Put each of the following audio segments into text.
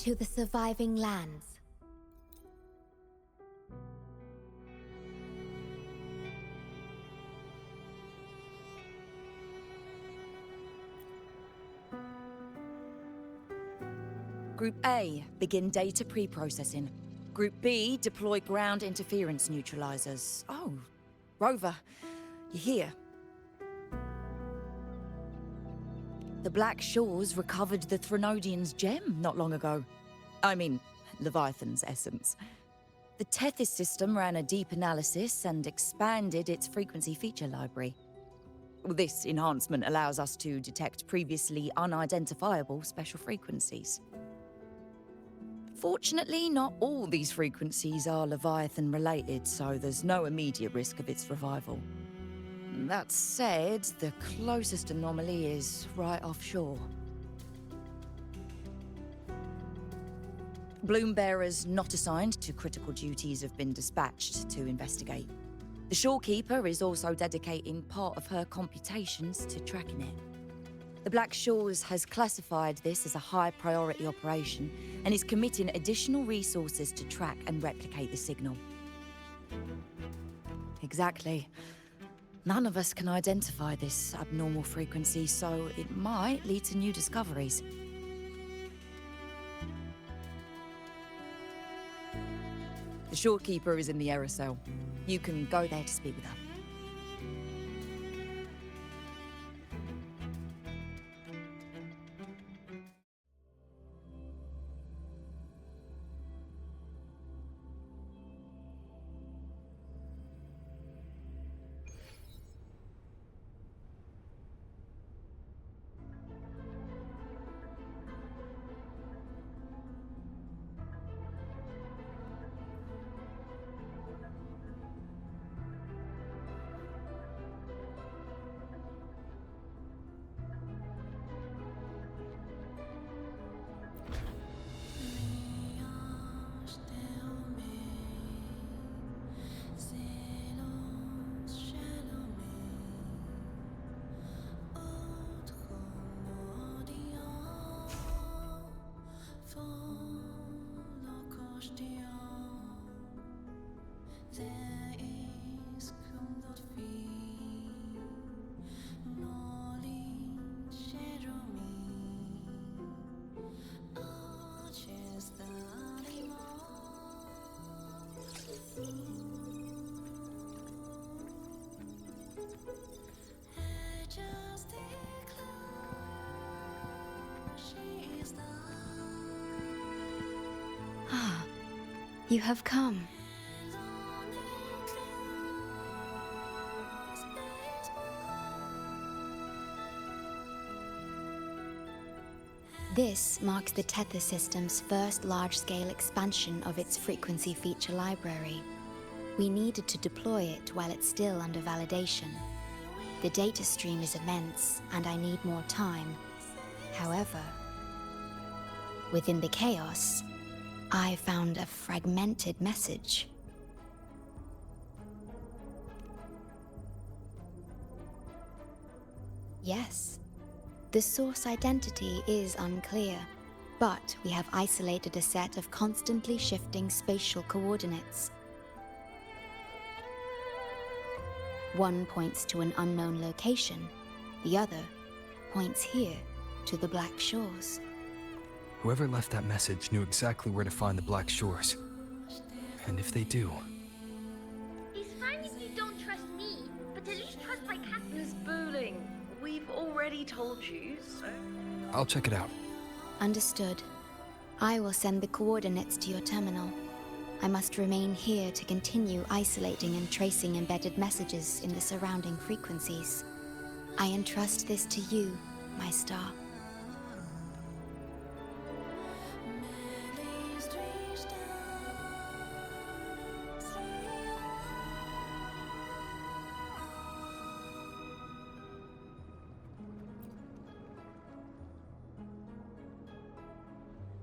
to the surviving lands. Group A, begin data pre-processing. Group B, deploy ground interference neutralizers. Oh, Rover, you're here. The Black Shores recovered the Threnodian's gem not long ago. I mean, Leviathan's essence. The Tethys system ran a deep analysis and expanded its frequency feature library. This enhancement allows us to detect previously unidentifiable special frequencies. Fortunately, not all these frequencies are Leviathan-related, so there's no immediate risk of its revival. That said, the closest anomaly is right offshore. Bloom bearers not assigned to critical duties have been dispatched to investigate. The shorekeeper is also dedicating part of her computations to tracking it. The Black Shores has classified this as a high-priority operation and is committing additional resources to track and replicate the signal. Exactly. None of us can identify this abnormal frequency, so it might lead to new discoveries. The shorekeeper is in the aerosol. You can go there to speak with her. You have come. This marks the Tethys system's first large-scale expansion of its frequency feature library. We needed to deploy it while it's still under validation. The data stream is immense, and I need more time. However, within the chaos, I found a fragmented message. Yes, the source identity is unclear, but we have isolated a set of constantly shifting spatial coordinates. One points to an unknown location, the other points here to the Black Shores. Whoever left that message knew exactly where to find the Black Shores. And if they do... It's fine if you don't trust me, but at least trust my captain. Miss Booling, we've already told you, so... I'll check it out. Understood. I will send the coordinates to your terminal. I must remain here to continue isolating and tracing embedded messages in the surrounding frequencies. I entrust this to you, my star.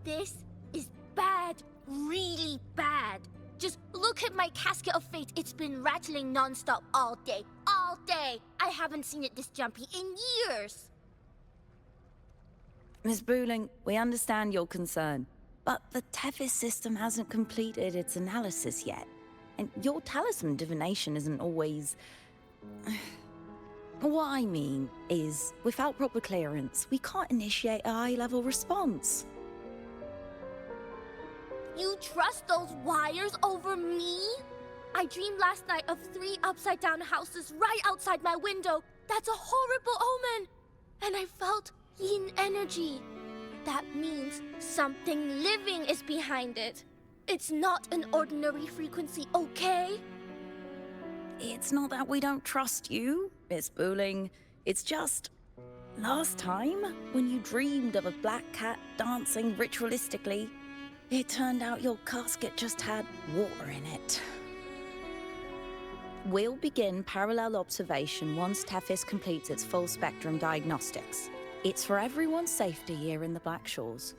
This is bad, really bad. Just look at my casket of fate. It's been rattling non-stop all day. All day! I haven't seen it this jumpy in years. Miss Booling, we understand your concern. But the Tethys system hasn't completed its analysis yet. And your talisman divination isn't always... What I mean is, without proper clearance, we can't initiate a high-level response. You trust those wires over me? I dreamed last night of 3 upside-down houses right outside my window. That's a horrible omen! And I felt yin energy. That means something living is behind it. It's not an ordinary frequency, okay? It's not that we don't trust you, Miss Booling. It's just... last time, when you dreamed of a black cat dancing ritualistically, it turned out your casket just had water in it. We'll begin parallel observation once Tethys completes its full spectrum diagnostics. It's for everyone's safety here in the Black Shores.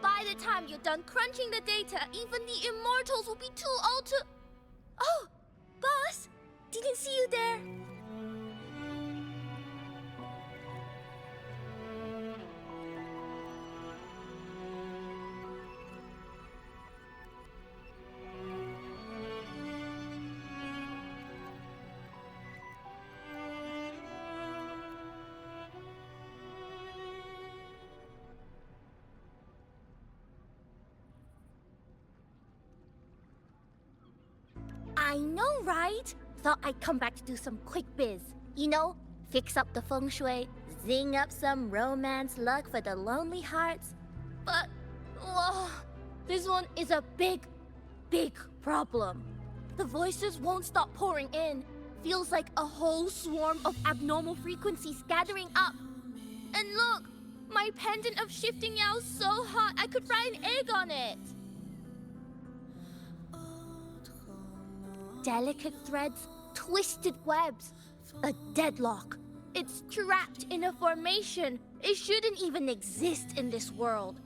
By the time you're done crunching the data, even the immortals will be too old to... Oh, boss! Didn't see you there. I know, right? Thought I'd come back to do some quick biz. You know, fix up the feng shui, zing up some romance luck for the lonely hearts. But, whoa, this one is a big, big problem. The voices won't stop pouring in. Feels like a whole swarm of abnormal frequencies gathering up. And look, my pendant of shifting yow's so hot I could fry an egg on it. Delicate threads, twisted webs, a deadlock. It's trapped in a formation. It shouldn't even exist in this world.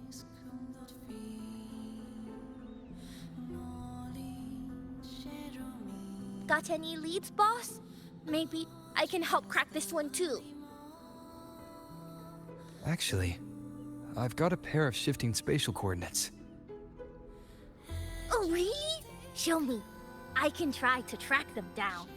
Got any leads, boss? Maybe I can help crack this one too. Actually, I've got a pair of shifting spatial coordinates. Oh, really? Show me. I can try to track them down.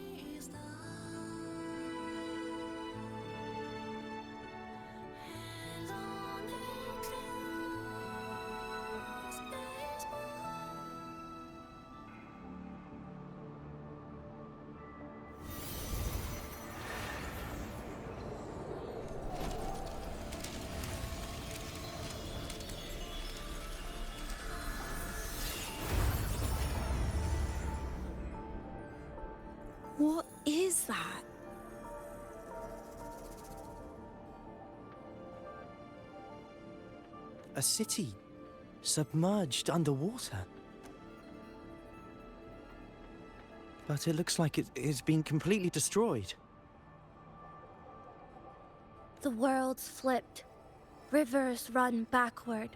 What is that? A city, submerged underwater. But it looks like it's been completely destroyed. The world's flipped. Rivers run backward.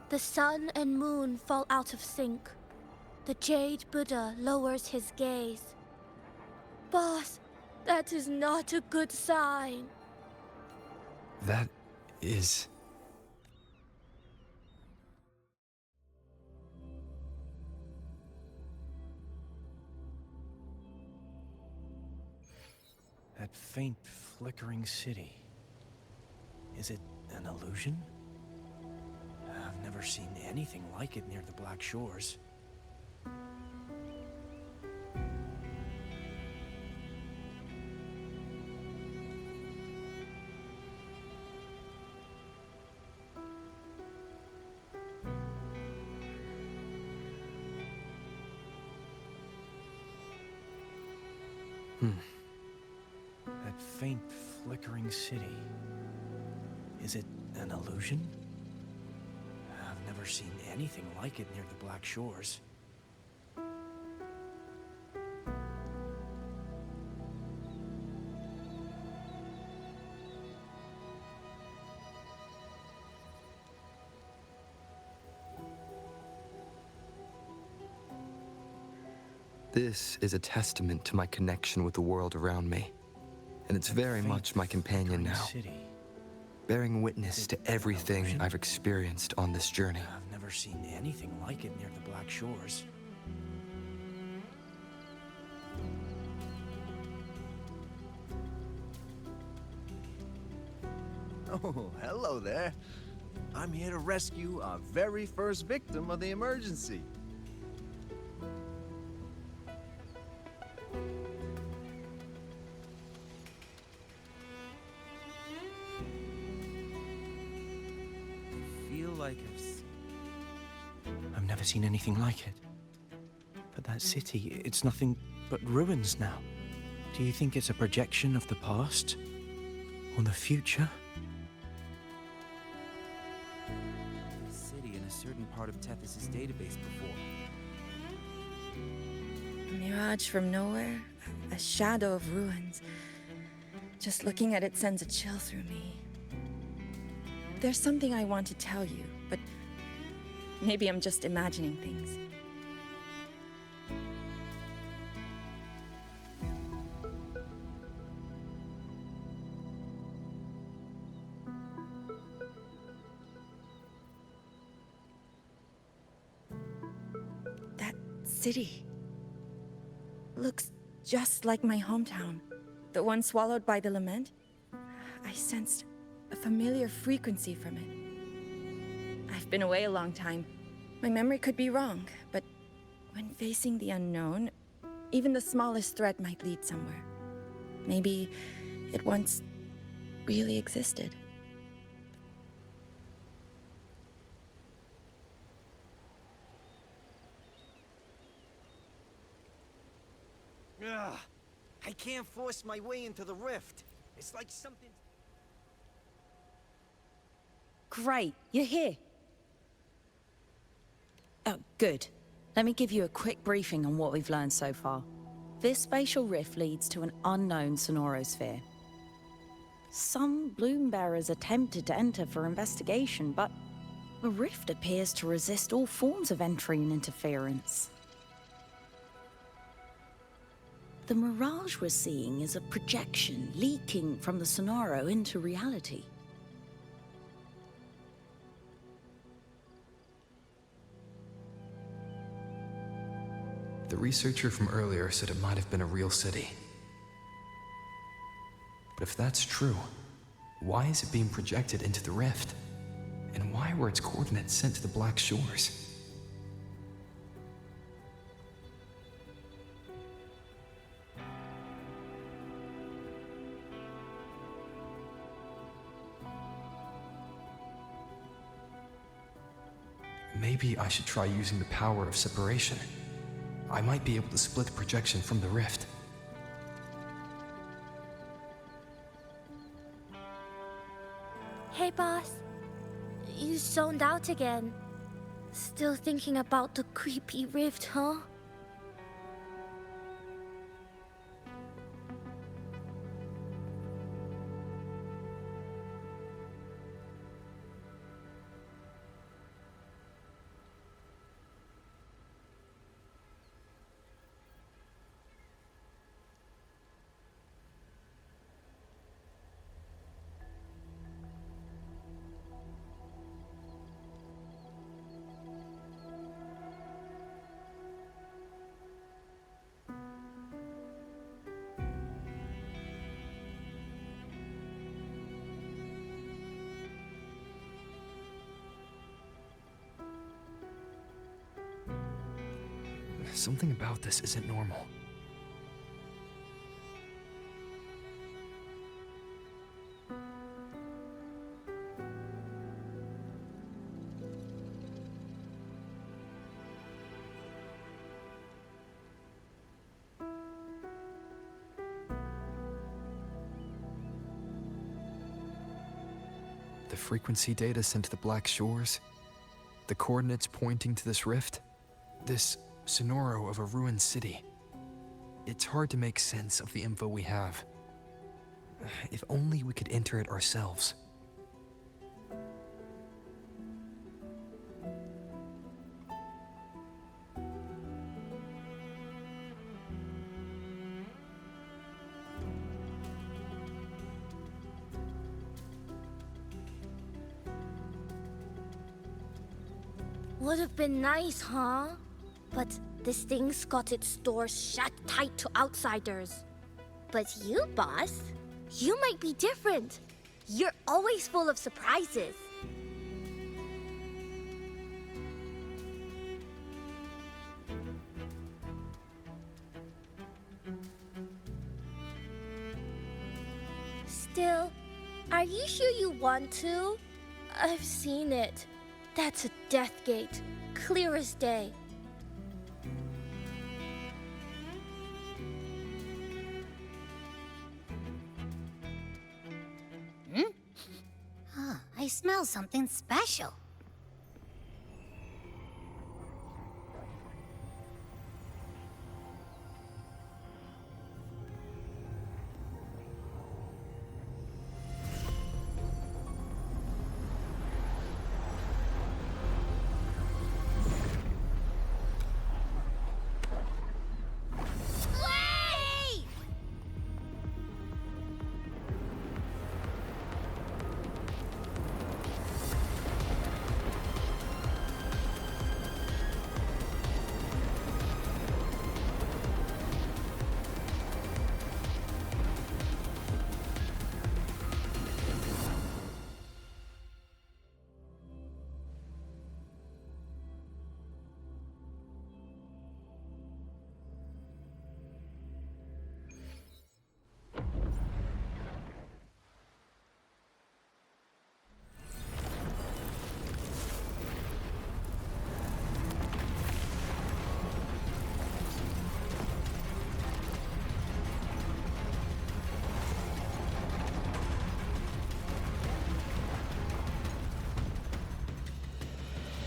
The sun and moon fall out of sync. The Jade Buddha lowers his gaze. Boss, that is not a good sign. That is... That faint, flickering city. Is it an illusion? I've never seen anything like it near the Black Shores. That faint, flickering city. Is it an illusion? I've never seen anything like it near the Black Shores. This is a testament to my connection with the world around me, and it's very much my companion now, City. bearing witness to everything I've experienced on this journey. I've never seen anything like it near the Black Shores. Oh, hello there. I'm here to rescue our very first victim of the emergency. I feel like I've never seen anything like it. But that city, it's nothing but ruins now. Do you think it's a projection of the past? Or the future? city in a certain part of Tethys' database before. A mirage from nowhere, a shadow of ruins. Just looking at it sends a chill through me. There's something I want to tell you, but maybe I'm just imagining things. That city looks just like my hometown, the one swallowed by the lament. I sensed a familiar frequency from it. I've been away a long time. My memory could be wrong, but when facing the unknown, even the smallest threat might lead somewhere. Maybe it once really existed. Ugh, I can't force my way into the rift. It's like something... Great, you're here. Oh, good. Let me give you a quick briefing on what we've learned so far. This spatial rift leads to an unknown sonorosphere. Some bloom bearers attempted to enter for investigation, but the rift appears to resist all forms of entry and interference. The mirage we're seeing is a projection leaking from the sonoro into reality. The researcher from earlier said it might have been a real city. But if that's true, why is it being projected into the rift? And why were its coordinates sent to the Black Shores? Maybe I should try using the power of separation. I might be able to split the projection from the rift. Hey, boss. You zoned out again. Still thinking about the creepy rift, huh? Something about this isn't normal. The frequency data sent to the Black Shores, the coordinates pointing to this rift, this sonoro of a ruined city. It's hard to make sense of the info we have. If only we could enter it ourselves. Would have been nice, huh? But this thing's got its doors shut tight to outsiders. But you, boss, you might be different. You're always full of surprises. Still, are you sure you want to? I've seen it. That's a death gate, clear as day. I smell something special.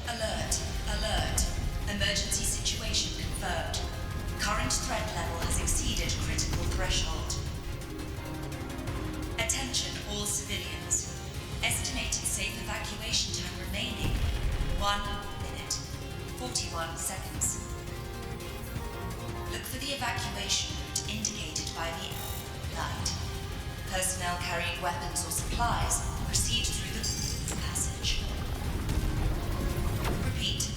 Alert, alert. Emergency situation confirmed. Current threat level has exceeded critical threshold. Attention all civilians. Estimated safe evacuation time remaining 1 minute, 41 seconds. Look for the evacuation route indicated by the light. Personnel carrying weapons or supplies proceed through the passage. Repeat.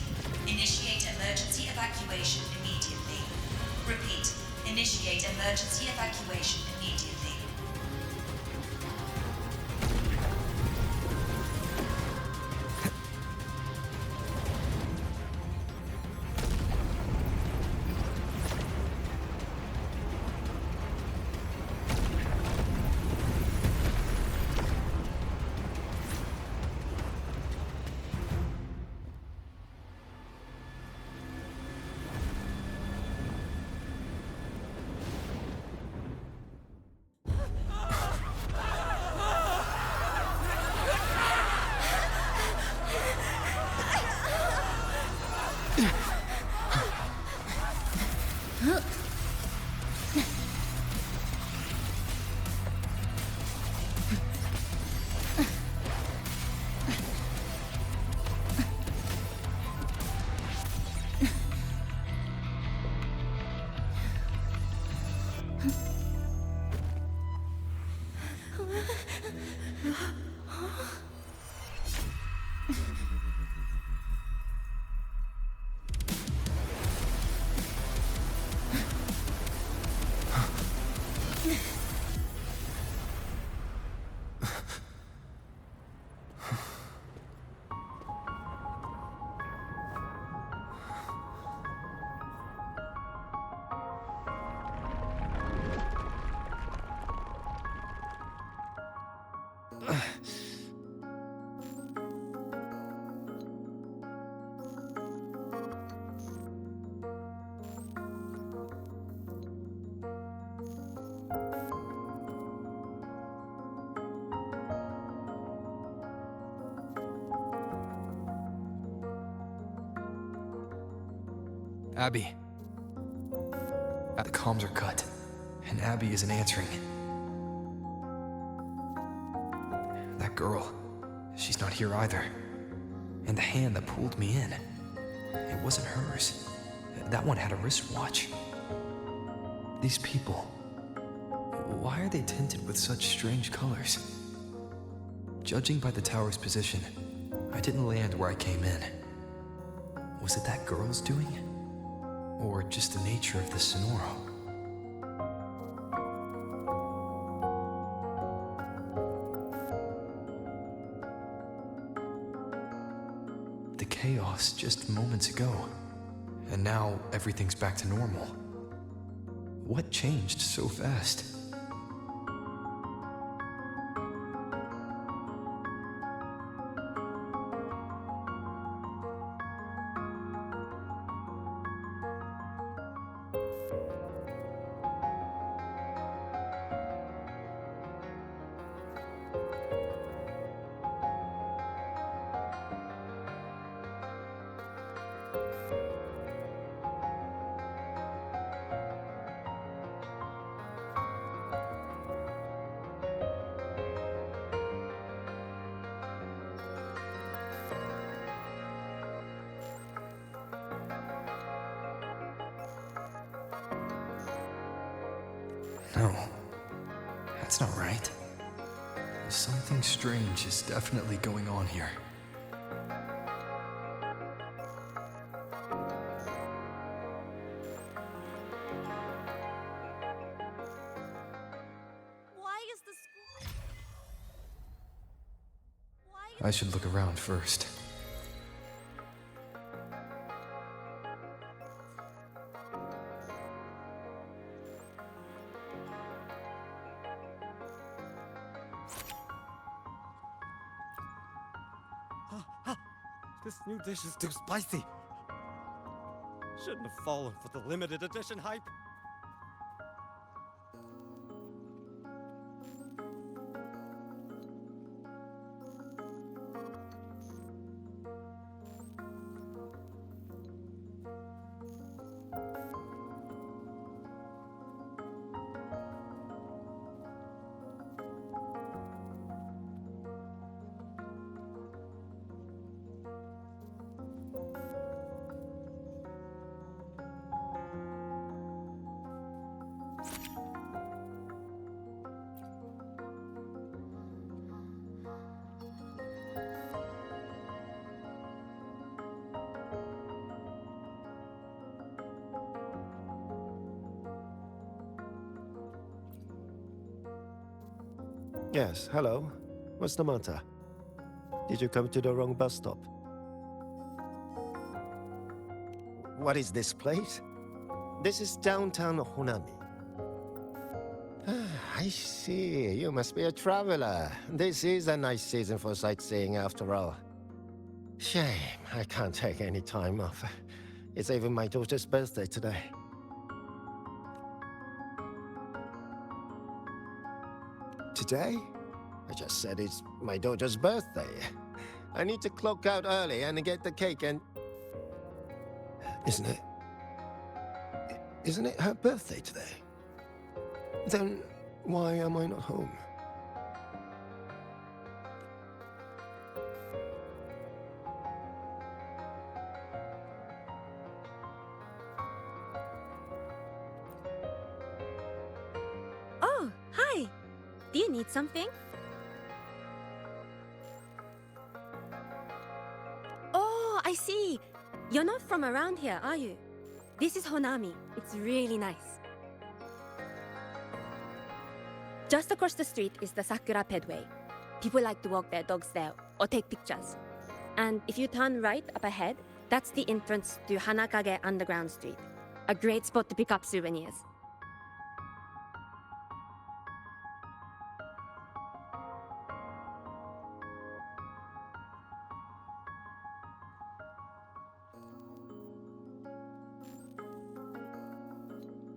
Initiate emergency evacuation immediately. Repeat. Initiate emergency evacuation immediately. Abby. The comms are cut, and Abby isn't answering. That girl, she's not here either. And the hand that pulled me in, it wasn't hers. That one had a wristwatch. These people, why are they tinted with such strange colors? Judging by the tower's position, I didn't land where I came in. Was it that girl's doing? Or just the nature of the Sonoro? The chaos just moments ago, and now everything's back to normal. What changed so fast? No, that's not right. Something strange is definitely going on here. Why is the school... I should look around first. This new dish is too spicy. Shouldn't have fallen for the limited edition hype. Yes, hello. What's the matter? Did you come to the wrong bus stop? What is this place? This is downtown Honami. I see. You must be a traveler. This is a nice season for sightseeing after all. Shame, I can't take any time off. It's even my daughter's birthday today. Today? I just said it's my daughter's birthday. I need to clock out early and get the cake and... Isn't it her birthday today? Then why am I not home? Oh, hi! Do you need something? Oh, I see! You're not from around here, are you? This is Honami. It's really nice. Just across the street is the Sakura Pedway. People like to walk their dogs there or take pictures. And if you turn right up ahead, that's the entrance to Hanakage Underground Street. A great spot to pick up souvenirs.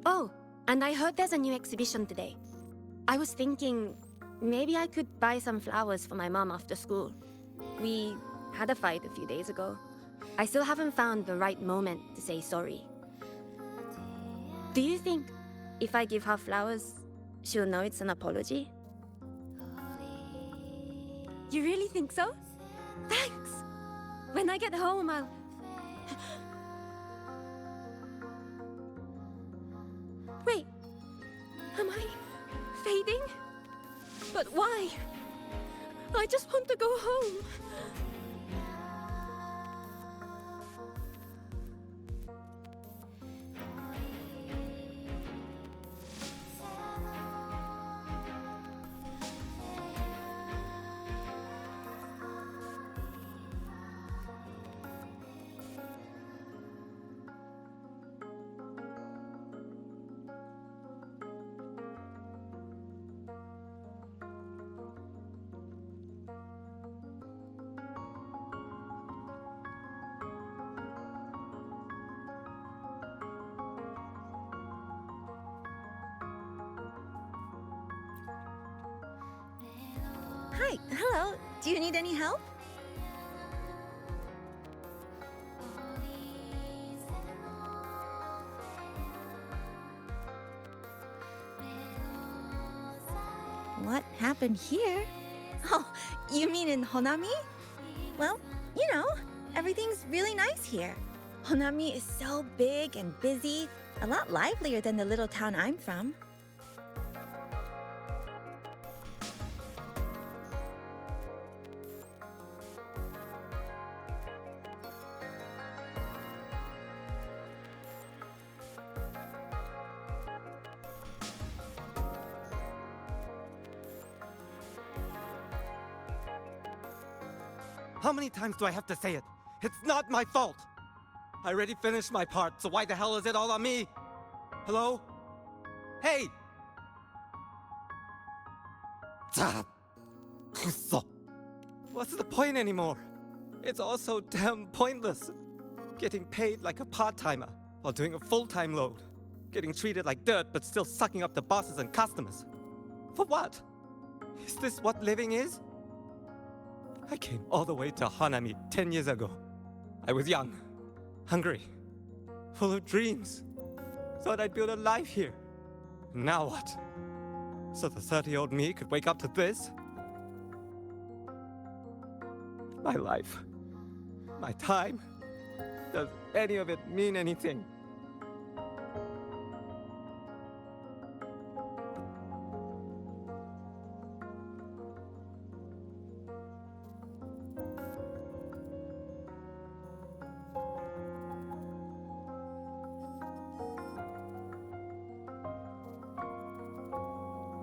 Oh, and I heard there's a new exhibition today. I was thinking maybe I could buy some flowers for my mom after school. We had a fight a few days ago. I still haven't found the right moment to say sorry. Do you think if I give her flowers, she'll know it's an apology? You really think so? Thanks! When I get home, I'll... Wait, am I fading? But why? I just want to go home. Hi, hello. Do you need any help? What happened here? Oh, you mean in Honami? Well, you know, everything's really nice here. Honami is so big and busy, a lot livelier than the little town I'm from. How many times do I have to say it? It's not my fault! I already finished my part, so why the hell is it all on me? Hello? Hey! What's the point anymore? It's all so damn pointless. Getting paid like a part-timer while doing a full-time load. Getting treated like dirt but still sucking up the bosses and customers. For what? Is this what living is? I came all the way to Hanami 10 years ago. I was young, hungry, full of dreams. Thought I'd build a life here. Now what? So the 30-year-old me could wake up to this? My life, my time, does any of it mean anything?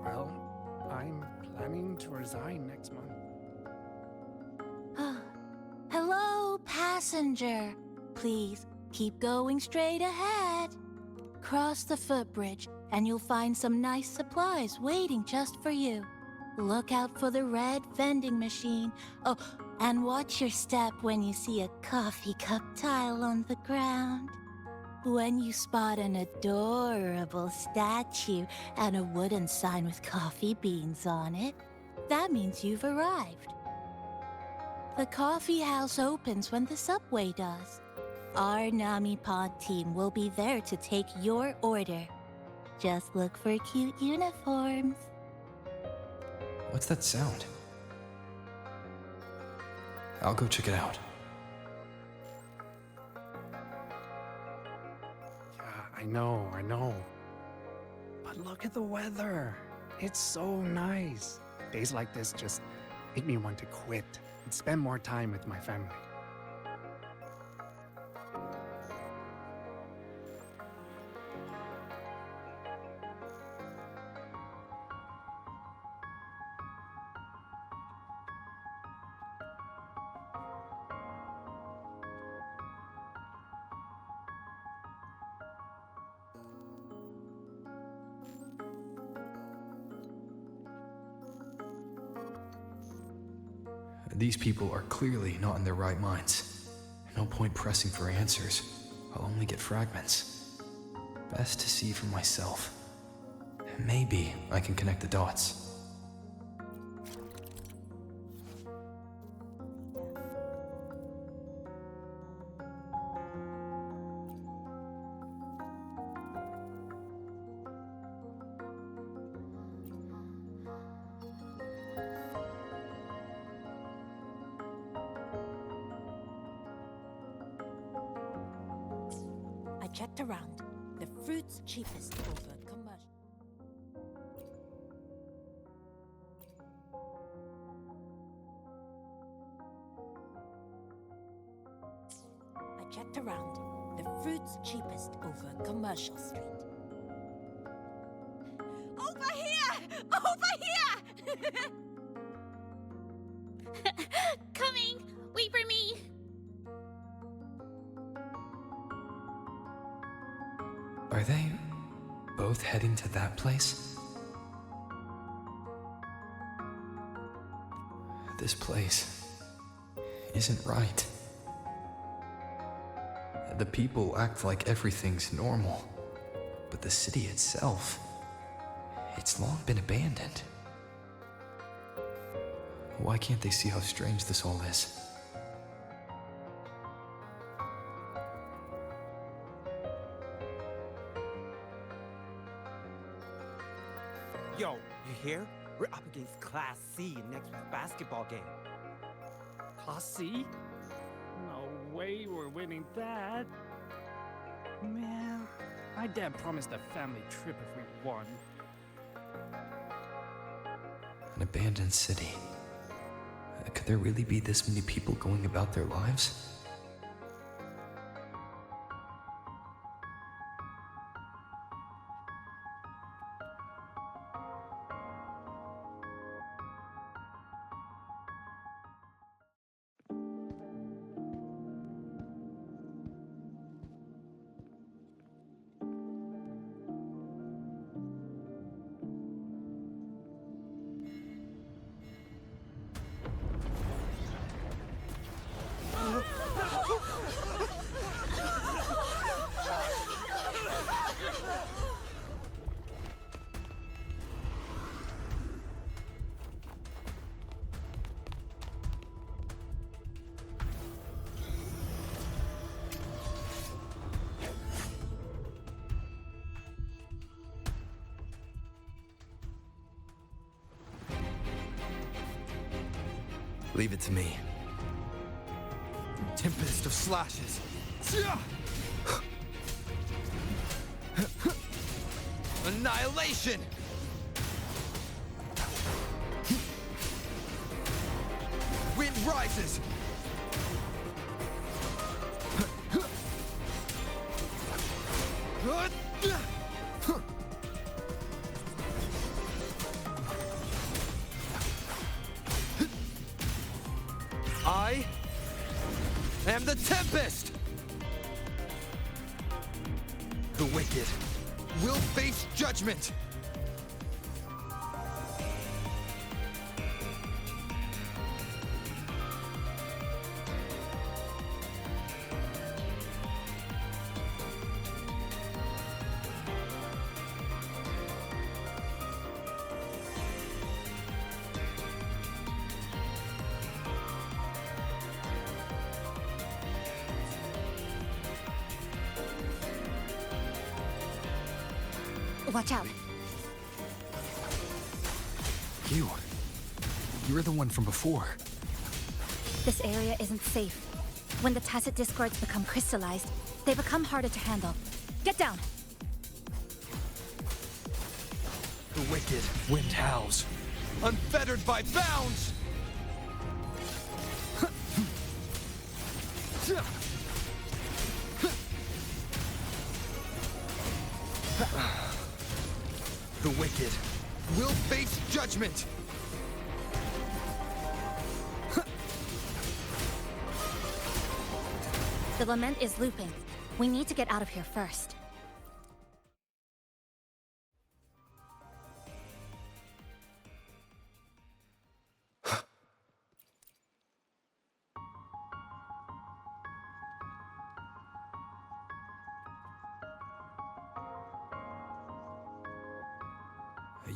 Well, I'm planning to resign next month. Hello, passenger. Please keep going straight ahead. Cross the footbridge and you'll find some nice supplies waiting just for you. Look out for the red vending machine. Oh, and watch your step when you see a coffee cup tile on the ground. When you spot an adorable statue and a wooden sign with coffee beans on it, that means you've arrived. The coffee house opens when the subway does. Our Nami Pod team will be there to take your order. Just look for cute uniforms. What's that sound? I'll go check it out. Yeah, I know. But look at the weather. It's so nice. Days like this just make me want to quit and spend more time with my family. These people are clearly not in their right minds. No point pressing for answers. I'll only get fragments. Best to see for myself. Maybe I can connect the dots. I checked around. The fruit's cheapest over commercial. I checked around. The fruit's cheapest over Commercial Street. Over here! Over here! Coming! Wait for me! Are they both heading to that place? This place isn't right. The people act like everything's normal, but the city itself, it's long been abandoned. Why can't they see how strange this all is? Yo, you hear? We're up against Class C in next week's basketball game. Class C? No way we're winning that. Man, my dad promised a family trip if we won. An abandoned city. Could there really be this many people going about their lives? Leave it to me. Tempest of slashes. Annihilation! Wind rises! I am the Tempest! The wicked will face judgment! Watch out. You're the one from before. This area isn't safe. When the tacit discords become crystallized, they become harder to handle. Get down! The wicked wind howls, unfettered by bounds! The wicked will face judgment! The lament is looping. We need to get out of here first.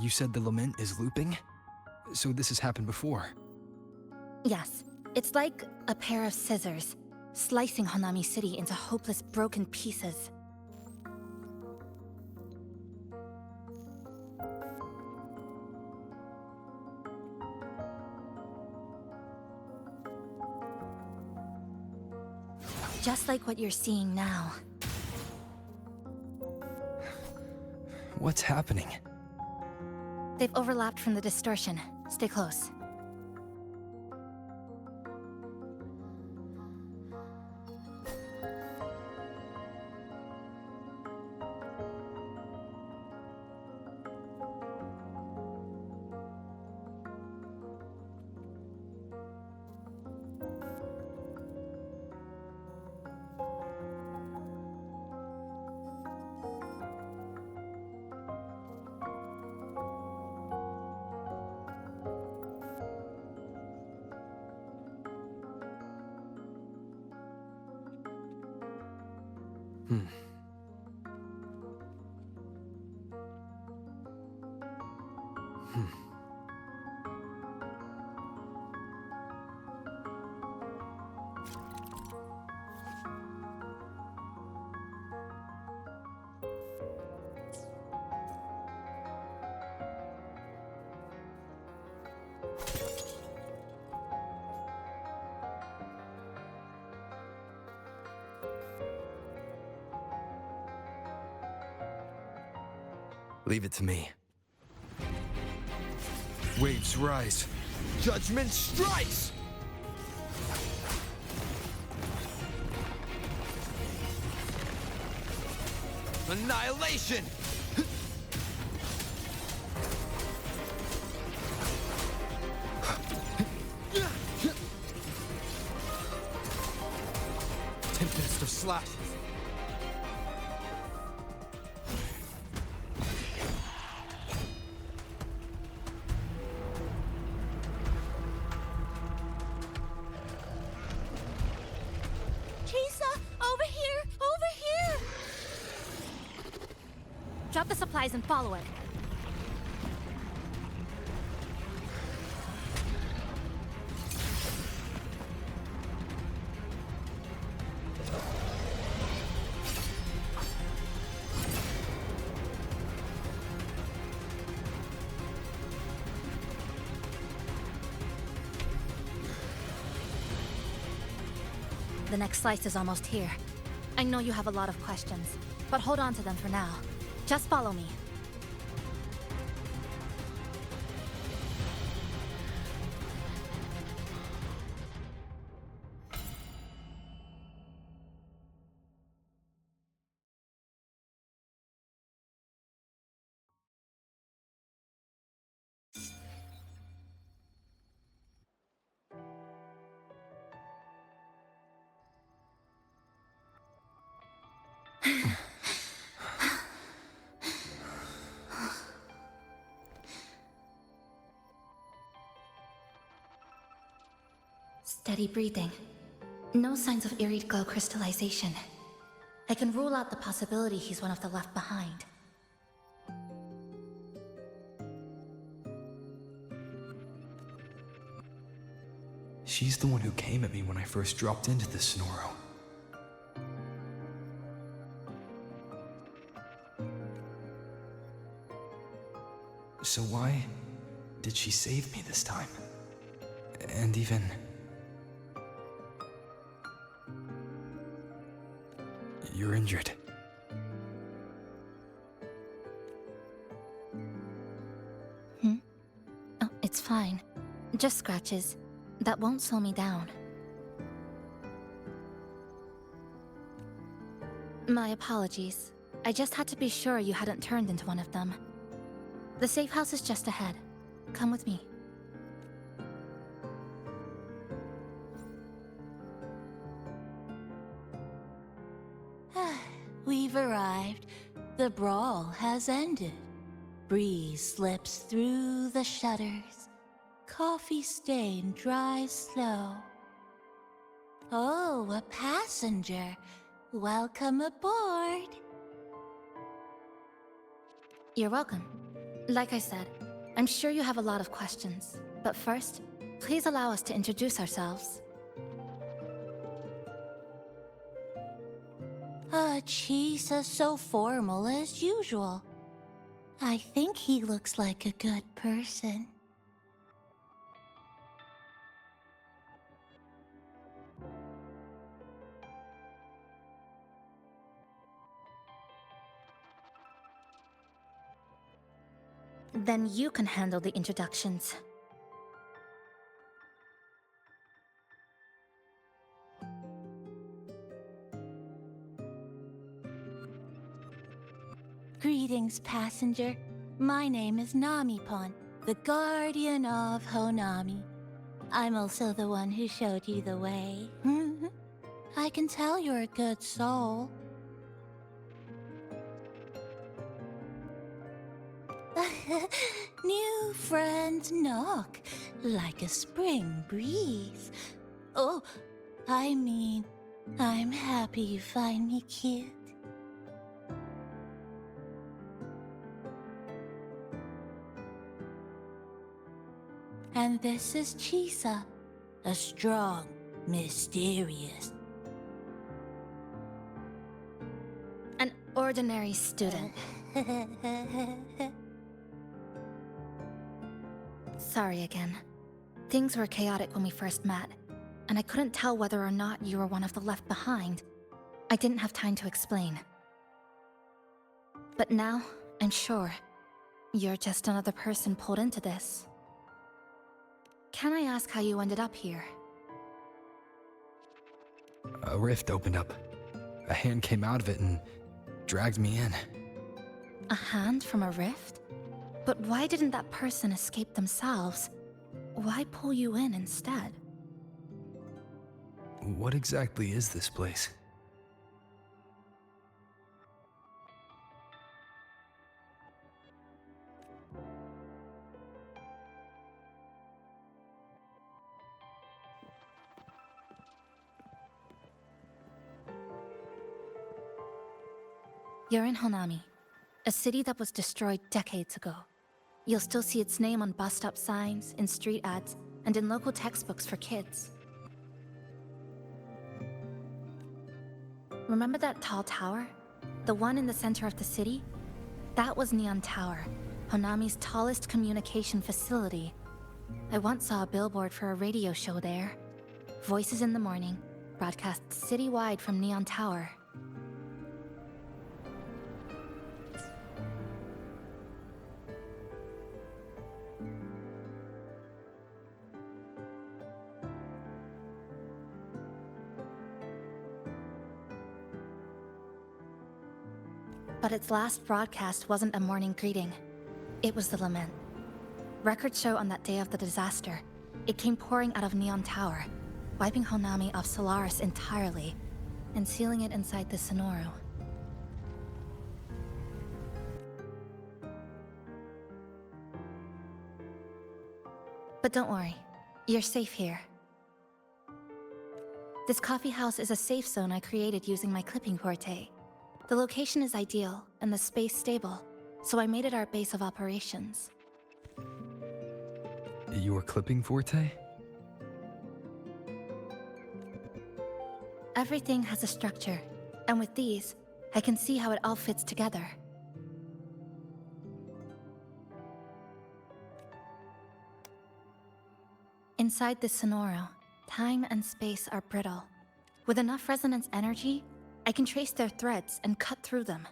You said the lament is looping? So this has happened before? Yes. It's like a pair of scissors, slicing Hanami City into hopeless broken pieces. Just like what you're seeing now. What's happening? They've overlapped from the distortion. Stay close. Leave it to me. Waves rise. Judgment strikes! Annihilation! Tempest of slashes. Chisa, over here! Over here! Drop the supplies and follow it. The next slice is almost here. I know you have a lot of questions, but hold on to them for now. Just follow me. Steady breathing. No signs of Irid glow crystallization. I can rule out the possibility he's one of the left behind. She's the one who came at me when I first dropped into the Sonoro. So why did she save me this time? And even... You're injured. Oh, it's fine. Just scratches. That won't slow me down. My apologies. I just had to be sure you hadn't turned into one of them. The safe house is just ahead. Come with me. We've arrived. The brawl has ended. Breeze slips through the shutters. Coffee stain dries slow. Oh, a passenger. Welcome aboard. You're welcome. Like I said, I'm sure you have a lot of questions. But first, please allow us to introduce ourselves. Chisa's so formal as usual. I think he looks like a good person. Then you can handle the introductions. Greetings, passenger. My name is Namipon, the guardian of Honami. I'm also the one who showed you the way. I can tell you're a good soul. New friends knock like a spring breeze. Oh, I mean, I'm happy you find me cute. And this is Chisa, a strong, mysterious... An ordinary student. Sorry again. Things were chaotic when we first met, and I couldn't tell whether or not you were one of the left behind. I didn't have time to explain. But now, I'm sure. You're just another person pulled into this. Can I ask how you ended up here? A rift opened up. A hand came out of it and dragged me in. A hand from a rift? But why didn't that person escape themselves? Why pull you in instead? What exactly is this place? You're in Honami, a city that was destroyed decades ago. You'll still see its name on bus-stop signs, in street ads, and in local textbooks for kids. Remember that tall tower? The one in the center of the city? That was Neon Tower, Honami's tallest communication facility. I once saw a billboard for a radio show there. Voices in the morning, broadcast citywide from Neon Tower. But its last broadcast wasn't a morning greeting. It was the lament. Records show on that day of the disaster, it came pouring out of Neon Tower, wiping Honami off Solaris entirely, and sealing it inside the Sonoro. But don't worry, you're safe here. This coffee house is a safe zone I created using my clipping forte. The location is ideal, and the space stable, so I made it our base of operations. Your clipping forte? Everything has a structure, and with these, I can see how it all fits together. Inside this Sonoro, time and space are brittle. With enough resonance energy, I can trace their threads and cut through them.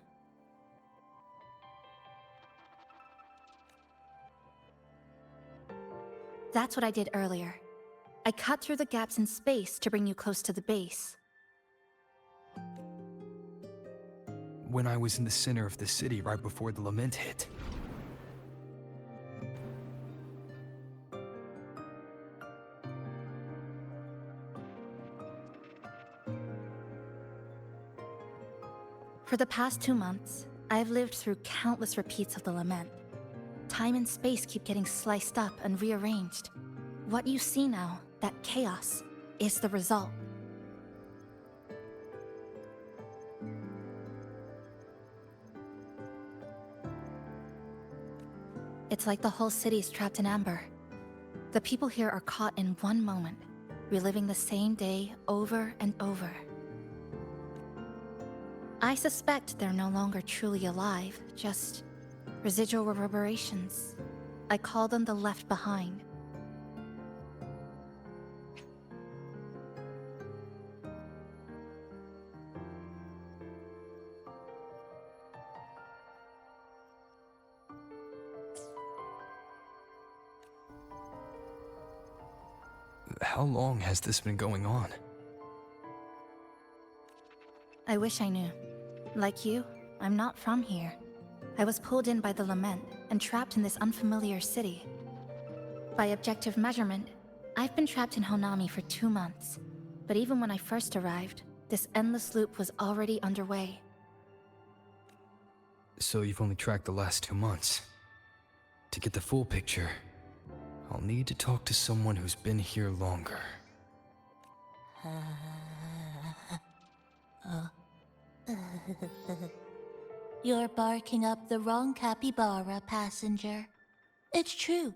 That's what I did earlier. I cut through the gaps in space to bring you close to the base. When I was in the center of the city right before the lament hit. For the past 2 months, I've lived through countless repeats of the lament. Time and space keep getting sliced up and rearranged. What you see now, that chaos, is the result. It's like the whole city's trapped in amber. The people here are caught in one moment, reliving the same day over and over. I suspect they're no longer truly alive, just residual reverberations. I call them the left behind. How long has this been going on? I wish I knew. Like you, I'm not from here. I was pulled in by the lament and trapped in this unfamiliar city. By objective measurement, I've been trapped in Honami for 2 months. But even when I first arrived, this endless loop was already underway. So you've only tracked the last 2 months. To get the full picture, I'll need to talk to someone who's been here longer. You're barking up the wrong capybara, passenger. It's true.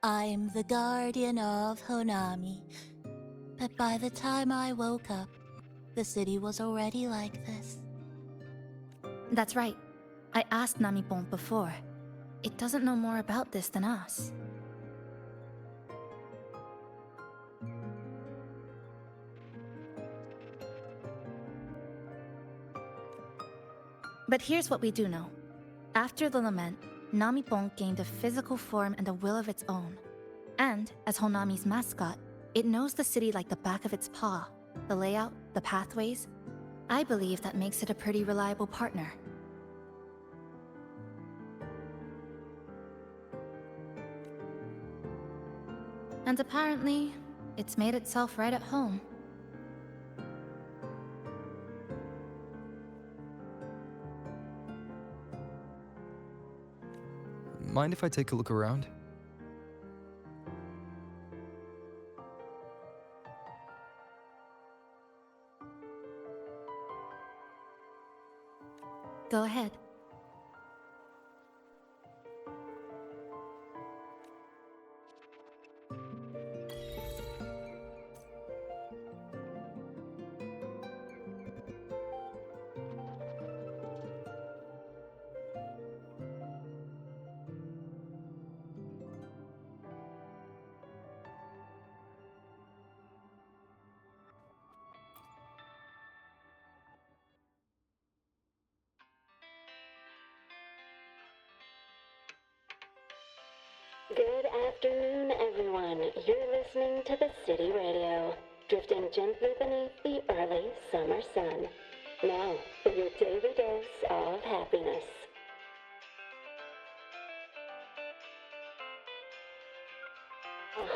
I'm the guardian of Honami. But by the time I woke up, the city was already like this. That's right. I asked Namipon before. It doesn't know more about this than us. But here's what we do know. After the lament, Namipon gained a physical form and a will of its own. And, as Honami's mascot, it knows the city like the back of its paw. The layout, the pathways. I believe that makes it a pretty reliable partner. And apparently, it's made itself right at home. Mind if I take a look around? Go ahead. Good afternoon, everyone. You're listening to the City Radio, drifting gently beneath the early summer sun. Now, for your daily dose of happiness.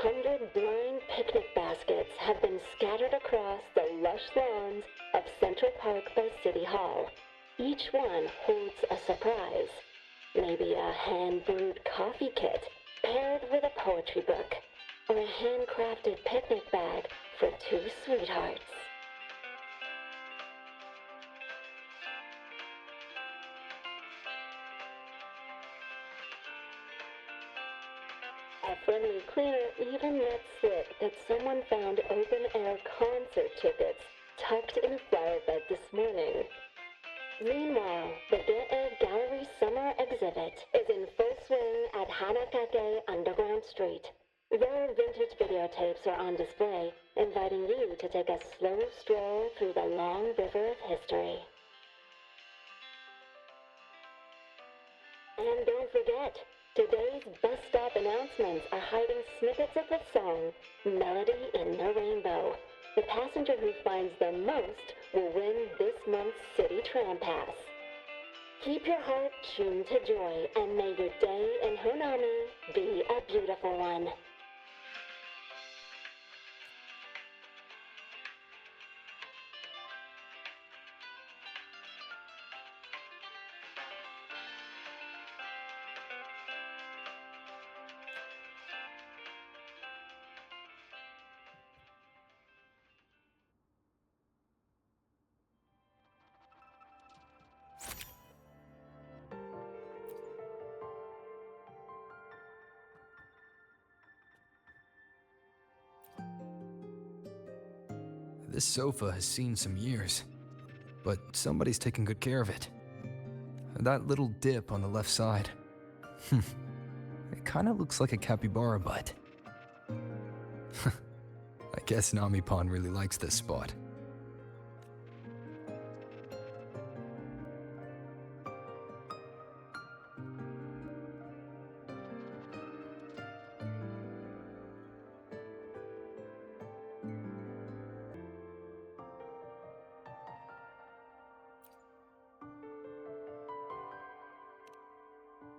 100 blind picnic baskets have been scattered across the lush lawns of Central Park by City Hall. Each one holds a surprise. Maybe a hand-brewed coffee kit paired with a poetry book, or a handcrafted picnic bag for two sweethearts. A friendly cleaner even let slip that someone found open-air concert tickets tucked in a flower bed this morning. Meanwhile, the Ge'e Gallery Summer Exhibit is in full swing at Hanakake Underground Street. Rare vintage videotapes are on display, inviting you to take a slow stroll through the long river of history. And don't forget, today's bus stop announcements are hiding snippets of the song, Melody in the Rainbow. The passenger who finds the most will win this month's City Tram Pass. Keep your heart tuned to joy, and may your day in Honami be a beautiful one. This sofa has seen some years, but somebody's taken good care of it. That little dip on the left side. It kinda looks like a capybara butt. I guess Namipon really likes this spot.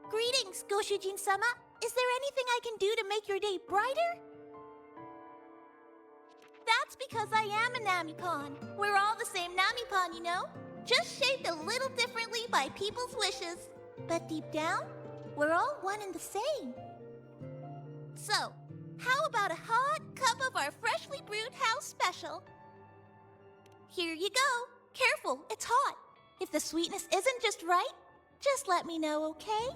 Greetings, Goshujin-sama. Is there anything I can do to make your day brighter? That's because I am a Namipon. We're all the same Namipon, you know? Just shaped a little differently by people's wishes. But deep down, we're all one and the same. So, how about a hot cup of our freshly brewed house special? Here you go. Careful, it's hot. If the sweetness isn't just right, just let me know, okay?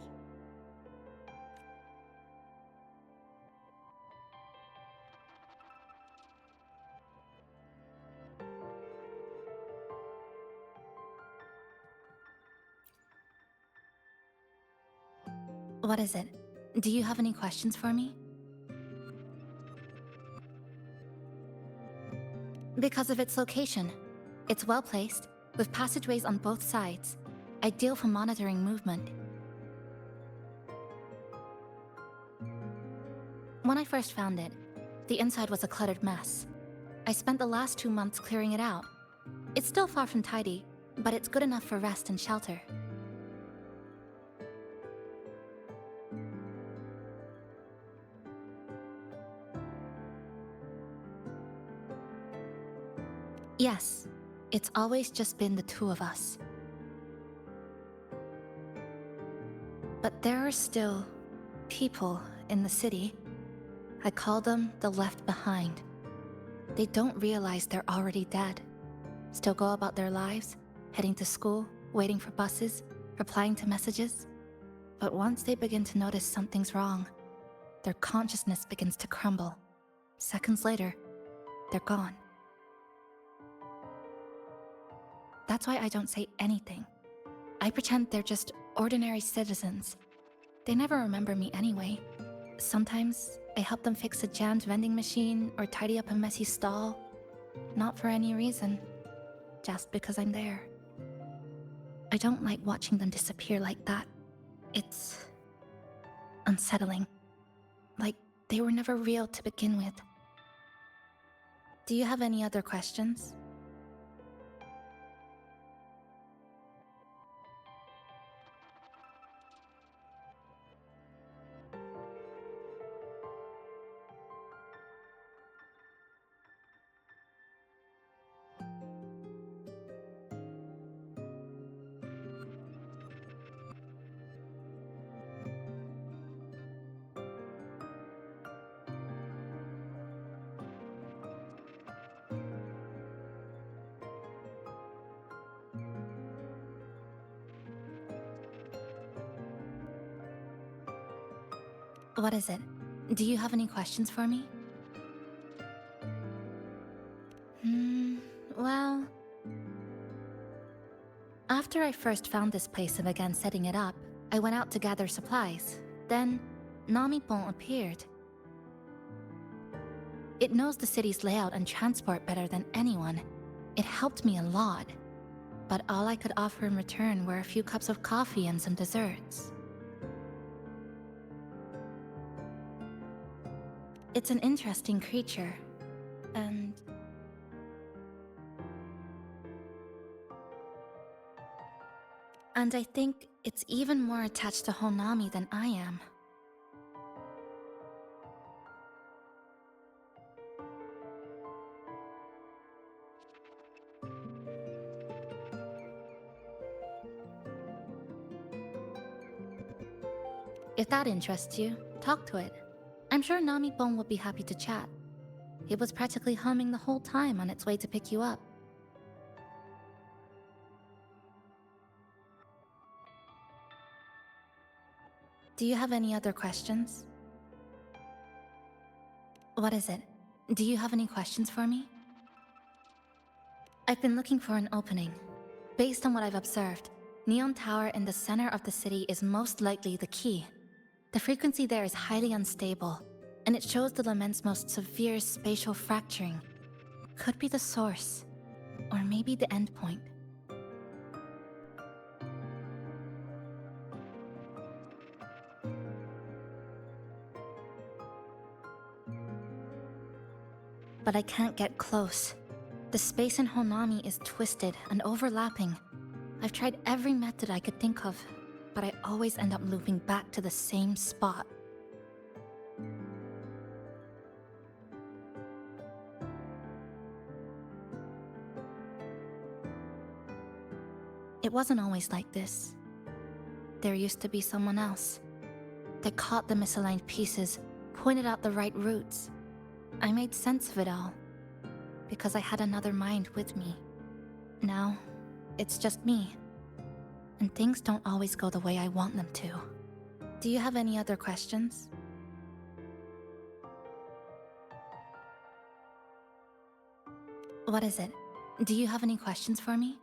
What is it? Do you have any questions for me? Because of its location. It's well placed, with passageways on both sides, ideal for monitoring movement. When I first found it, the inside was a cluttered mess. I spent the last 2 months clearing it out. It's still far from tidy, but it's good enough for rest and shelter. Yes, it's always just been the two of us. But there are still people in the city. I call them the left behind. They don't realize they're already dead. Still go about their lives, heading to school, waiting for buses, replying to messages. But once they begin to notice something's wrong, their consciousness begins to crumble. Seconds later, they're gone. That's why I don't say anything. I pretend they're just ordinary citizens. They never remember me anyway. Sometimes I help them fix a jammed vending machine or tidy up a messy stall. Not for any reason, just because I'm there. I don't like watching them disappear like that. It's unsettling. Like they were never real to begin with. Do you have any other questions? What is it? Do you have any questions for me? Well... After I first found this place and began setting it up, I went out to gather supplies. Then, Namipon appeared. It knows the city's layout and transport better than anyone. It helped me a lot. But all I could offer in return were a few cups of coffee and some desserts. It's an interesting creature, and... I think it's even more attached to Honami than I am. If that interests you, talk to it. I'm sure Namipon would be happy to chat. It was practically humming the whole time on its way to pick you up. Do you have any other questions? What is it? Do you have any questions for me? I've been looking for an opening. Based on what I've observed, Neon Tower in the center of the city is most likely the key. The frequency there is highly unstable, and it shows the Lament's most severe spatial fracturing. Could be the source, or maybe the endpoint. But I can't get close. The space in Honami is twisted and overlapping. I've tried every method I could think of, but I always end up looping back to the same spot. It wasn't always like this. There used to be someone else. They caught the misaligned pieces, pointed out the right routes. I made sense of it all, because I had another mind with me. Now, it's just me. And things don't always go the way I want them to. Do you have any other questions? What is it? Do you have any questions for me?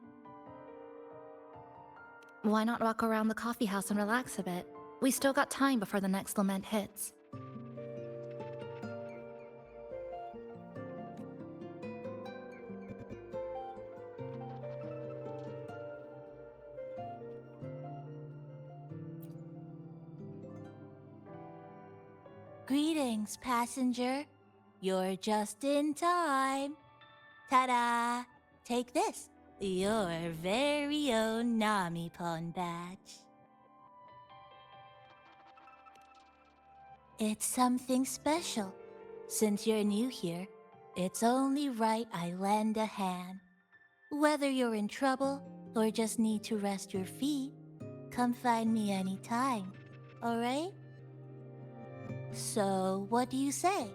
Why not walk around the coffee house and relax a bit? We still got time before the next lament hits. Greetings, passenger. You're just in time. Ta-da! Take this, your very own Nami-pon badge. It's something special. Since you're new here, it's only right I lend a hand. Whether you're in trouble or just need to rest your feet, come find me anytime, alright? So, what do you say?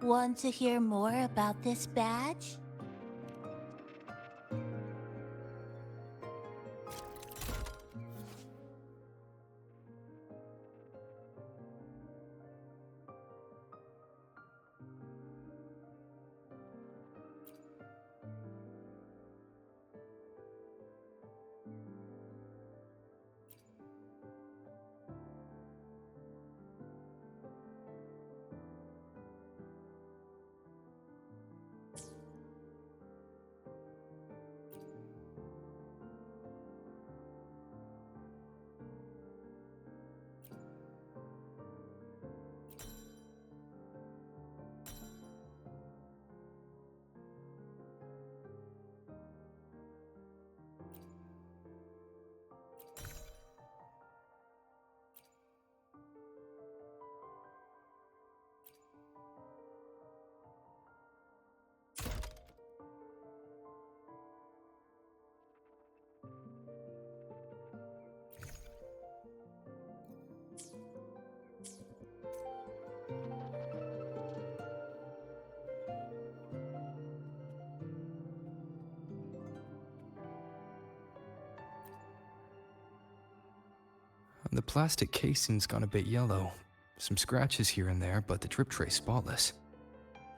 Want to hear more about this badge? The plastic casing's gone a bit yellow. Some scratches here and there, but the drip tray's spotless.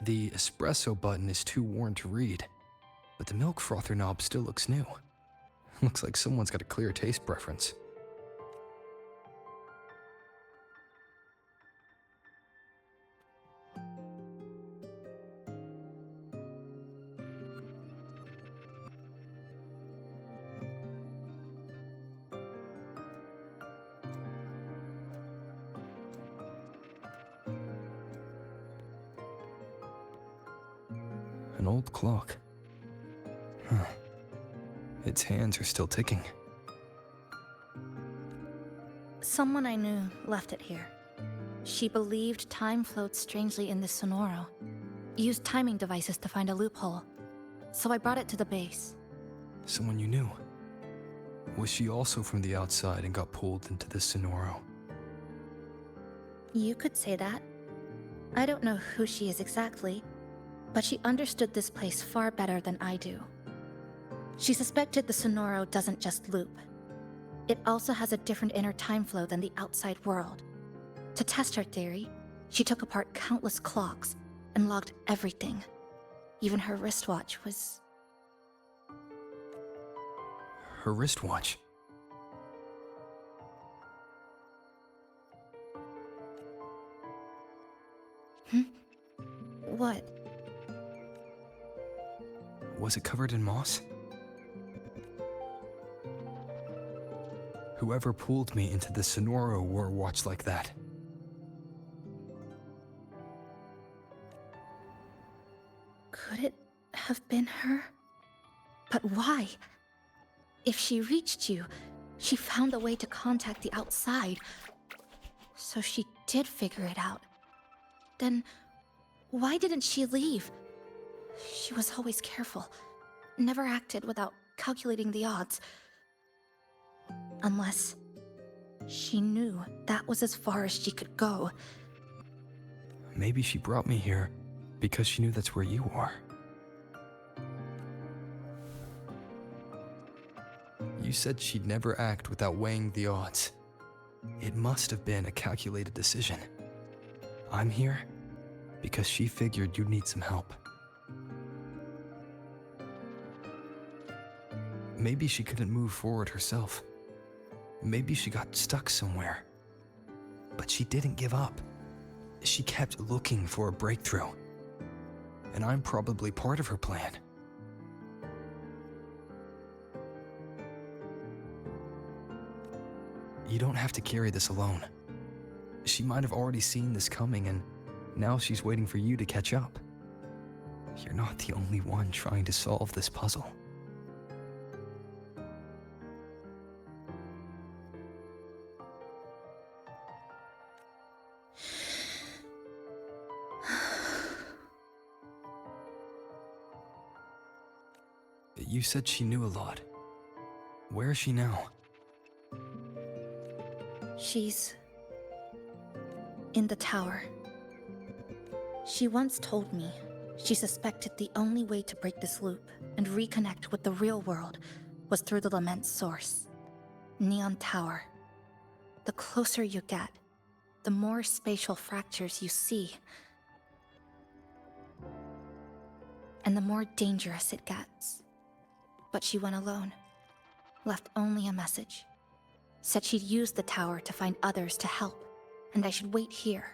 The espresso button is too worn to read, but the milk frother knob still looks new. Looks like someone's got a clear taste preference. An old clock. Huh. Its hands are still ticking. Someone I knew left it here. She believed time flowed strangely in this Sonoro. Used timing devices to find a loophole. So I brought it to the base. Someone you knew? Was she also from the outside and got pulled into this Sonoro? You could say that. I don't know who she is exactly, but she understood this place far better than I do. She suspected the Sonoro doesn't just loop. It also has a different inner time flow than the outside world. To test her theory, she took apart countless clocks and logged everything. Even her wristwatch was... Her wristwatch? What? Was it covered in moss? Whoever pulled me into the Sonoro wore a watch like that. Could it have been her? But why? If she reached you, she found a way to contact the outside. So she did figure it out. Then, why didn't she leave? She was always careful, never acted without calculating the odds. Unless she knew that was as far as she could go. Maybe she brought me here because she knew that's where you are. You said she'd never act without weighing the odds. It must have been a calculated decision. I'm here because she figured you'd need some help. Maybe she couldn't move forward herself. Maybe she got stuck somewhere. But she didn't give up. She kept looking for a breakthrough. And I'm probably part of her plan. You don't have to carry this alone. She might have already seen this coming and Now she's waiting for you to catch up. You're not the only one trying to solve this puzzle. You said she knew a lot. Where is she now? She's in the tower. She once told me she suspected the only way to break this loop and reconnect with the real world was through the Lament's source, Neon Tower. The closer you get, the more spatial fractures you see, and the more dangerous it gets. But she went alone, left only a message. Said she'd use the tower to find others to help, and I should wait here.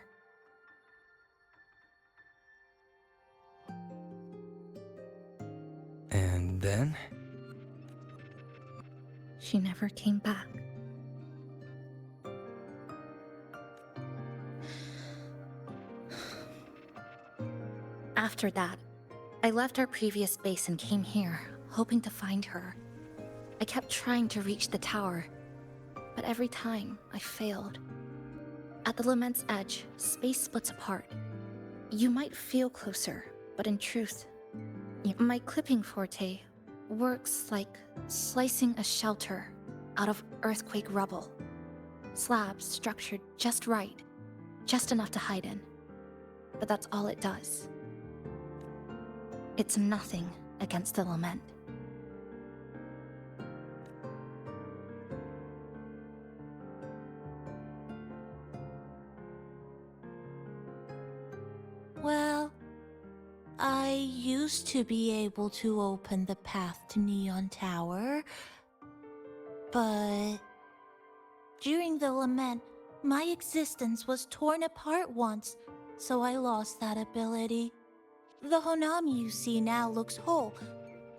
And then? She never came back. After that, I left our previous base and came here, hoping to find her. I kept trying to reach the tower, but every time I failed. At the Lament's edge, space splits apart. You might feel closer, but in truth, my clipping forte works like slicing a shelter out of earthquake rubble. Slabs structured just right, just enough to hide in. But that's all it does. It's nothing against the Lament. Well, I used to be able to open the path to Neon Tower, but during the Lament, my existence was torn apart once, so I lost that ability. The Honami you see now looks whole,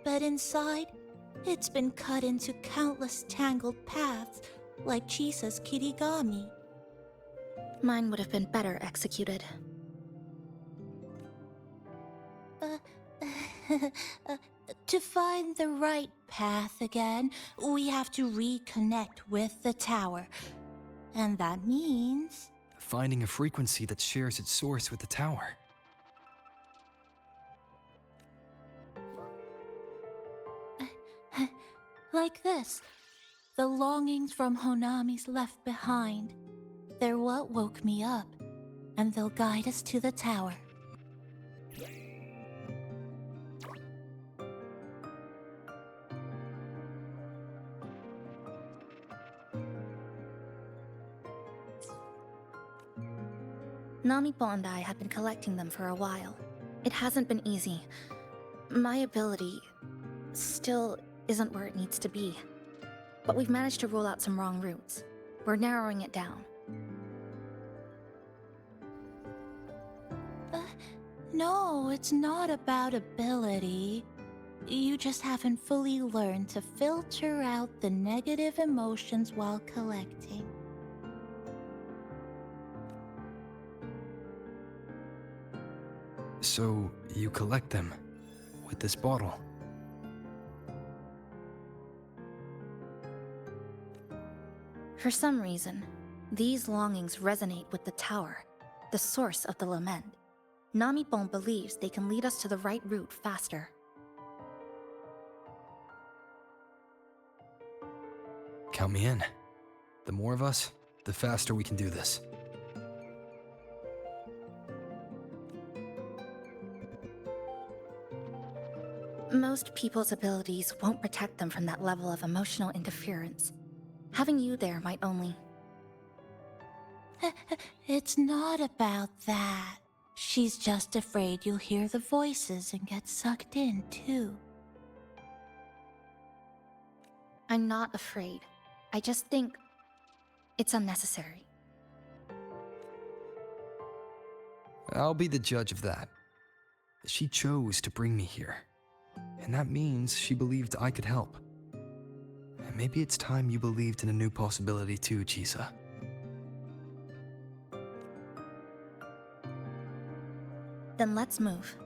but inside, it's been cut into countless tangled paths, like Chisa's Kirigami. Mine would have been better executed. To find the right path again, we have to reconnect with the tower. And that means... finding a frequency that shares its source with the tower. Like this. The longings from Honami's left behind. They're what woke me up, and they'll guide us to the tower. Namipo and I had been collecting them for a while. It hasn't been easy. My ability still isn't where it needs to be. But we've managed to rule out some wrong routes. We're narrowing it down. No, it's not about ability. You just haven't fully learned to filter out the negative emotions while collecting. So, you collect them with this bottle. For some reason, these longings resonate with the tower, the source of the Lament. Namipon believes they can lead us to the right route faster. Count me in. The more of us, the faster we can do this. Most people's abilities won't protect them from that level of emotional interference. Having you there might only... It's not about that. She's just afraid you'll hear the voices and get sucked in, too. I'm not afraid. I just think it's unnecessary. I'll be the judge of that. She chose to bring me here. And that means she believed I could help. And maybe it's time you believed in a new possibility too, Chisa. Then let's move.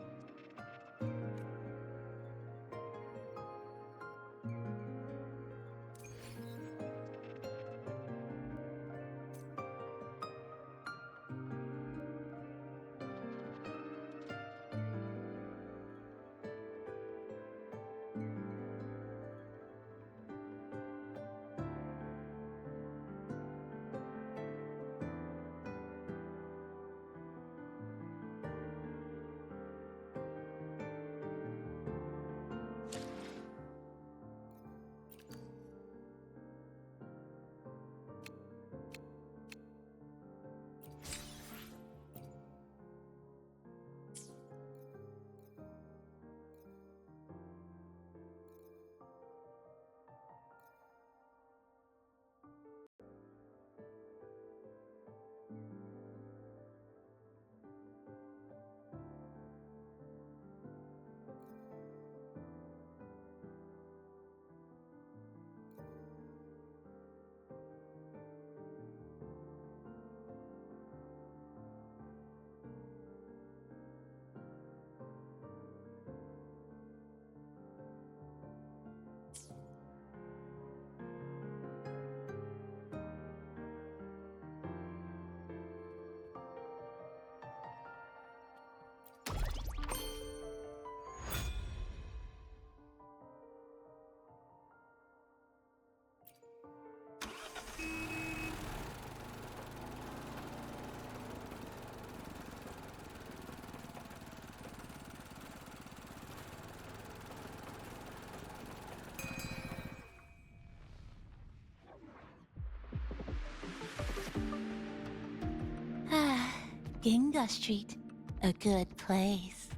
Ginga Street, a good place.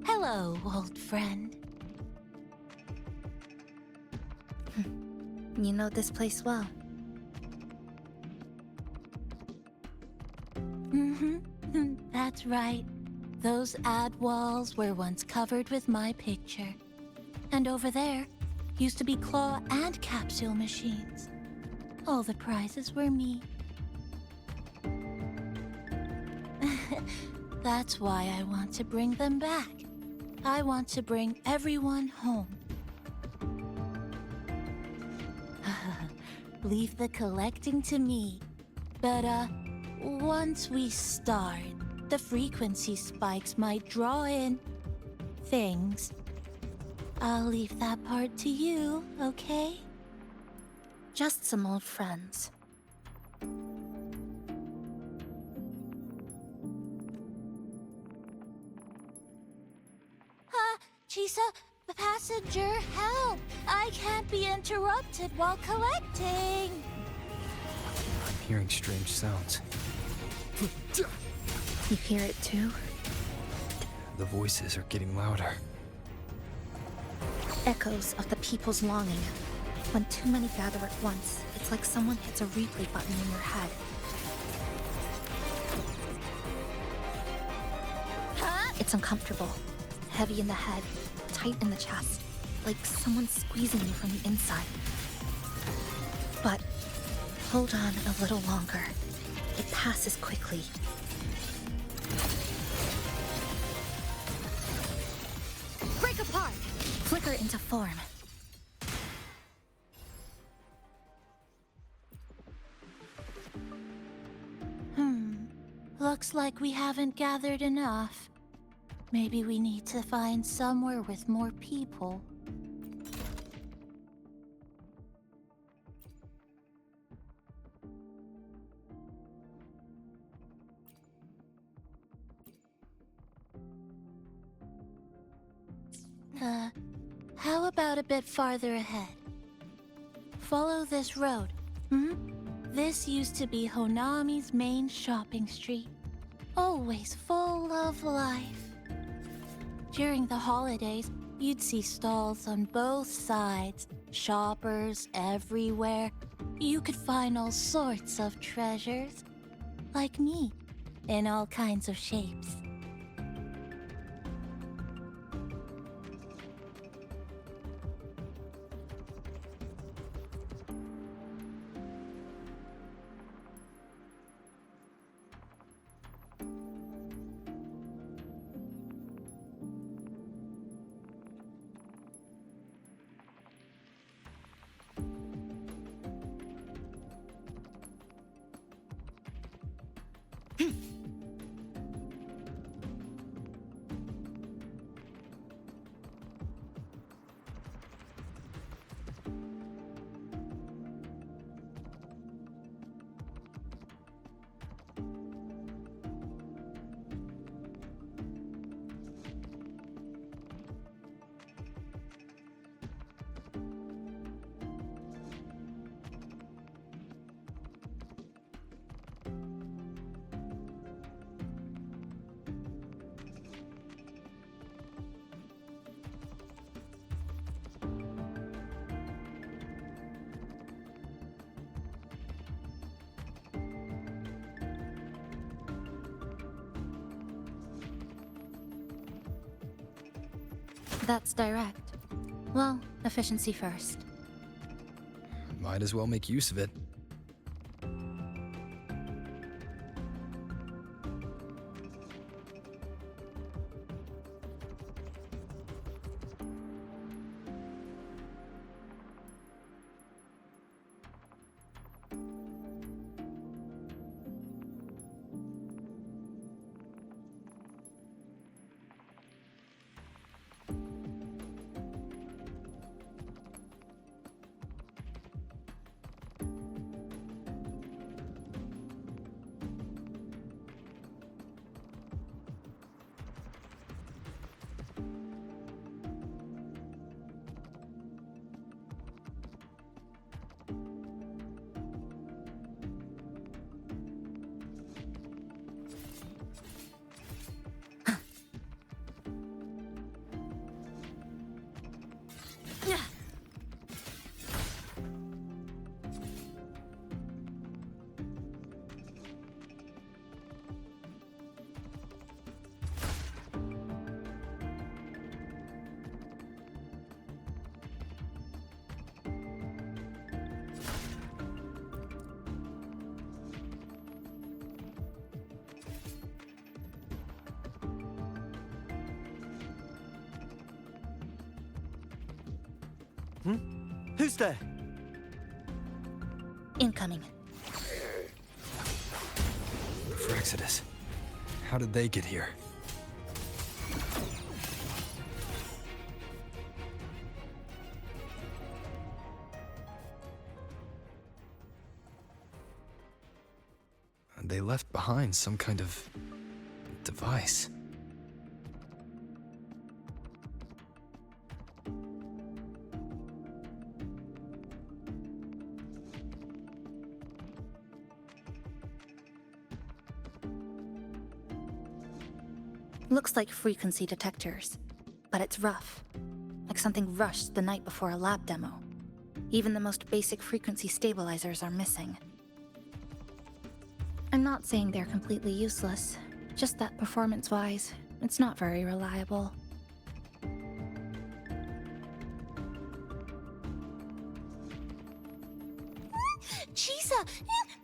Hello, old friend. You know this place well. That's right. Those ad walls were once covered with my picture. And over there used to be claw and capsule machines. All the prizes were me. That's why I want to bring them back. I want to bring everyone home. Leave the collecting to me. But, once we start, the frequency spikes might draw in things. I'll leave that part to you, okay? Just some old friends. Chisa, passenger, help! I can't be interrupted while collecting! I'm hearing strange sounds. You hear it too? The voices are getting louder. Echoes of the people's longing. When too many gather at once, it's like someone hits a replay button in your head. It's uncomfortable. Heavy in the head, tight in the chest, like someone squeezing you from the inside. But hold on a little longer. It passes quickly. Break apart! Flicker into form. Looks like we haven't gathered enough. Maybe we need to find somewhere with more people. How about a bit farther ahead? Follow this road. This used to be Honami's main shopping street. Always full of life. During the holidays, you'd see stalls on both sides, shoppers everywhere. You could find all sorts of treasures. Like me, in all kinds of shapes. That's direct. Well, efficiency first. Might as well make use of it. Who's there? Incoming. Frexidus. How did they get here? They left behind some kind of device. Looks like frequency detectors, but it's rough. Like something rushed the night before a lab demo. Even the most basic frequency stabilizers are missing. I'm not saying they're completely useless, just that performance-wise, it's not very reliable. Chisa!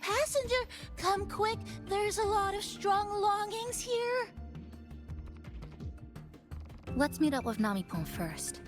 Passenger! Come quick! There's a lot of strong longings here! Let's meet up with Namipon first.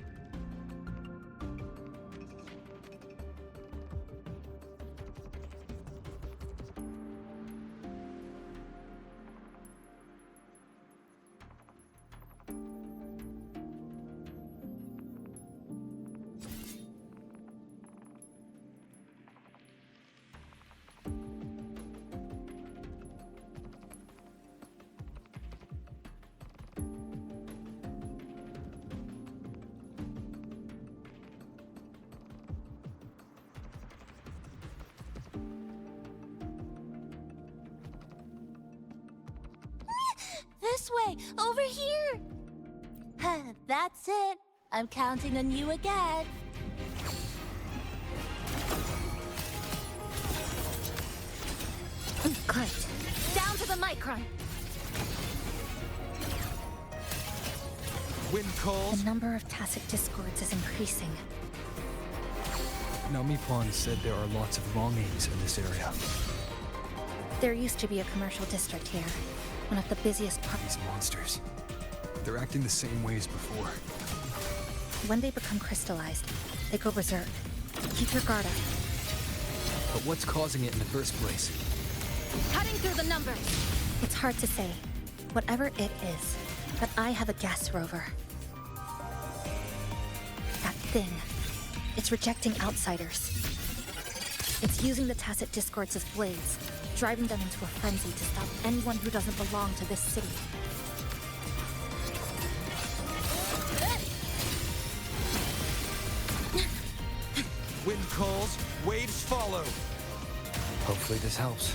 This way! Over here! That's it. I'm counting on you again. Cut. Down to the micron. Wind calls. The number of tacit discords is increasing. Namipon said there are lots of longings in this area. There used to be a commercial district here. One of the busiest parts. These monsters. They're acting the same way as before. When they become crystallized, they go berserk. Keep your guard up. But what's causing it in the first place? Cutting through the numbers! It's hard to say. Whatever it is, but I have a gas rover. That thing. It's rejecting outsiders. It's using the tacit discords as blades, driving them into a frenzy to stop anyone who doesn't belong to this city. Wind calls, waves follow. Hopefully this helps.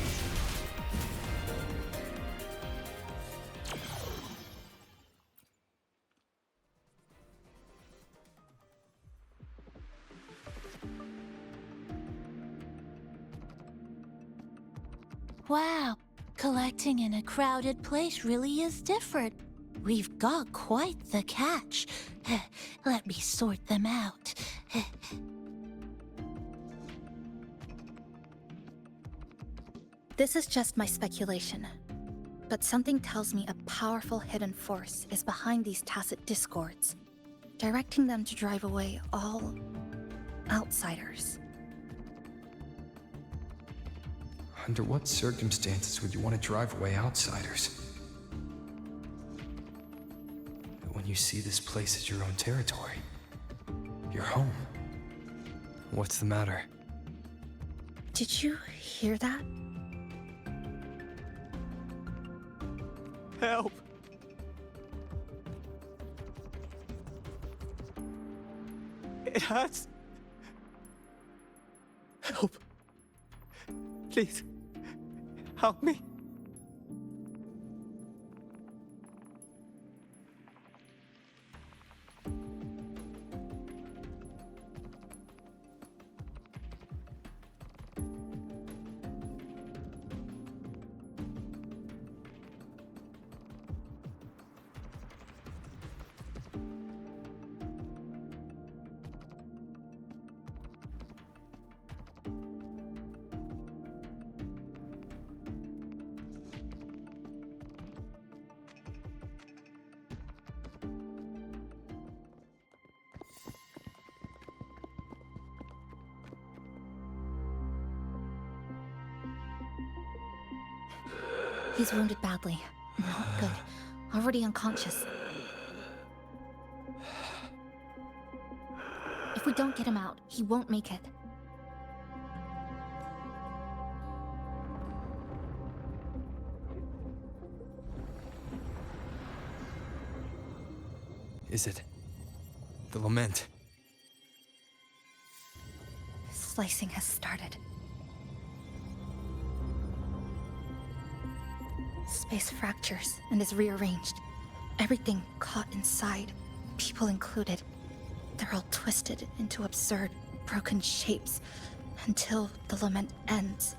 Wow, collecting in a crowded place really is different. We've got quite the catch. Let me sort them out. This is just my speculation, but something tells me a powerful hidden force is behind these tacit discords, directing them to drive away all outsiders. Under what circumstances would you want to drive away outsiders? When you see this place as your own territory, your home. What's the matter? Did you hear that? Help! It hurts. Help. Please, help me. He's wounded badly. Not good. Already unconscious. If we don't get him out, he won't make it. Is it the lament? Slicing has started. Space fractures and is rearranged. Everything caught inside, people included. They're all twisted into absurd, broken shapes until the lament ends.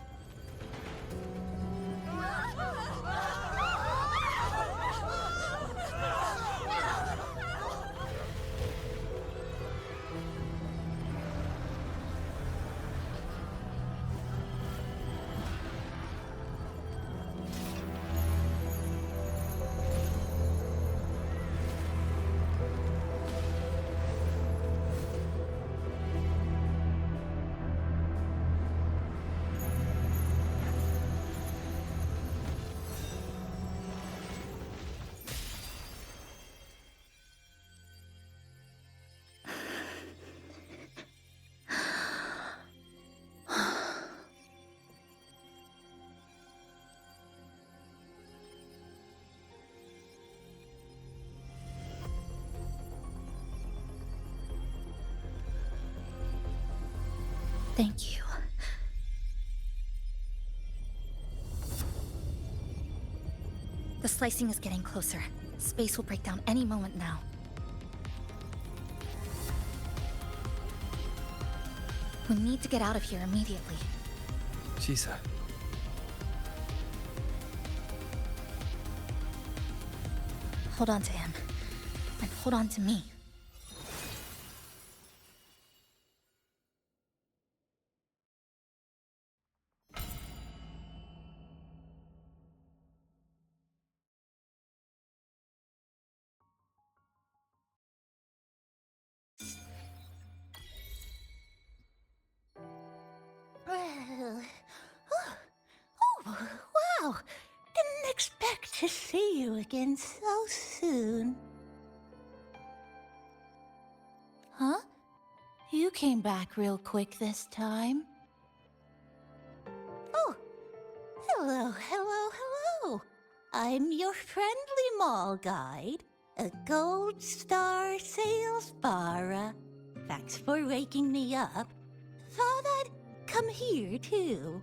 Thank you. The slicing is getting closer. Space will break down any moment now. We need to get out of here immediately. Chisa. Hold on to him. And hold on to me. Wow! Didn't expect to see you again so soon. Huh? You came back real quick this time. Oh! Hello, hello, hello! I'm your friendly mall guide, a Gold Star Sales Barra. Thanks for waking me up. Thought I'd come here, too.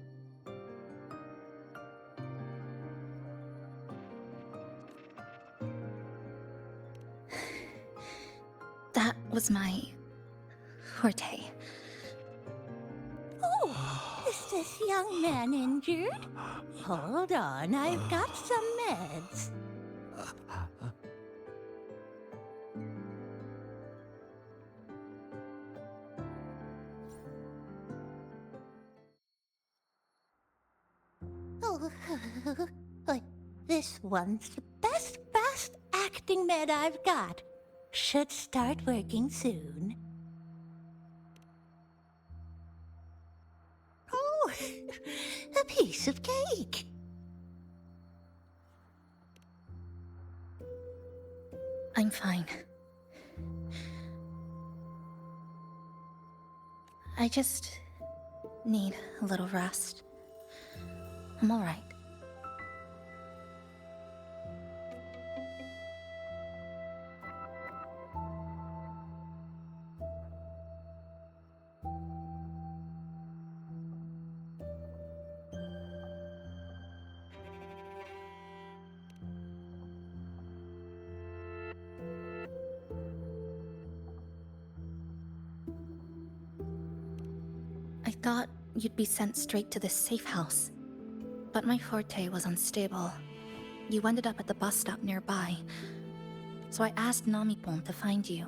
That was my forte. Oh, is this young man injured? Hold on, I've got some meds. This one's the best fast acting med I've got. Should start working soon. Oh, a piece of cake. I'm fine. I just need a little rest. I'm all right. I thought you'd be sent straight to this safe house, but my forte was unstable. You ended up at the bus stop nearby, so I asked Namipon to find you.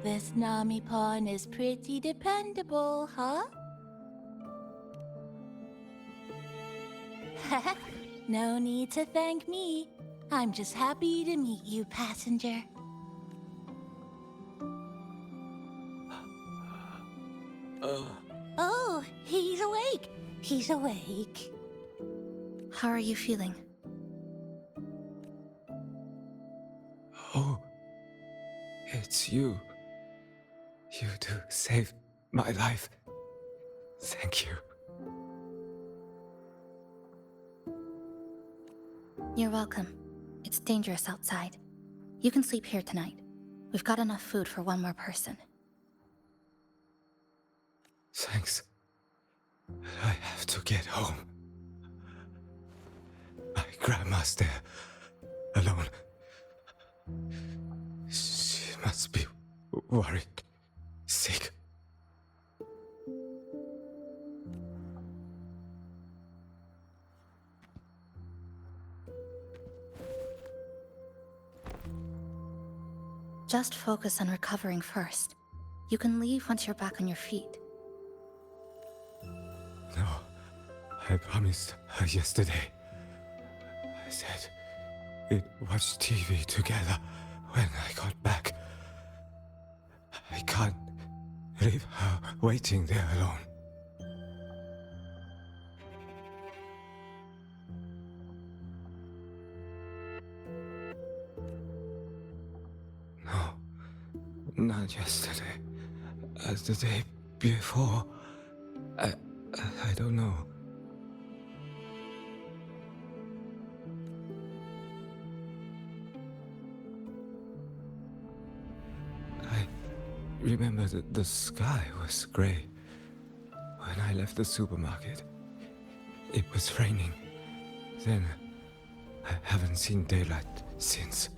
This Namipon is pretty dependable, huh? No need to thank me. I'm just happy to meet you, passenger. Oh, he's awake. He's awake. How are you feeling? Oh, it's you. You do save my life. Thank you. You're welcome. It's dangerous outside. You can sleep here tonight. We've got enough food for one more person. Thanks. I have to get home. My grandma's there, alone. She must be worried, sick. Just focus on recovering first. You can leave once you're back on your feet. No, I promised her yesterday. I said we'd watch TV together when I got back. I can't leave her waiting there alone. No, not yesterday. The day before. I don't know. I remember that the sky was gray. When I left the supermarket, it was raining. Then, I haven't seen daylight since.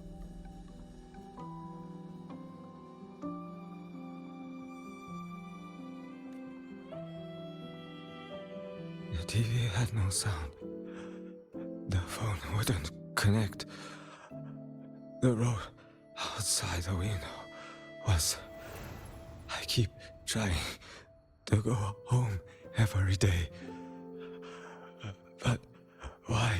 The TV had no sound. The phone wouldn't connect. The road outside the window was... I keep trying to go home every day. But why?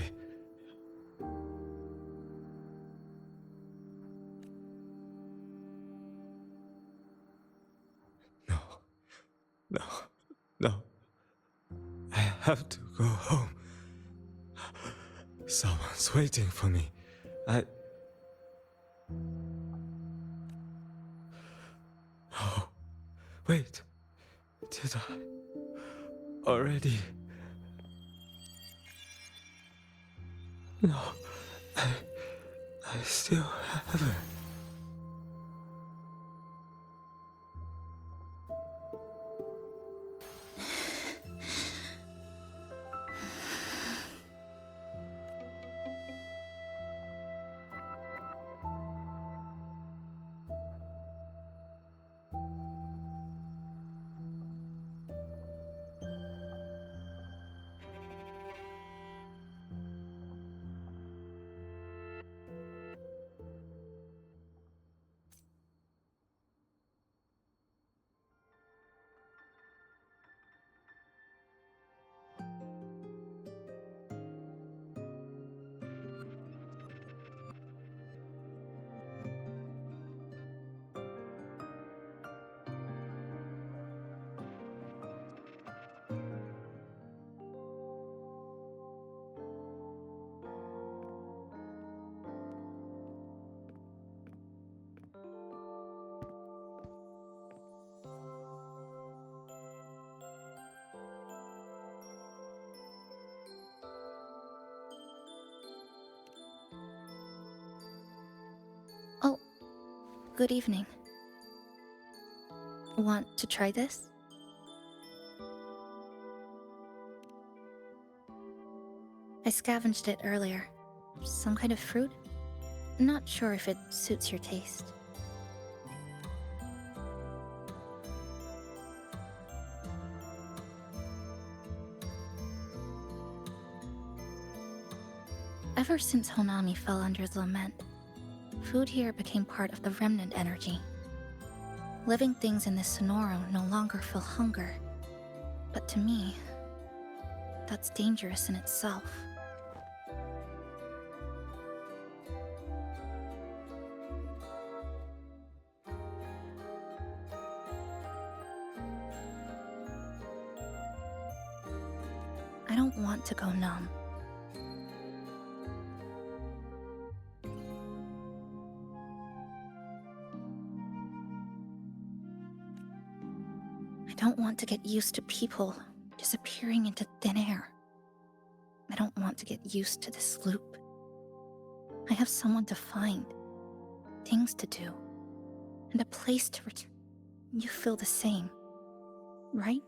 No. No. No. I have to go home. Someone's waiting for me. Oh, wait. Did I already? No, I still haven't. Good evening. Want to try this? I scavenged it earlier. Some kind of fruit? Not sure if it suits your taste. Ever since Honami fell under the lament, food here became part of the remnant energy. Living things in this Sonoro no longer feel hunger. But to me, that's dangerous in itself. I don't want to go numb. I don't want to get used to people disappearing into thin air. I don't want to get used to this loop. I have someone to find, things to do, and a place to return. You feel the same, right?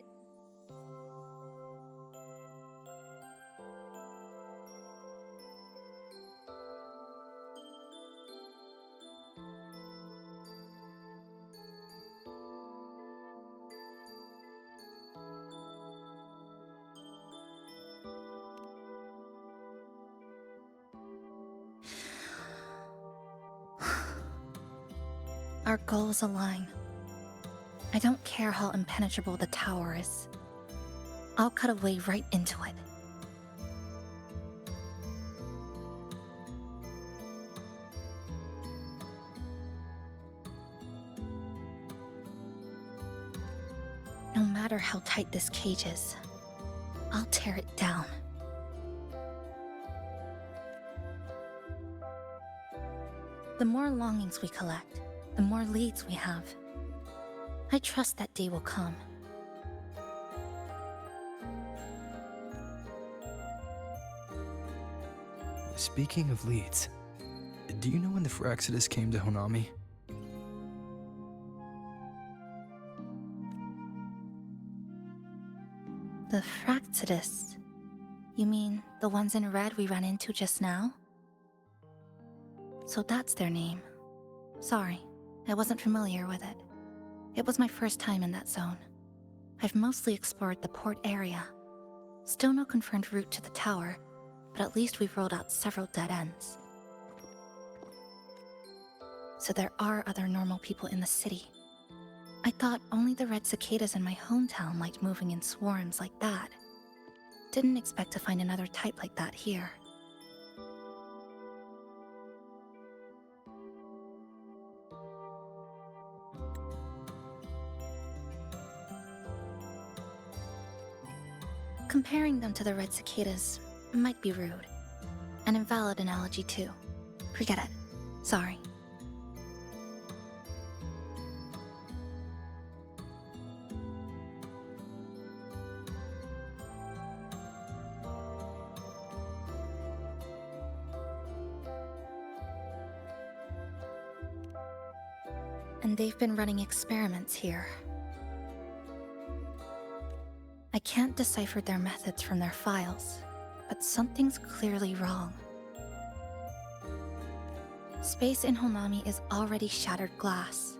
Our goals align. I don't care how impenetrable the tower is. I'll cut a way right into it. No matter how tight this cage is, I'll tear it down. The more longings we collect, the more leads we have. I trust that day will come. Speaking of leads, do you know when the Phraxidus came to Honami? The Phraxidus? You mean the ones in red we ran into just now? So that's their name. Sorry, I wasn't familiar with it. It was my first time in that zone. I've mostly explored the port area. Still no confirmed route to the tower, but at least we've rolled out several dead ends. So there are other normal people in the city. I thought only the red cicadas in my hometown liked moving in swarms like that. Didn't expect to find another type like that here. Comparing them to the red cicadas might be rude. An invalid analogy too. Forget it. Sorry. And they've been running experiments here. I can't decipher their methods from their files, but something's clearly wrong. Space in Honami is already shattered glass.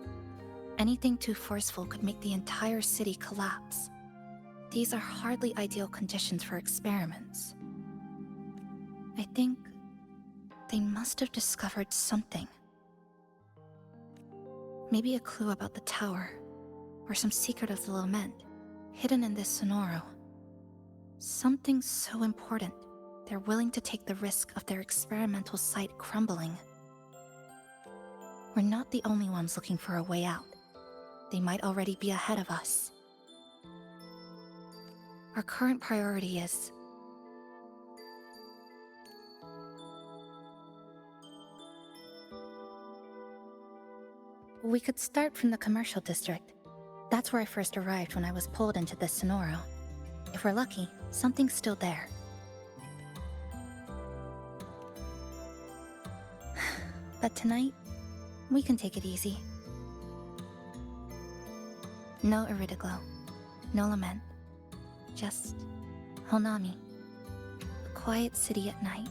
Anything too forceful could make the entire city collapse. These are hardly ideal conditions for experiments. I think they must have discovered something. Maybe a clue about the tower, or some secret of the lament, hidden in this Sonoro. Something so important, they're willing to take the risk of their experimental site crumbling. We're not the only ones looking for a way out. They might already be ahead of us. Our current priority is... We could start from the commercial district. That's where I first arrived when I was pulled into this Sonoro. If we're lucky, something's still there. But tonight, we can take it easy. No Iridaglow. No lament. Just Honami. A quiet city at night.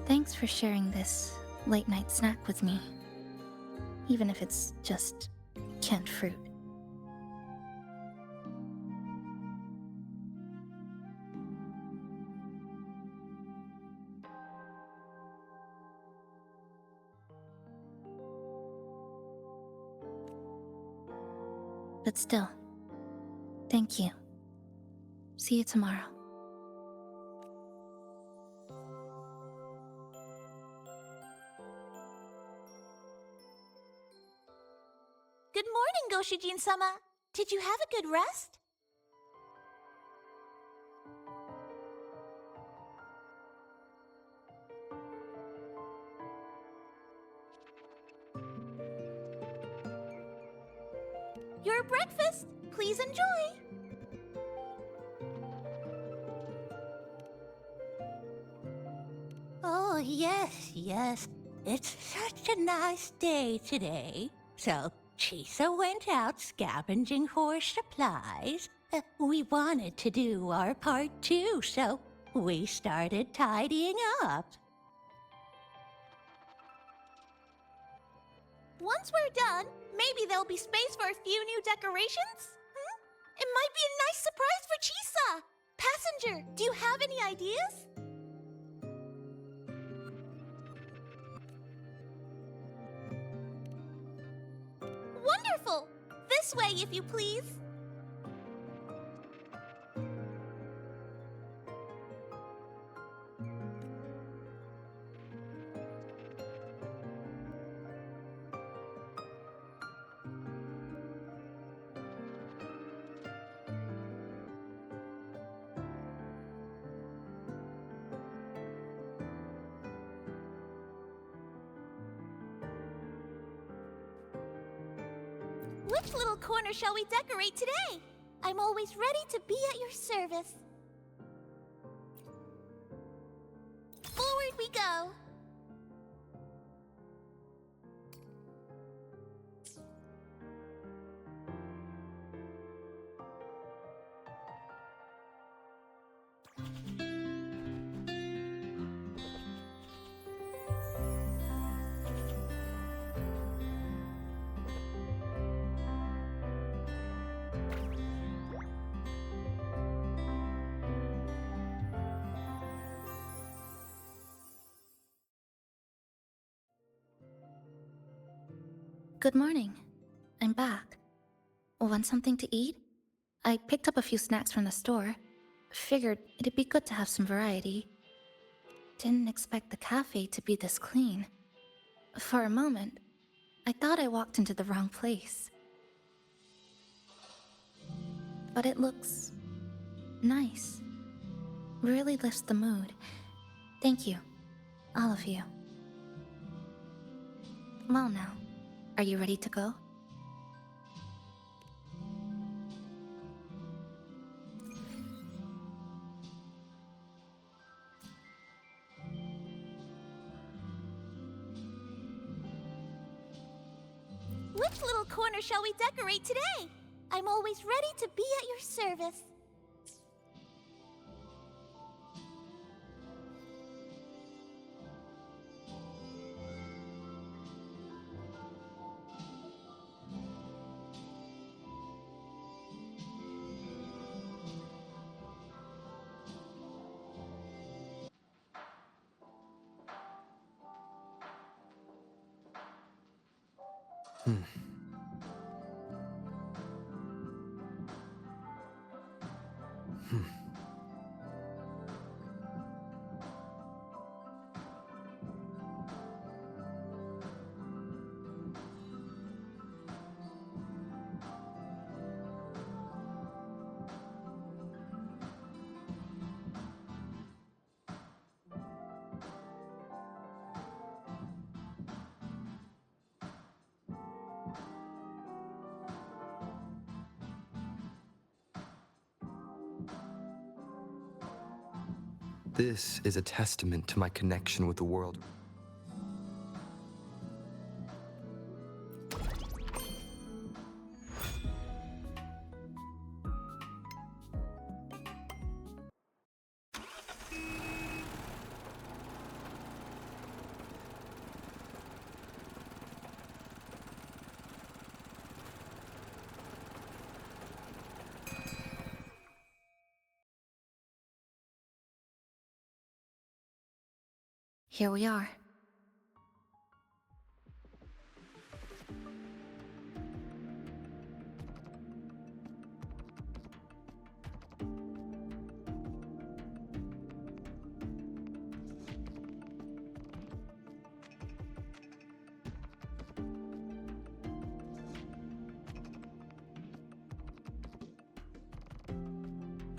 Thanks for sharing this late-night snack with me. Even if it's just canned fruit. But still, thank you. See you tomorrow. Good morning, Goshijin-sama. Did you have a good rest? Your breakfast. Please enjoy. Oh, yes, yes. It's such a nice day today. So, Chisa went out scavenging for supplies. We wanted to do our part too, so we started tidying up. Once we're done, maybe there'll be space for a few new decorations? It might be a nice surprise for Chisa! Passenger, do you have any ideas? Wonderful! This way, if you please. Which little corner shall we decorate today? I'm always ready to be at your service. Forward we go. Good morning. I'm back. Want something to eat? I picked up a few snacks from the store. Figured it'd be good to have some variety. Didn't expect the cafe to be this clean. For a moment, I thought I walked into the wrong place. But it looks nice. Really lifts the mood. Thank you, all of you. Well now, are you ready to go? Which little corner shall we decorate today? I'm always ready to be at your service. This is a testament to my connection with the world. Here we are.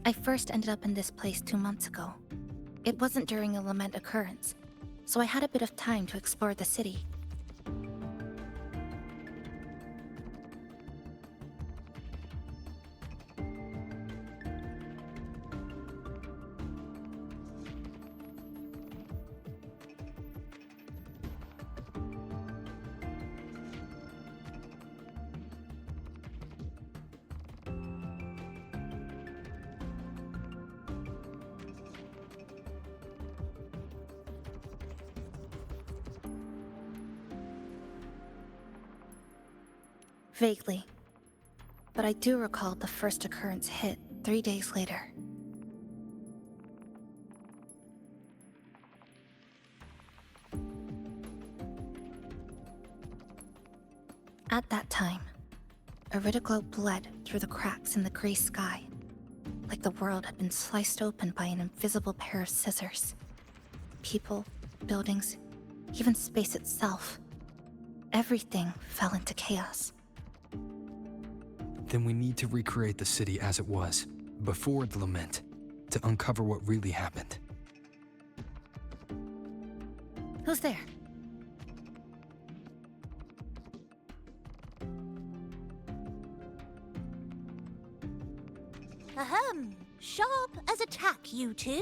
I first ended up in this place 2 months ago. It wasn't during a lament occurrence, so I had a bit of time to explore the city. Vaguely. But I do recall the first occurrence hit 3 days later. At that time, Iridoglow bled through the cracks in the gray sky, like the world had been sliced open by an invisible pair of scissors. People, buildings, even space itself. Everything fell into chaos. Then we need to recreate the city as it was, before the lament, to uncover what really happened. Who's there? Ahem. Sharp as a tack, you two.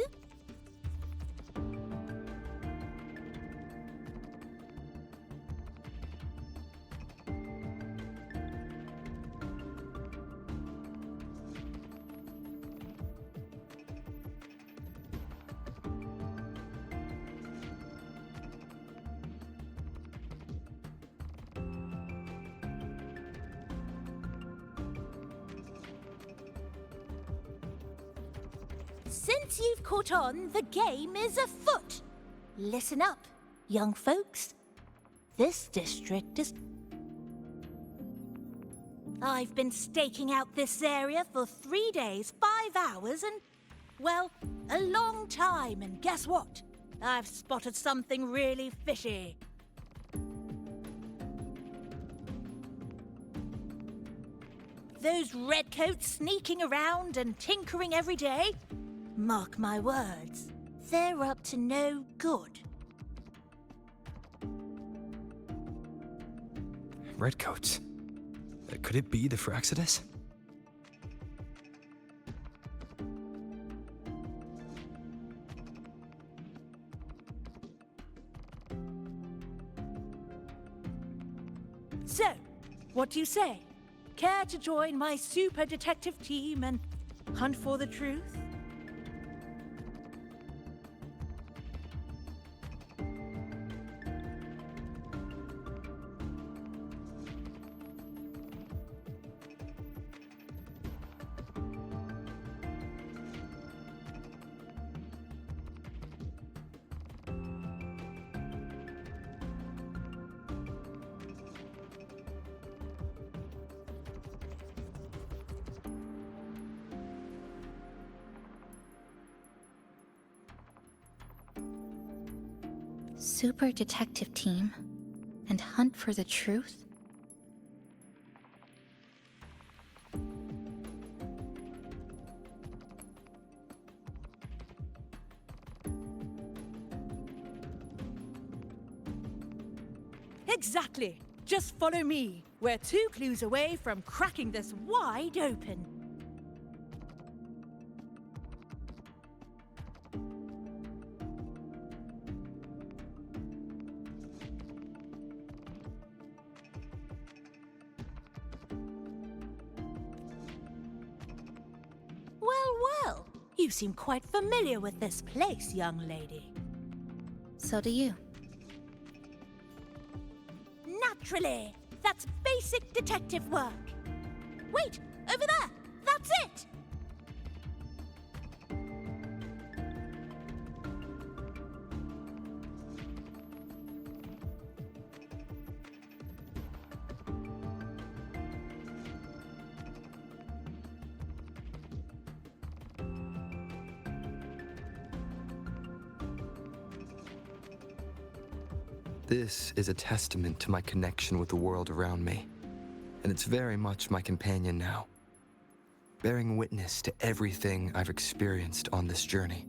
Since you've caught on, the game is afoot. Listen up, young folks. This district is... I've been staking out this area for 3 days, 5 hours, and, well, a long time. And guess what? I've spotted something really fishy. Those redcoats sneaking around and tinkering every day? Mark my words, they're up to no good. Redcoats? Could it be the Fraxidus? So, what do you say? Care to join my super detective team and hunt for the truth? Super detective team and hunt for the truth? Exactly. Just follow me. We're 2 clues away from cracking this wide open. You seem quite familiar with this place, young lady. So do you. Naturally! That's basic detective work. Wait! Over there! That's it! This is a testament to my connection with the world around me, and it's very much my companion now, bearing witness to everything I've experienced on this journey.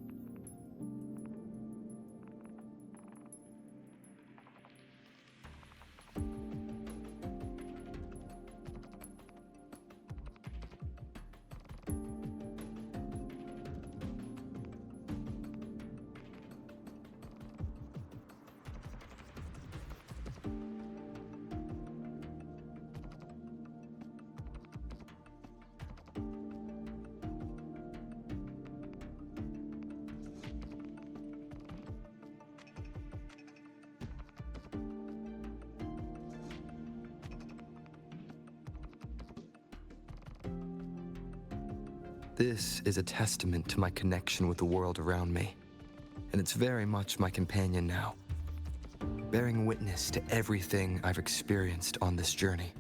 This is a testament to my connection with the world around me, and it's very much my companion now, bearing witness to everything I've experienced on this journey.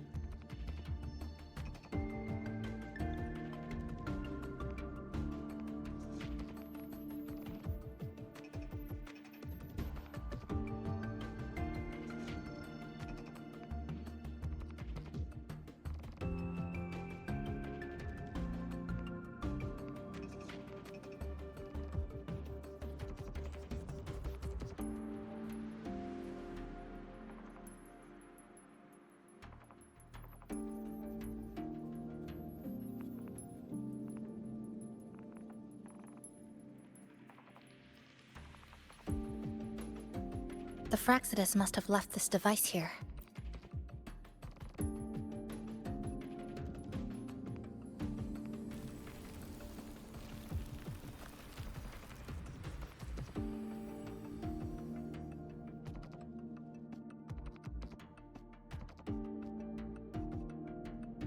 The Fraxidus must have left this device here.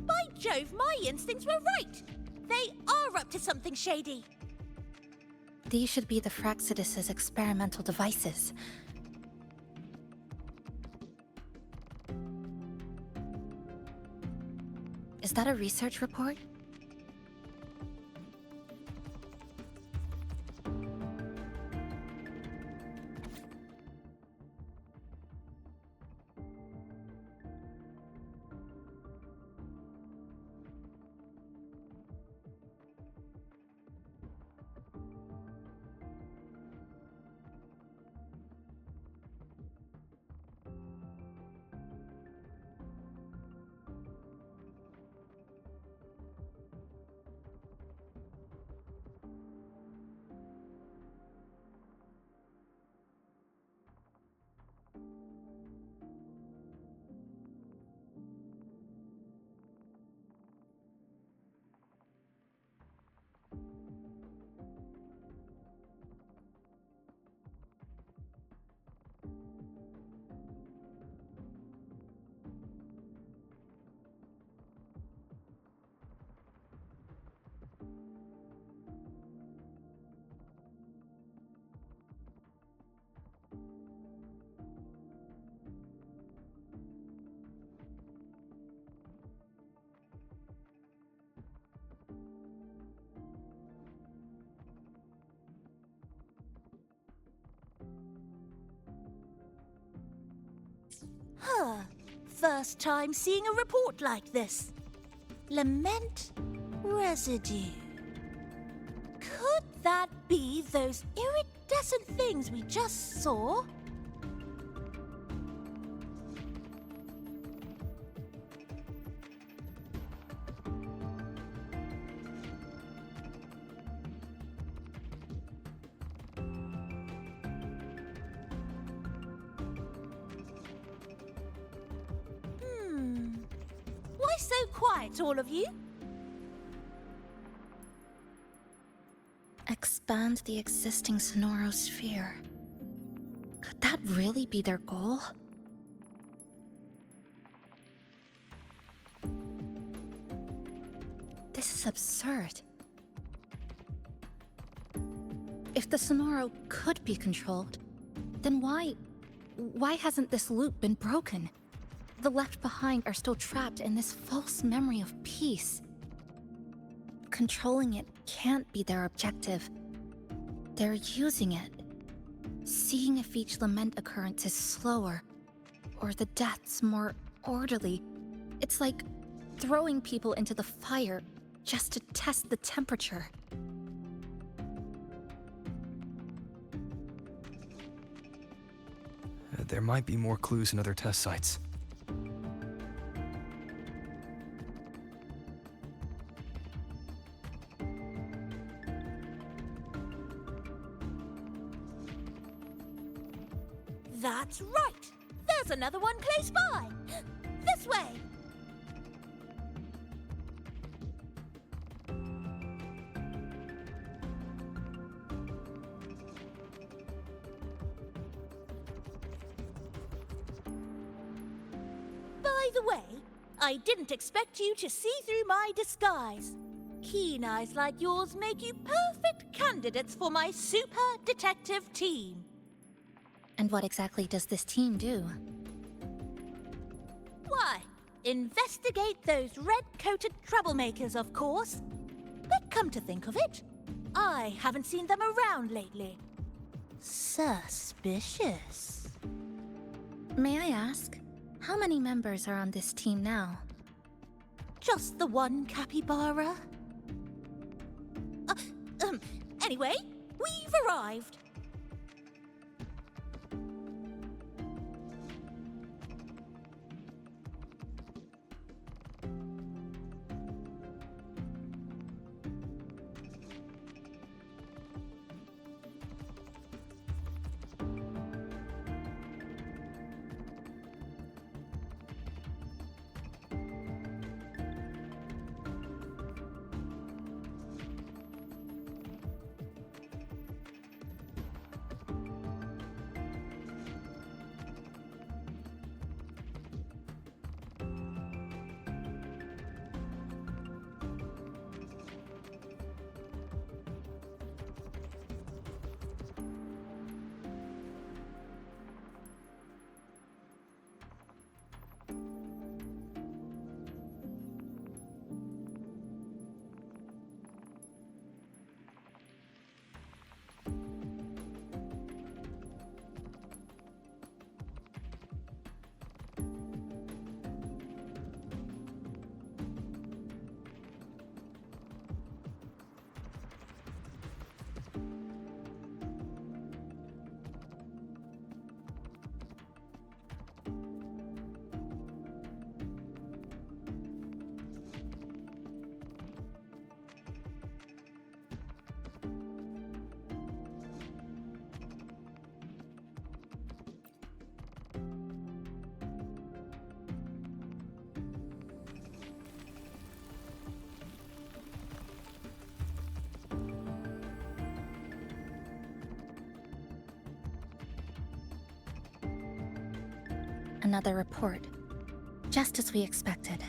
By Jove, my instincts were right! They are up to something shady! These should be the Fraxidus's experimental devices. Is that a research report? Huh. First time seeing a report like this. Lament residue. Could that be those iridescent things we just saw? Why so quiet, all of you? Expand the existing Sonoro sphere. Could that really be their goal? This is absurd. If the Sonoro could be controlled, then why hasn't this loop been broken? The left behind are still trapped in this false memory of peace. Controlling it can't be their objective. They're using it. Seeing if each lament occurrence is slower, or the deaths more orderly. It's like throwing people into the fire just to test the temperature. There might be more clues in other test sites. That's right! There's another one close by! This way! By the way, I didn't expect you to see through my disguise. Keen eyes like yours make you perfect candidates for my super detective team. And what exactly does this team do? Why, investigate those red-coated troublemakers, of course. But come to think of it, I haven't seen them around lately. Suspicious. May I ask, how many members are on this team now? Just the one capybara. Anyway, we've arrived. Another report. Just as we expected.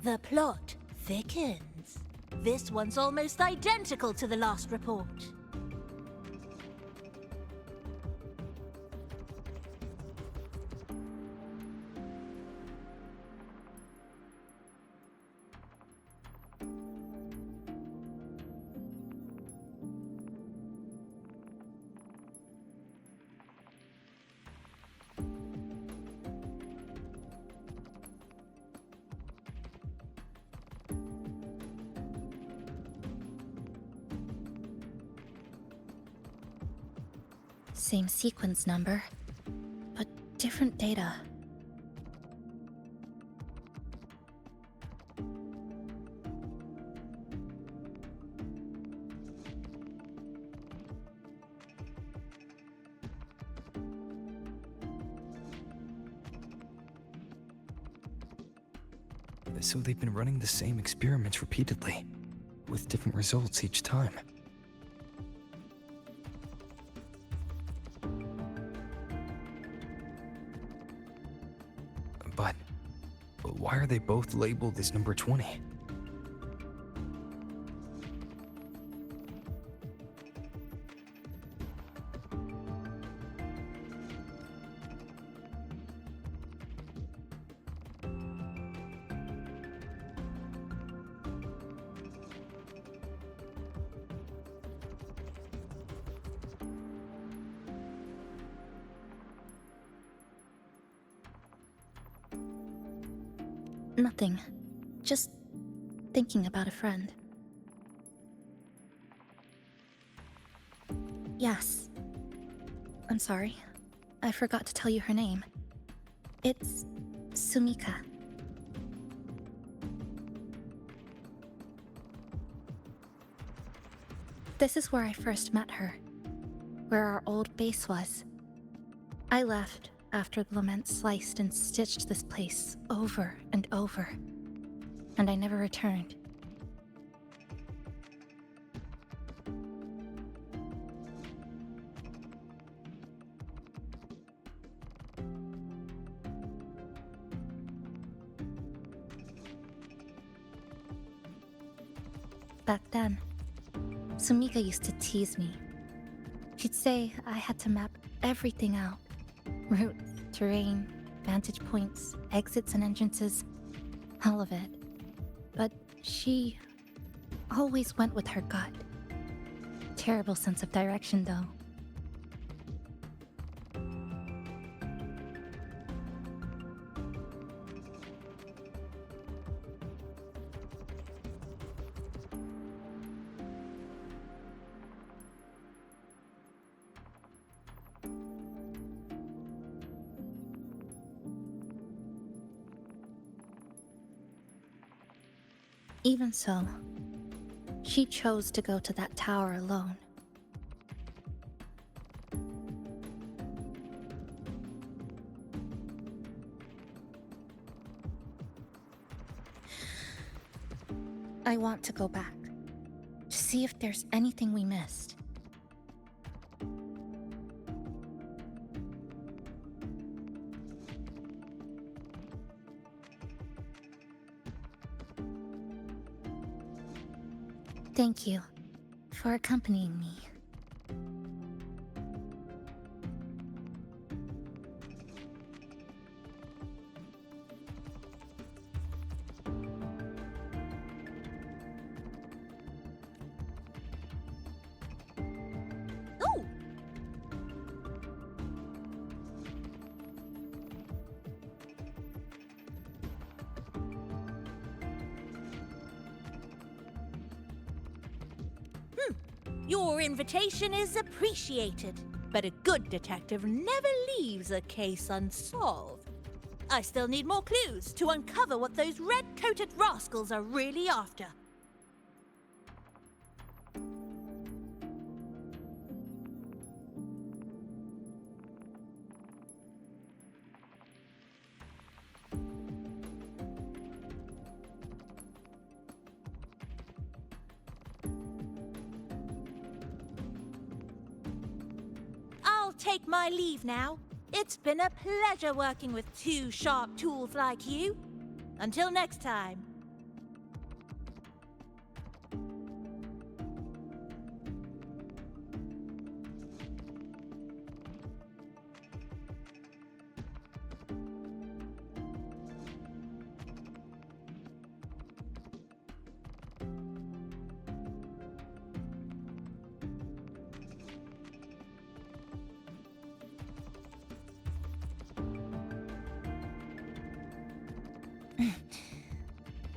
The plot thickens. This one's almost identical to the last report. Same sequence number, but different data. So they've been running the same experiments repeatedly, with different results each time. But why are they both labeled as number 20? Nothing. Just thinking about a friend. Yes. I'm sorry. I forgot to tell you her name. It's Sumika. This is where I first met her. Where our old base was. I left after the lament sliced and stitched this place over and over. And I never returned. Back then, Sumika used to tease me. She'd say I had to map everything out. Route, terrain, vantage points, exits and entrances, all of it. But she always went with her gut. Terrible sense of direction, though. Even so, she chose to go to that tower alone. I want to go back, to see if there's anything we missed. Thank you for accompanying me. Oh! Your invitation is appreciated, but a good detective never leaves a case unsolved. I still need more clues to uncover what those red-coated rascals are really after. I'll take my leave now. It's been a pleasure working with two sharp tools like you. Until next time,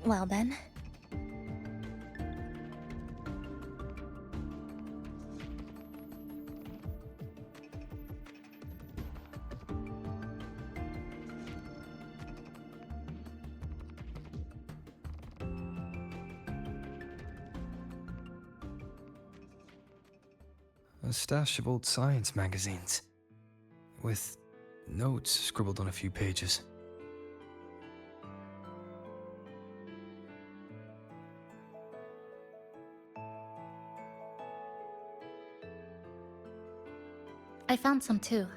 Well then. A stash of old science magazines, with notes scribbled on a few pages. I found some too.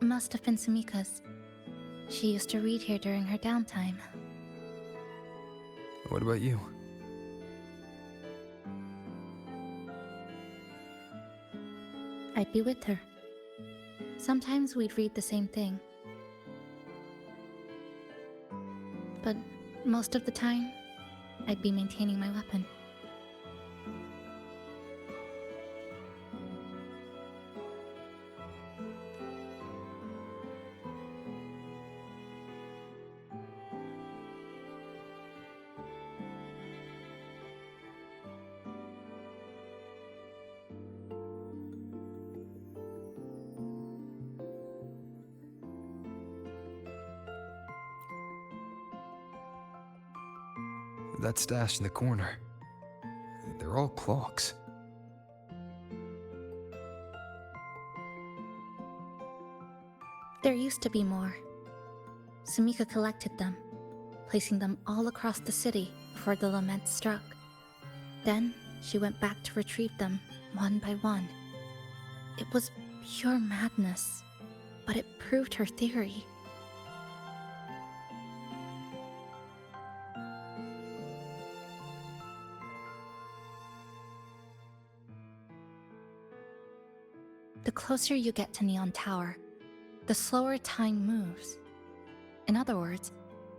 Must have been Sumika's. She used to read here during her downtime. What about you? I'd be with her. Sometimes we'd read the same thing. But most of the time, I'd be maintaining my weapon. That stash in the corner. They're all clocks. There used to be more. Sumika collected them, placing them all across the city before the lament struck. Then she went back to retrieve them one by one. It was pure madness, but it proved her theory. The closer you get to Neon Tower, the slower time moves. In other words,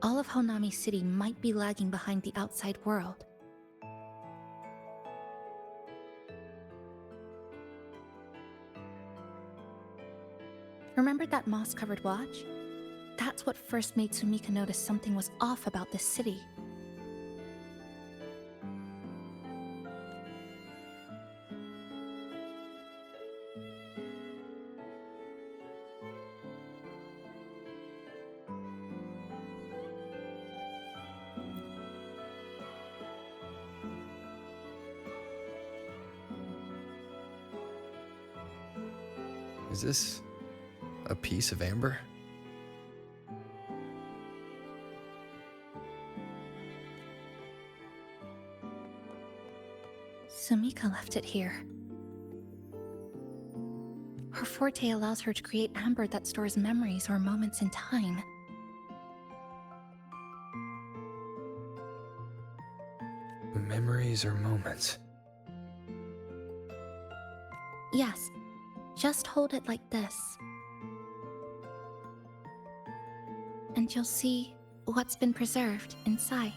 all of Honami City might be lagging behind the outside world. Remember that moss-covered watch? That's what first made Sumika notice something was off about this city. Is this a piece of amber? Sumika left it here. Her forte allows her to create amber that stores memories or moments in time. Memories or moments? Yes, just hold it like this. And you'll see what's been preserved inside.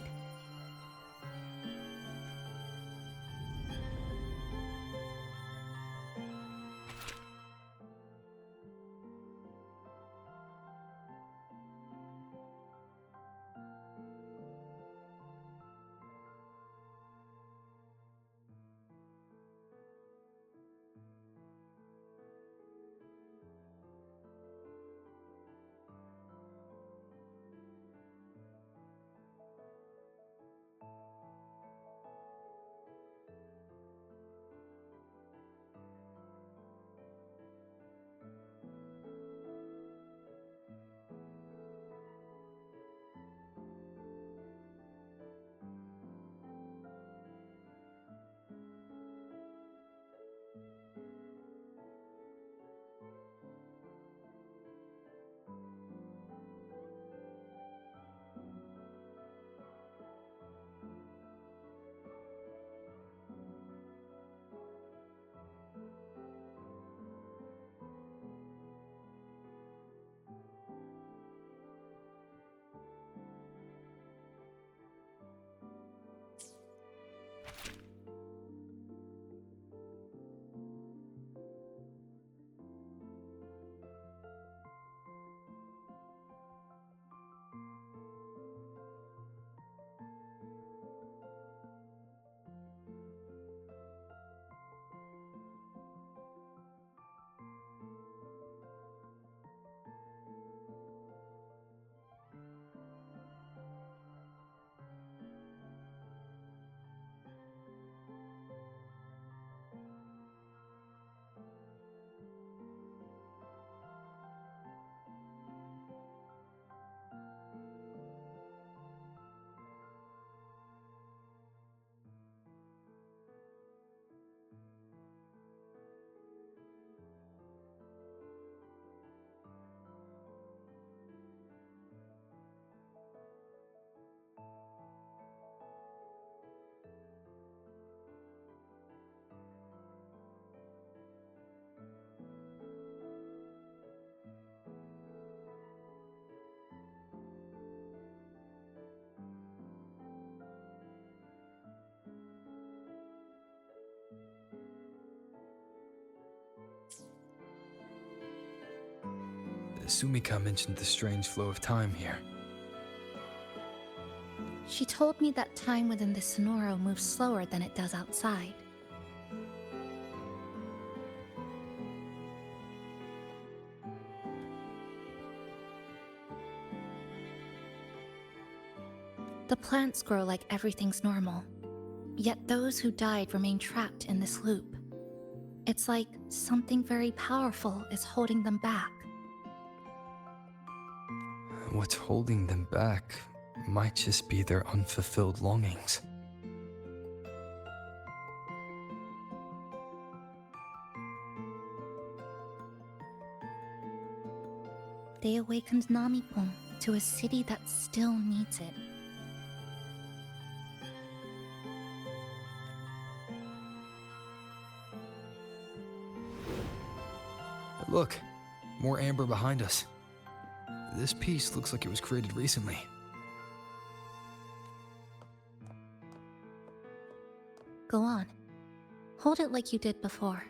Sumika mentioned the strange flow of time here. She told me that time within the Sonoro moves slower than it does outside. The plants grow like everything's normal, yet those who died remain trapped in this loop. It's like something very powerful is holding them back. What's holding them back might just be their unfulfilled longings. They awakened Namipon to a city that still needs it. Look, more amber behind us. This piece looks like it was created recently. Go on. Hold it like you did before.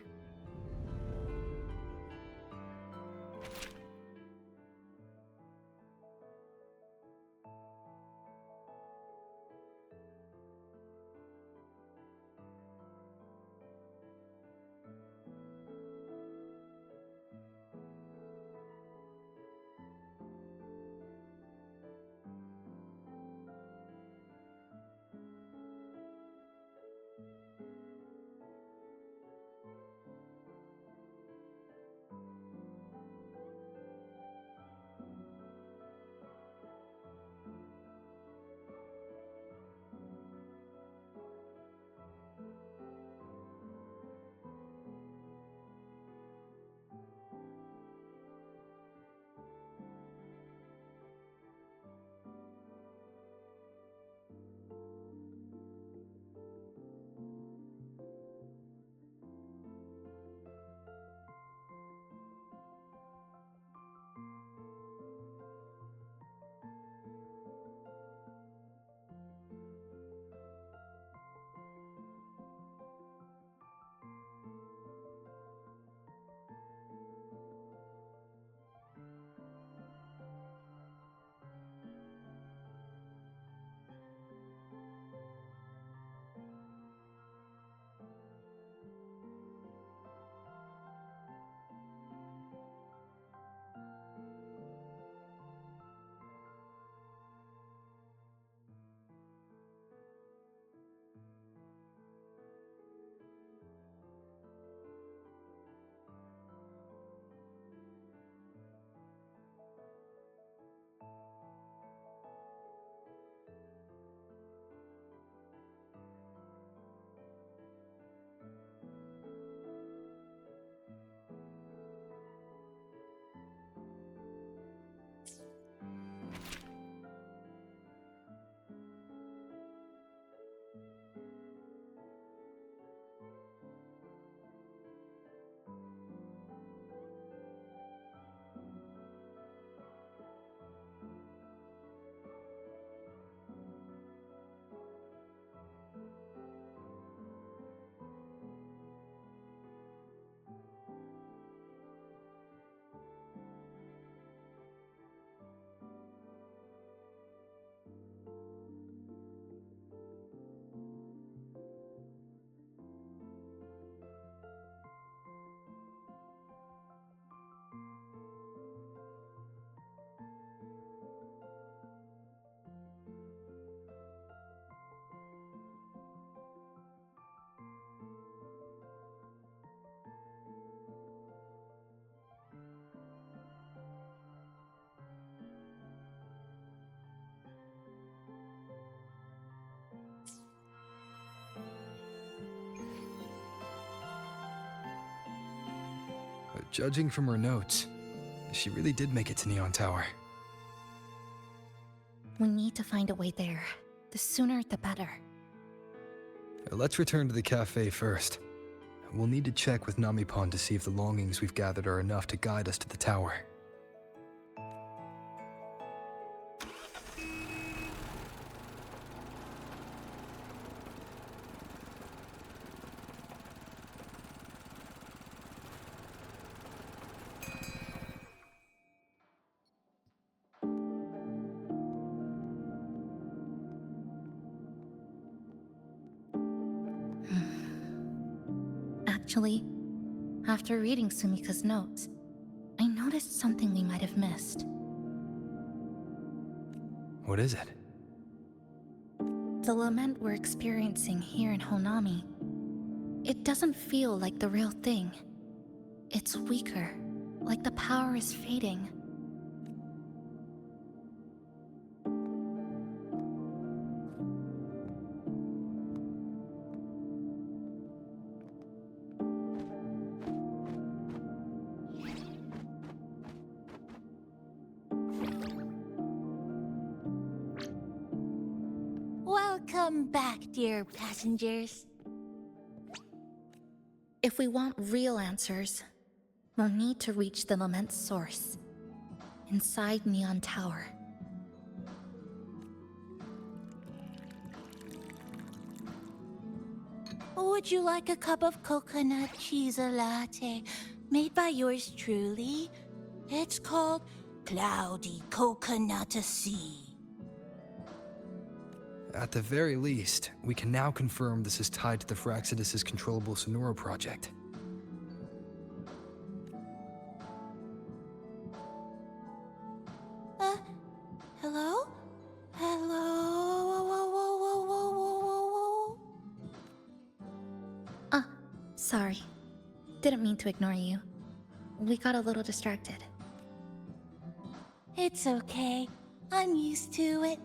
Judging from her notes, she really did make it to Neon Tower. We need to find a way there. The sooner, the better. Let's return to the cafe first. We'll need to check with Namipon to see if the longings we've gathered are enough to guide us to the tower. Actually, after reading Sumika's notes, I noticed something we might have missed. What is it? The lament we're experiencing here in Honami, it doesn't feel like the real thing. It's weaker, like the power is fading. Welcome back, dear passengers. If we want real answers, we'll need to reach the lament's source, inside Neon Tower. Would you like a cup of coconut cheese latte made by yours truly? It's called Cloudy Coconut Sea. At the very least, we can now confirm this is tied to the Phraxidus' controllable Sonoro project. Hello? Hello? Whoa. Sorry. Didn't mean to ignore you. We got a little distracted. It's okay. I'm used to it.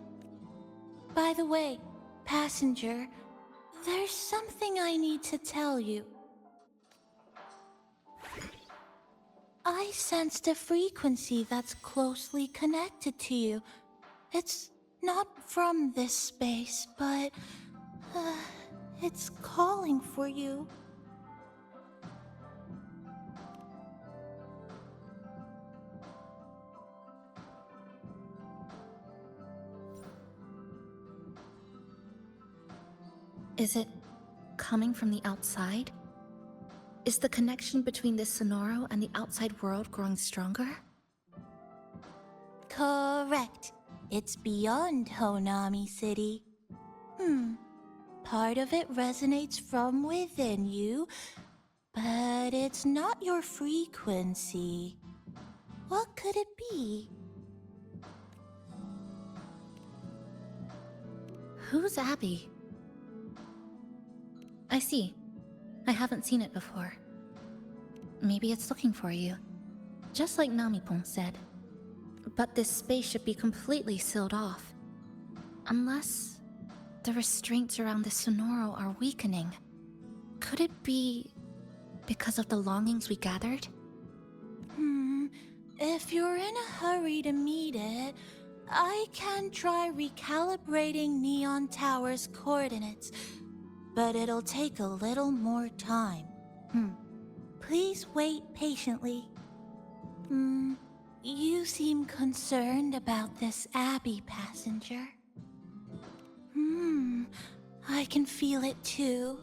By the way, passenger, there's something I need to tell you. I sensed a frequency that's closely connected to you. It's not from this space, but it's calling for you. Is it coming from the outside? Is the connection between this Sonoro and the outside world growing stronger? Correct. It's beyond Honami City. Part of it resonates from within you, but it's not your frequency. What could it be? Who's Abby? I see. I haven't seen it before. Maybe it's looking for you, just like Namipon said. But this space should be completely sealed off. Unless the restraints around the Sonoro are weakening. Could it be because of the longings we gathered? If you're in a hurry to meet it, I can try recalibrating Neon Tower's coordinates, but it'll take a little more time. Please wait patiently. You seem concerned about this Abby, passenger. I can feel it too.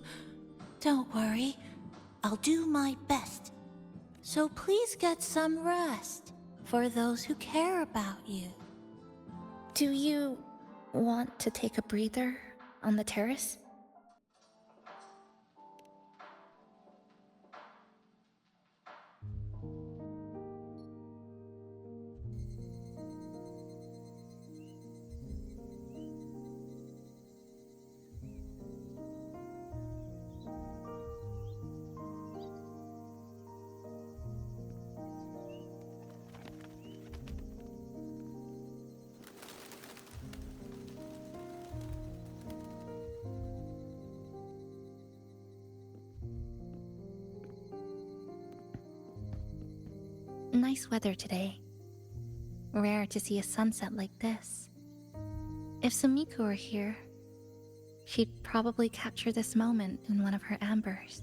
Don't worry, I'll do my best. So please get some rest for those who care about you. Do you want to take a breather on the terrace? Nice weather today. Rare to see a sunset like this. If Sumiko were here, she'd probably capture this moment in one of her ambers.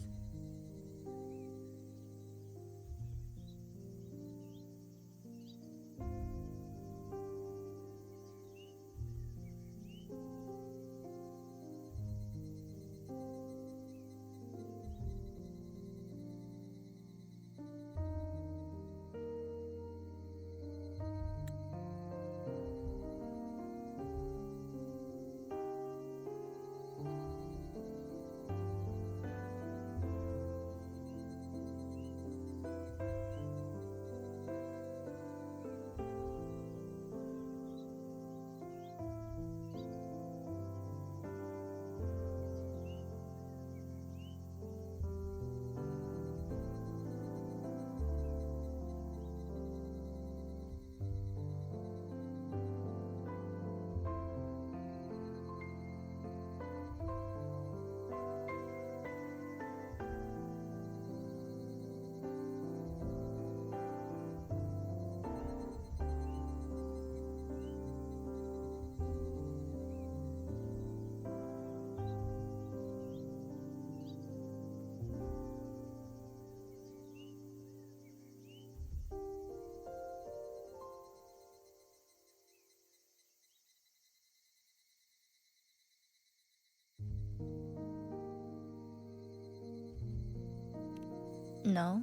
No.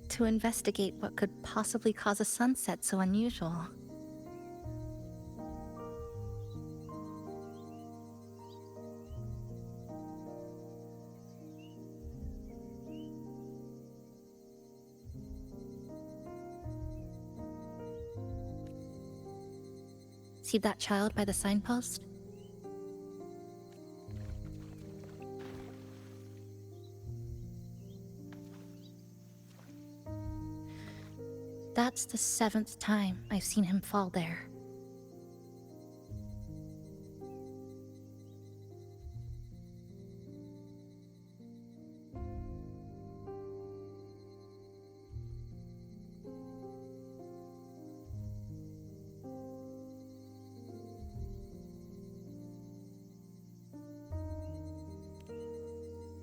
To investigate what could possibly cause a sunset so unusual. See that child by the signpost? That's the 7th time I've seen him fall there.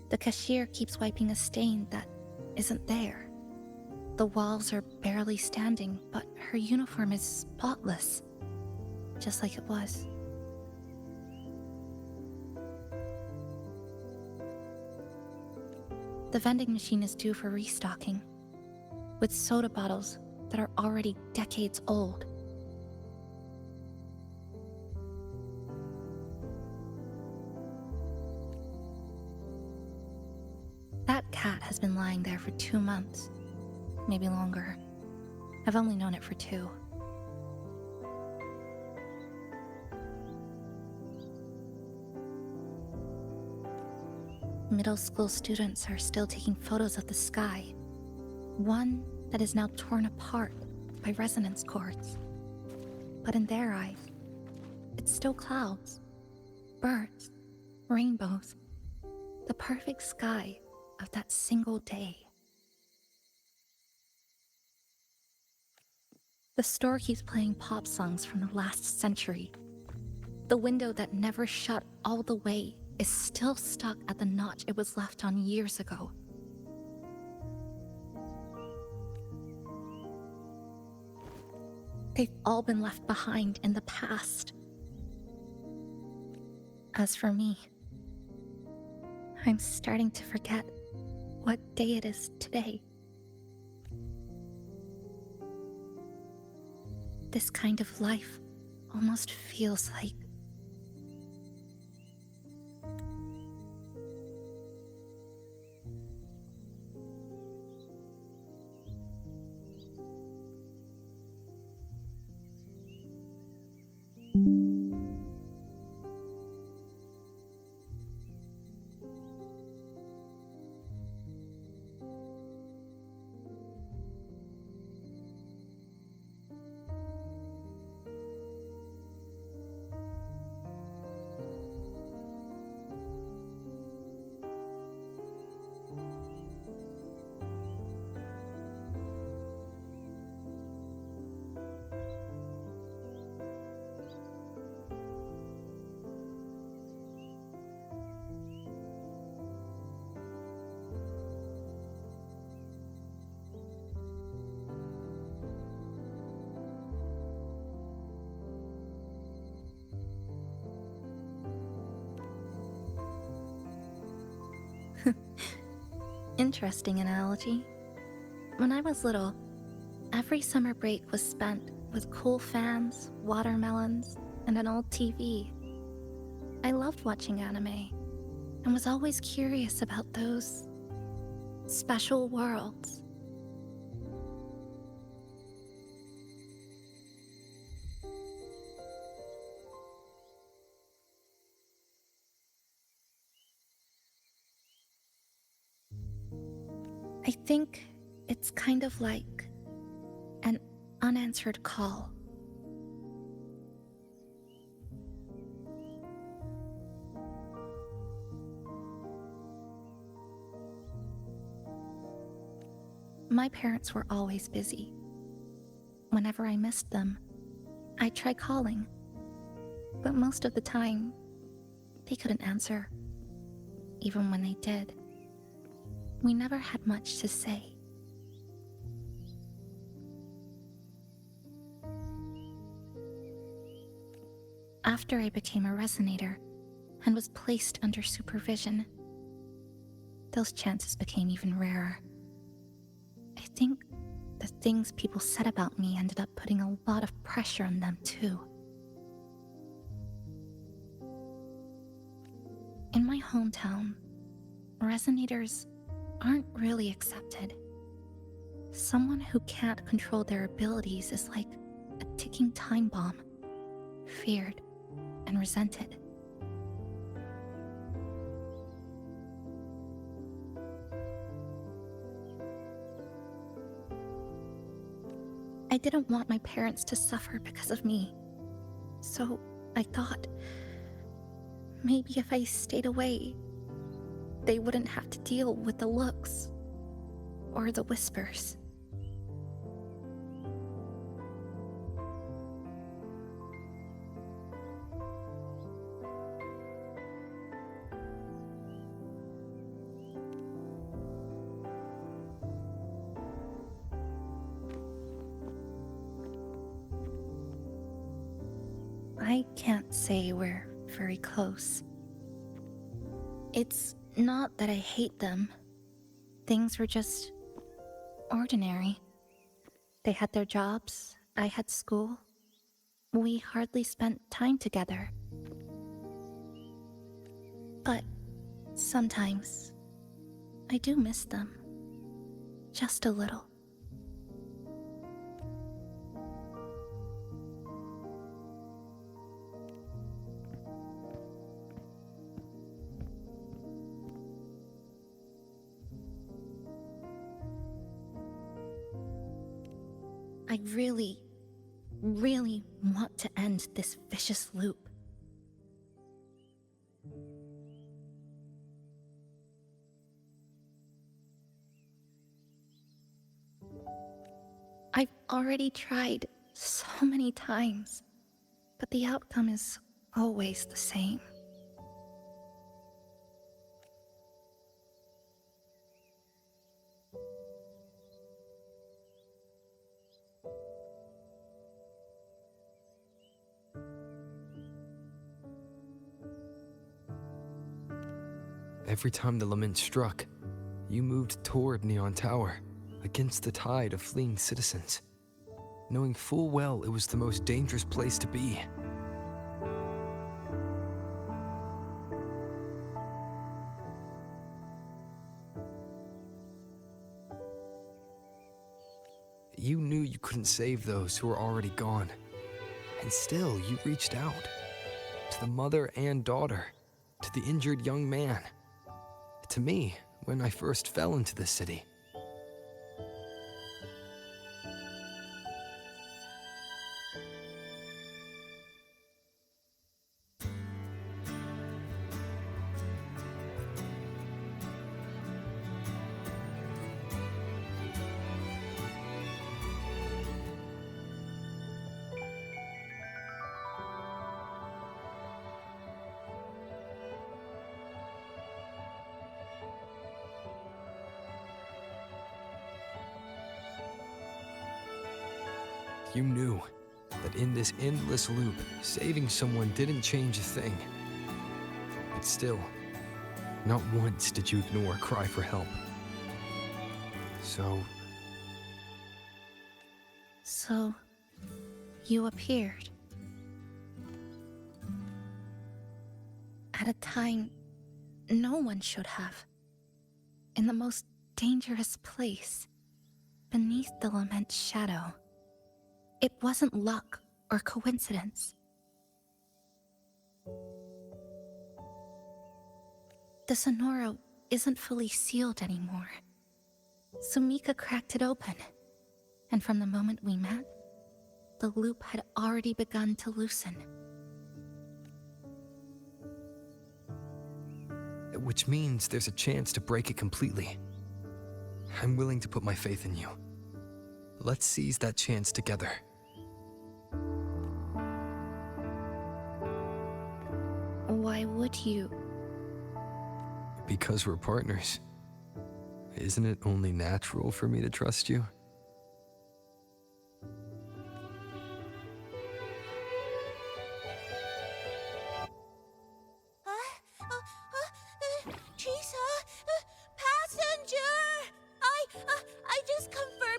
The cashier keeps wiping a stain that isn't there. The walls are barely standing, but her uniform is spotless, just like it was. The vending machine is due for restocking, with soda bottles that are already decades old. That cat has been lying there for 2 months. Maybe longer. I've only known it for 2. Middle school students are still taking photos of the sky. One that is now torn apart by resonance cords. But in their eyes, it's still clouds, birds, rainbows, the perfect sky of that single day. The store keeps playing pop songs from the last century. The window that never shut all the way is still stuck at the notch it was left on years ago. They've all been left behind in the past. As for me, I'm starting to forget what day it is today. This kind of life almost feels like interesting analogy. When I was little, every summer break was spent with cool fans, watermelons, and an old TV. I loved watching anime and was always curious about those special worlds. I think it's kind of like an unanswered call. My parents were always busy. Whenever I missed them, I'd try calling, but most of the time, they couldn't answer. Even when they did, we never had much to say. After I became a resonator and was placed under supervision, those chances became even rarer. think the things people said about me ended up putting a lot of pressure on them, too. In my hometown, resonators aren't really accepted. Someone who can't control their abilities is like a ticking time bomb, feared and resented. I didn't want my parents to suffer because of me, so I thought maybe if I stayed away, they wouldn't have to deal with the looks or the whispers. I can't say we're very close. It's not that I hate them. Things were just ordinary. They had their jobs, I had school. We hardly spent time together. But sometimes I do miss them. Just a little. I really, really want to end this vicious loop. I've already tried so many times, but the outcome is always the same. Every time the lament struck, you moved toward Neon Tower, against the tide of fleeing citizens, knowing full well it was the most dangerous place to be. You knew you couldn't save those who were already gone, and still you reached out, to the mother and daughter, to the injured young man, to me when I first fell into the city. You knew that in this endless loop, saving someone didn't change a thing. But still, not once did you ignore a cry for help. So, you appeared. At a time no one should have. In the most dangerous place, beneath the lament's shadow. It wasn't luck or coincidence. The Sonoro isn't fully sealed anymore. Sumika cracked it open, and from the moment we met, the loop had already begun to loosen. which means there's a chance to break it completely. I'm willing to put my faith in you. Let's seize that chance together. Why would you? Because we're partners. Isn't it only natural for me to trust you? Chisa, passenger! I just confirmed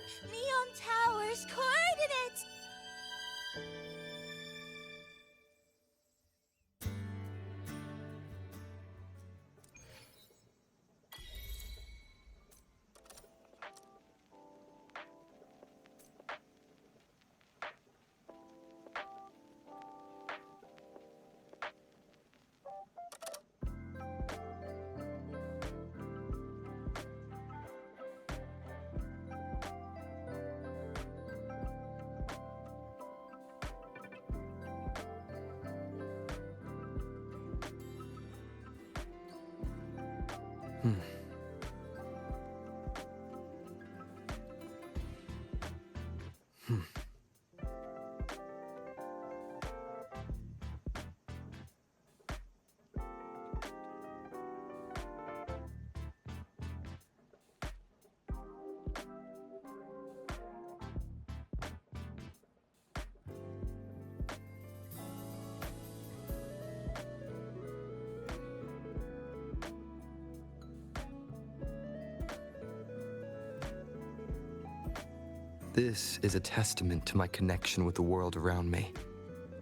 This is a testament to my connection with the world around me,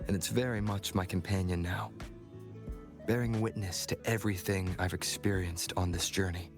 and it's very much my companion now, bearing witness to everything I've experienced on this journey.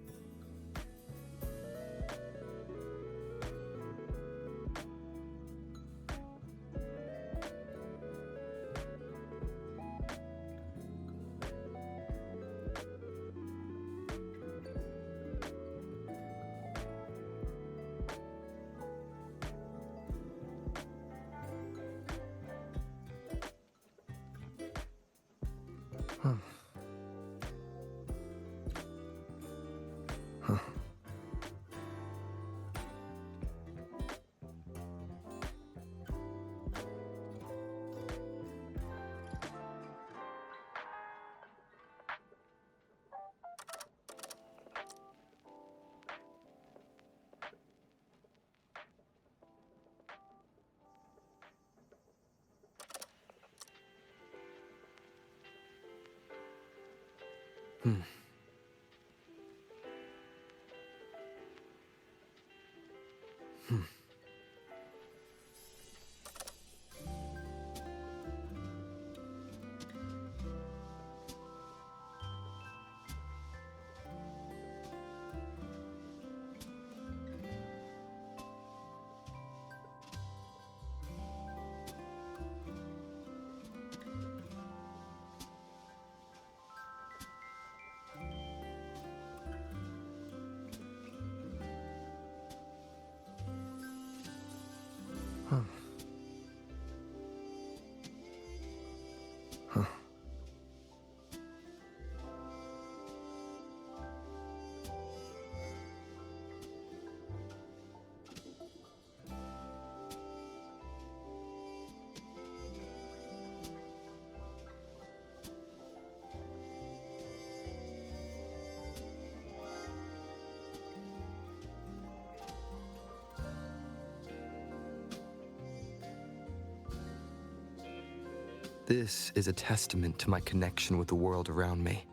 This is a testament to my connection with the world around me,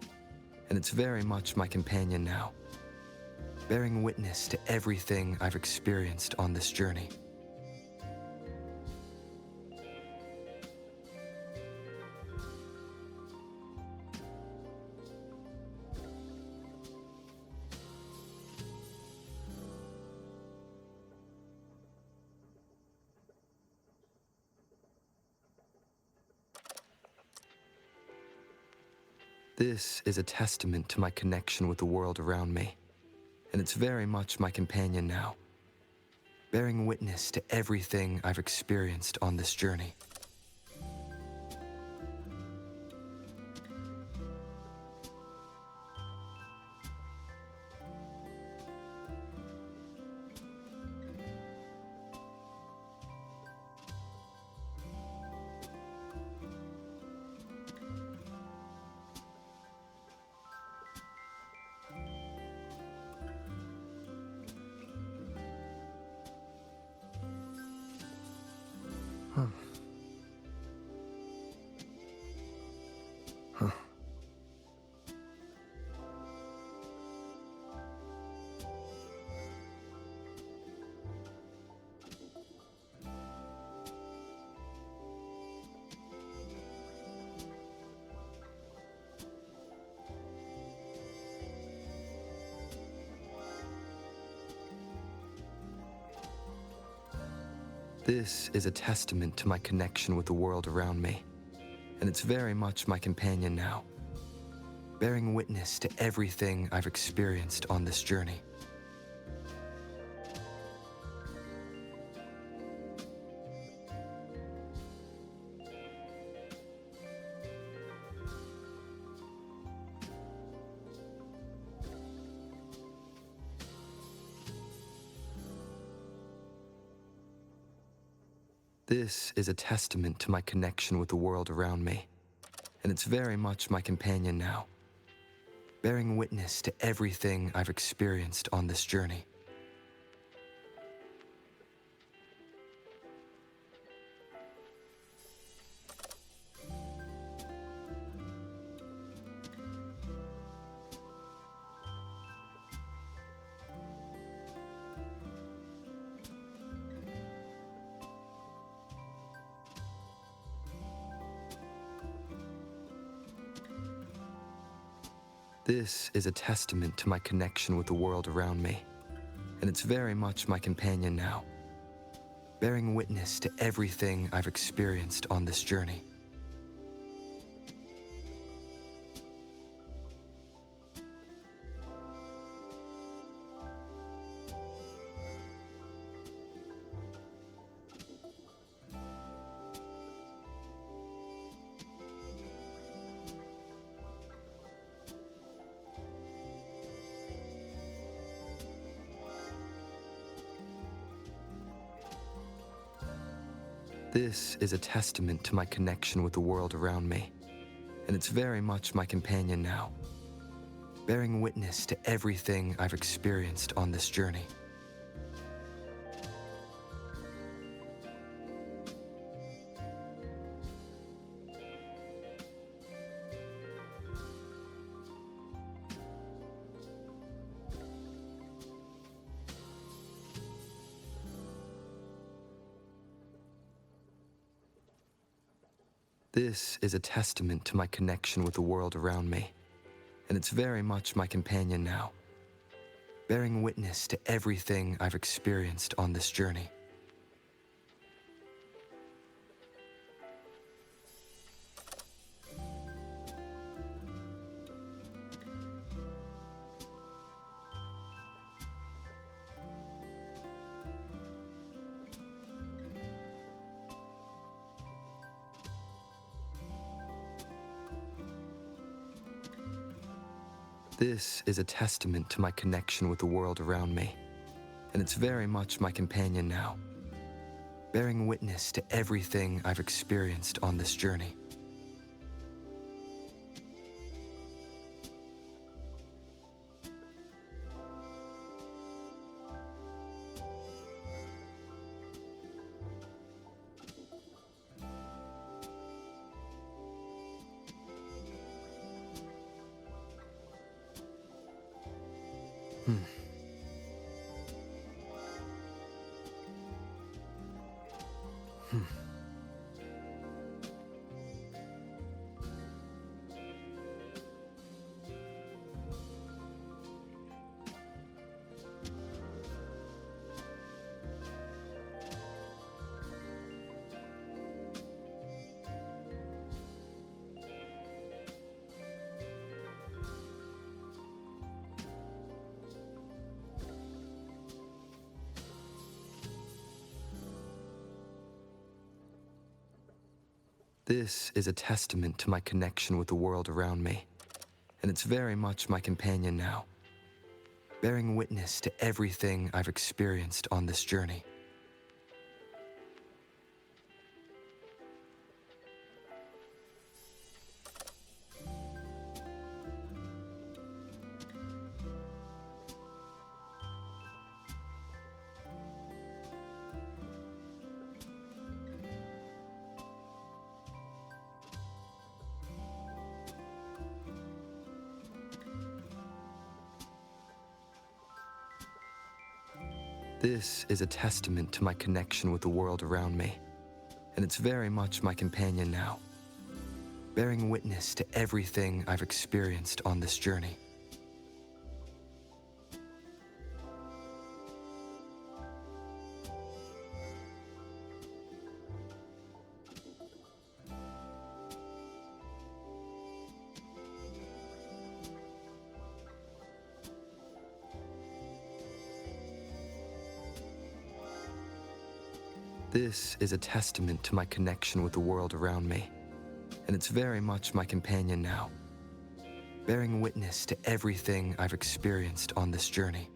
and it's very much my companion now, bearing witness to everything I've experienced on this journey. This is a testament to my connection with the world around me, and it's very much my companion now, bearing witness to everything I've experienced on this journey. This is a testament to my connection with the world around me, and it's very much my companion now, bearing witness to everything I've experienced on this journey. This is a testament to my connection with the world around me, and it's very much my companion now, bearing witness to everything I've experienced on this journey. This is a testament to my connection with the world around me, and it's very much my companion now, bearing witness to everything I've experienced on this journey. This is a testament to my connection with the world around me, and it's very much my companion now, bearing witness to everything I've experienced on this journey. This is a testament to my connection with the world around me, and it's very much my companion now, bearing witness to everything I've experienced on this journey. This is a testament to my connection with the world around me, and it's very much my companion now, bearing witness to everything I've experienced on this journey. This is a testament to my connection with the world around me, and it's very much my companion now, bearing witness to everything I've experienced on this journey. This is a testament to my connection with the world around me, and it's very much my companion now, bearing witness to everything I've experienced on this journey. This is a testament to my connection with the world around me, and it's very much my companion now, bearing witness to everything I've experienced on this journey.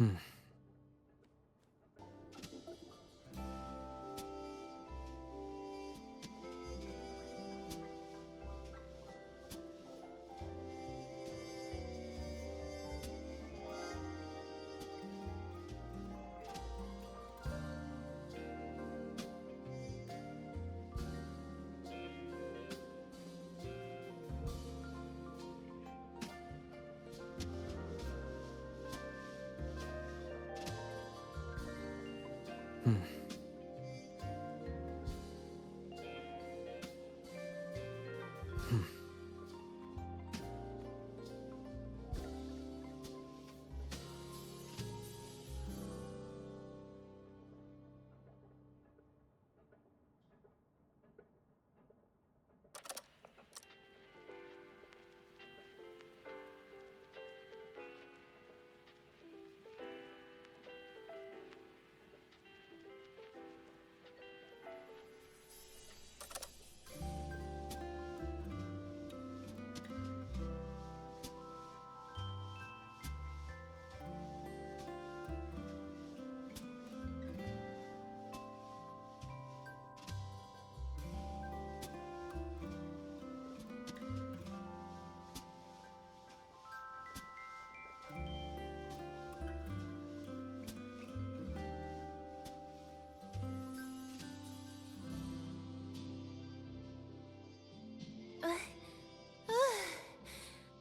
The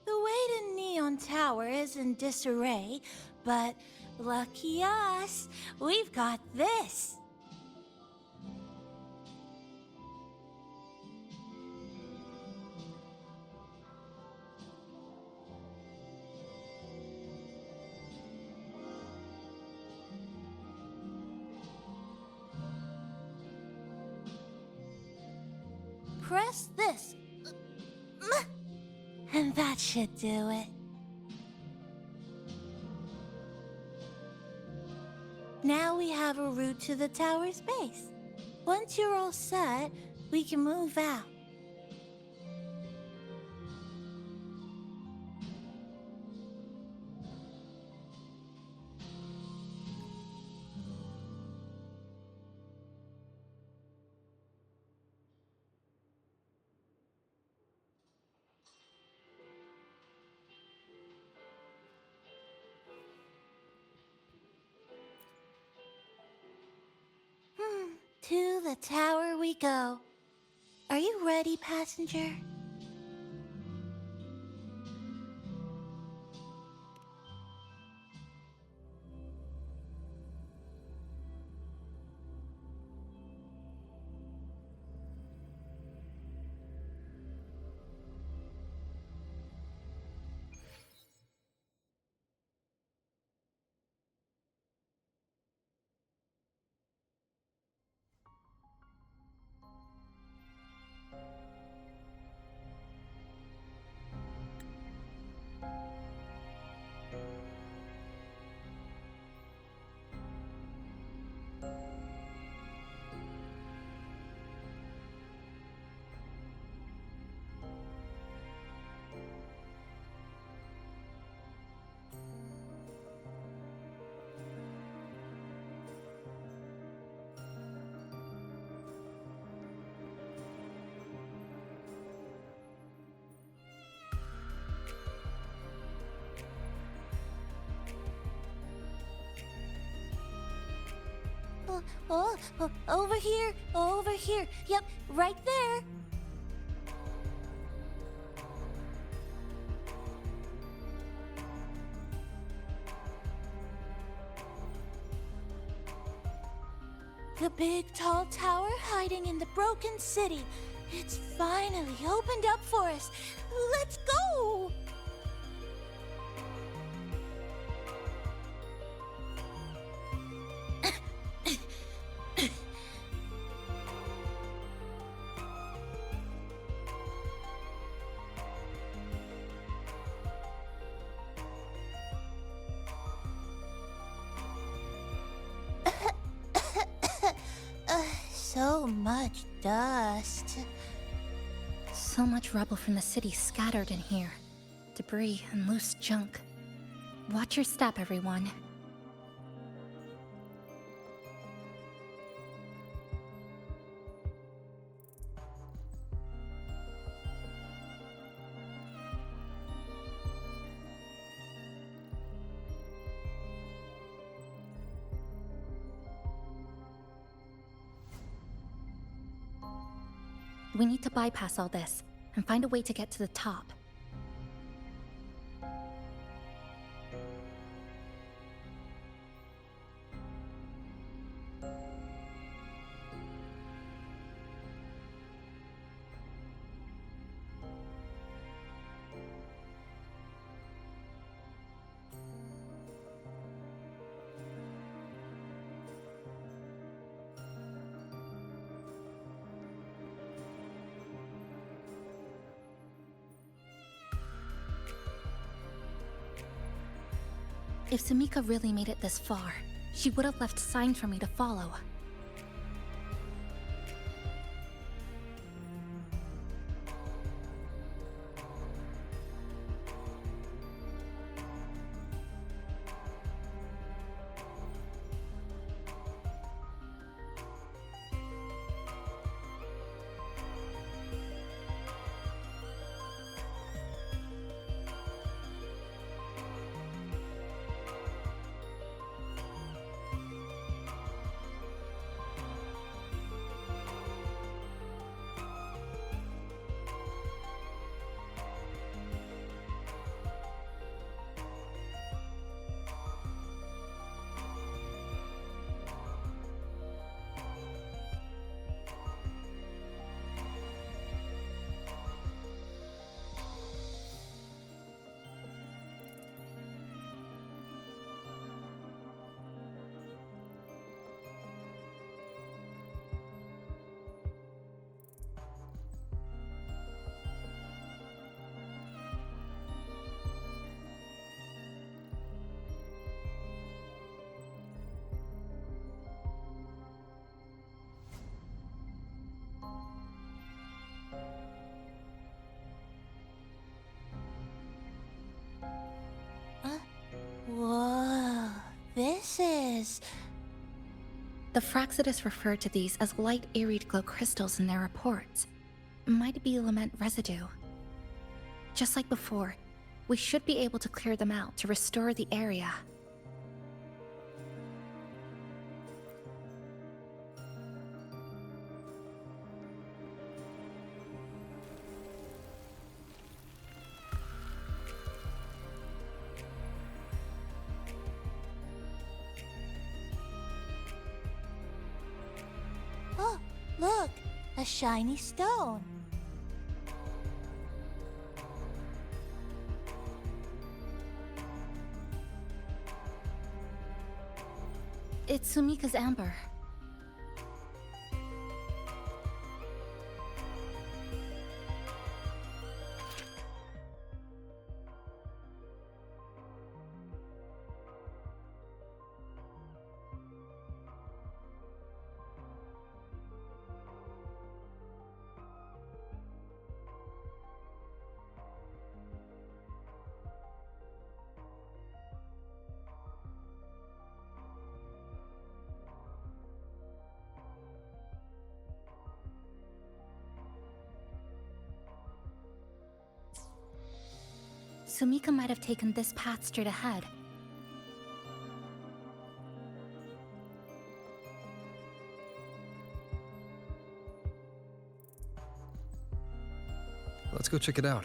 Waiting Neon Tower is in disarray, but lucky us, we've got this. Press this. And that should do it. Now we have a route to the tower's base. Once you're all set, we can move out. To the tower we go. Are you ready, passenger? Over here, over here. Yep, right there. The big tall tower hiding in the broken city. It's finally opened up for us. Let's go! So much dust. So much rubble from the city scattered in here. Debris and loose junk. Watch your step, everyone. We need to bypass all this and find a way to get to the top. If Sumika really made it this far, she would have left signs for me to follow. Whoa, this is... The Fraxidus refer to these as light Irid glow crystals in their reports. Might be lament residue. Just like before, we should be able to clear them out to restore the area. Oh, look! A shiny stone. It's Sumika's amber. Sumika might have taken this path straight ahead. Let's go check it out.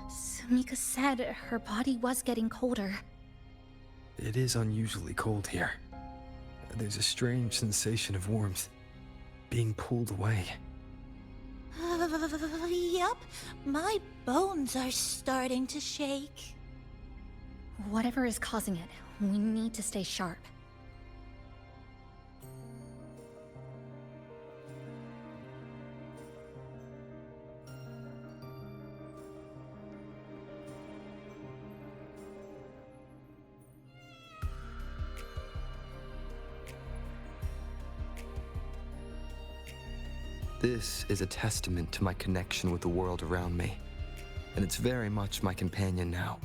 Sumika said her body was getting colder. It is unusually cold here. There's a strange sensation of warmth, being pulled away. Yup, my bones are starting to shake. Whatever is causing it, we need to stay sharp. This is a testament to my connection with the world around me, and it's very much my companion now.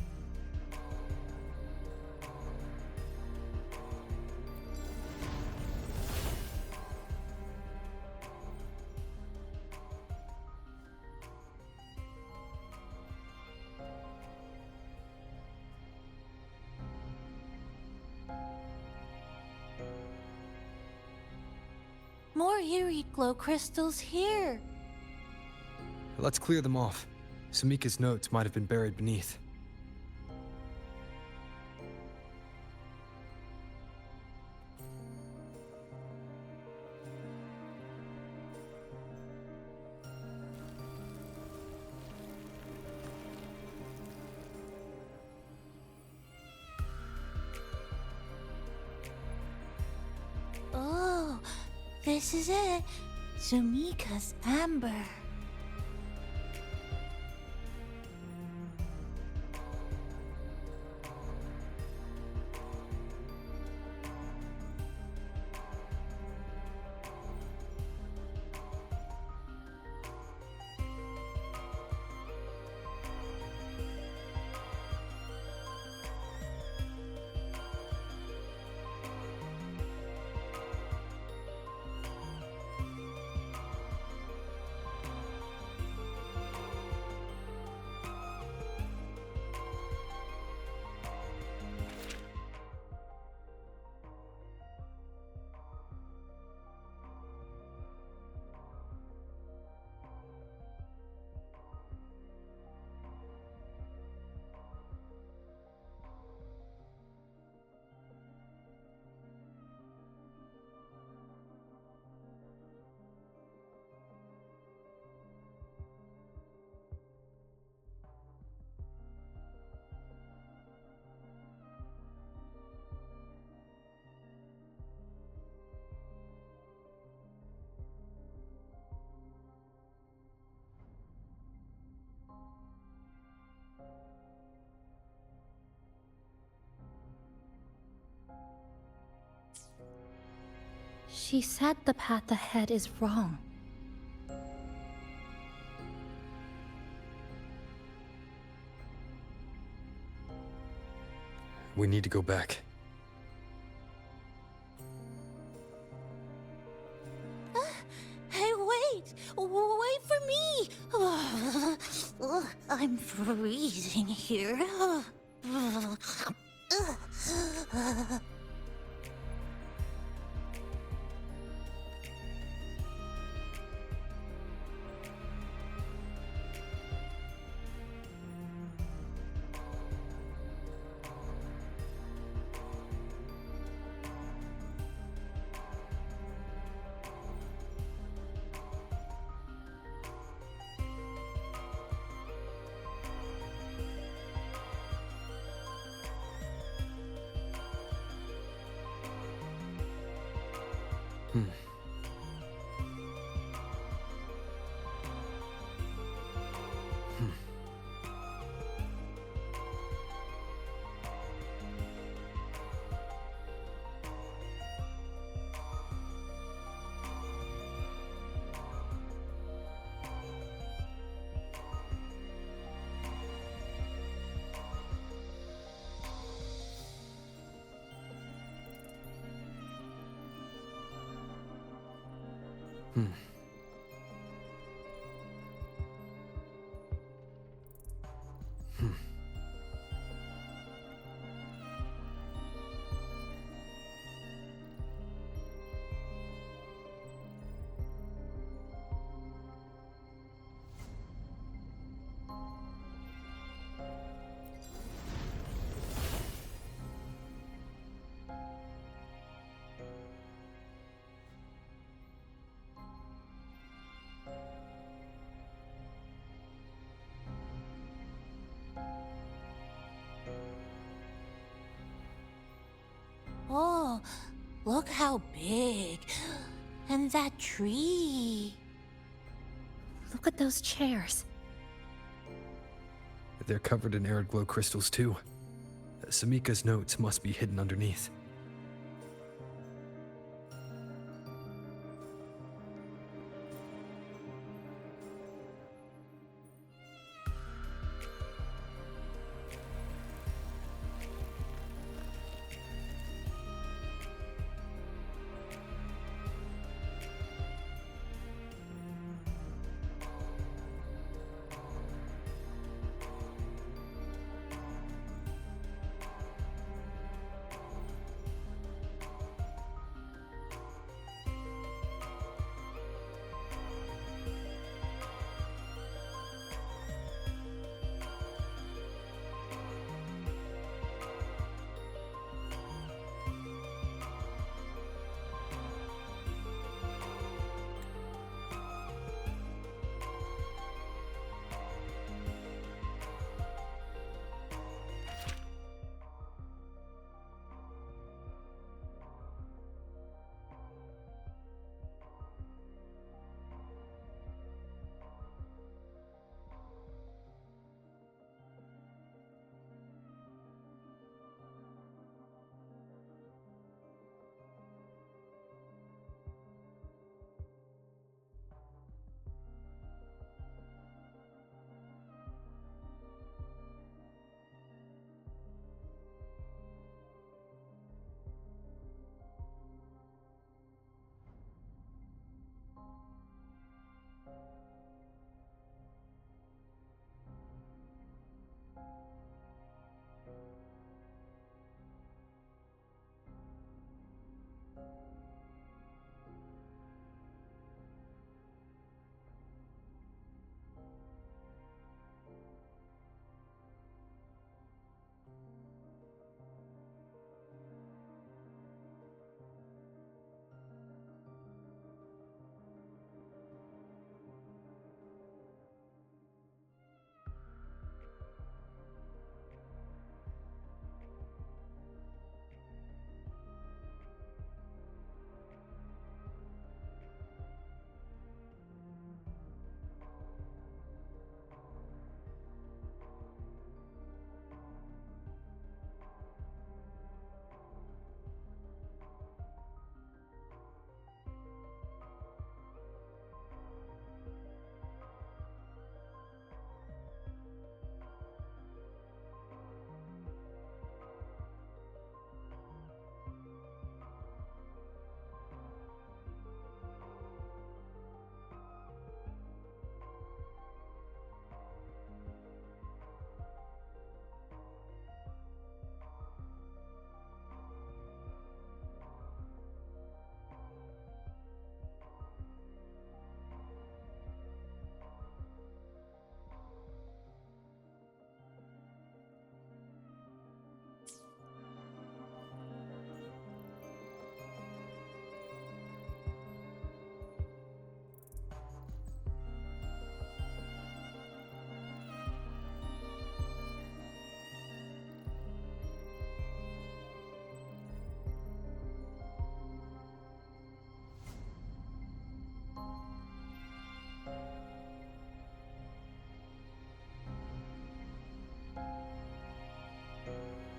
more eerie glow crystals here. Let's clear them off. Samika's notes might have been buried beneath. Oh, this is it. Sumika's amber. She said the path ahead is wrong. We need to go back. Hey, wait! Wait for me! I'm freezing here. Oh, look how big. And that tree. Look at those chairs. They're covered in arid glow crystals too. Samika's notes must be hidden underneath.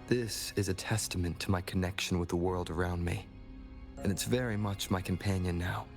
This is a testament to my connection with the world around me, and it's very much my companion now.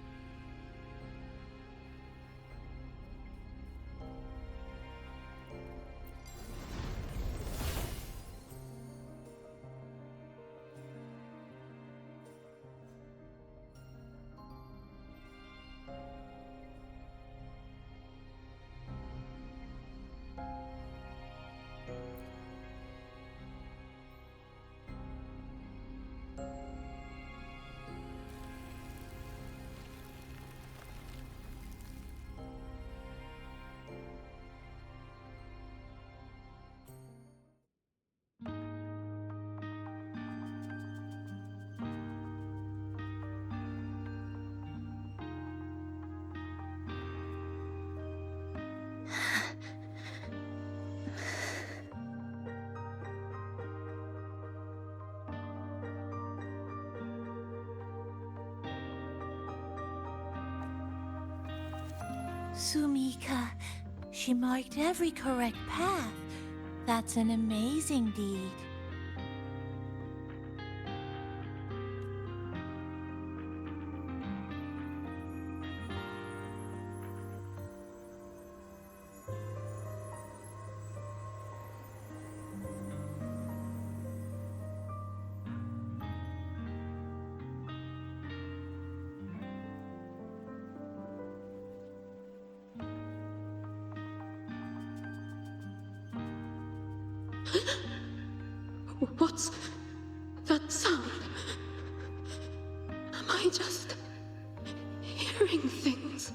Sumika, she marked every correct path. That's an amazing deed. What's that sound? Am I just hearing things?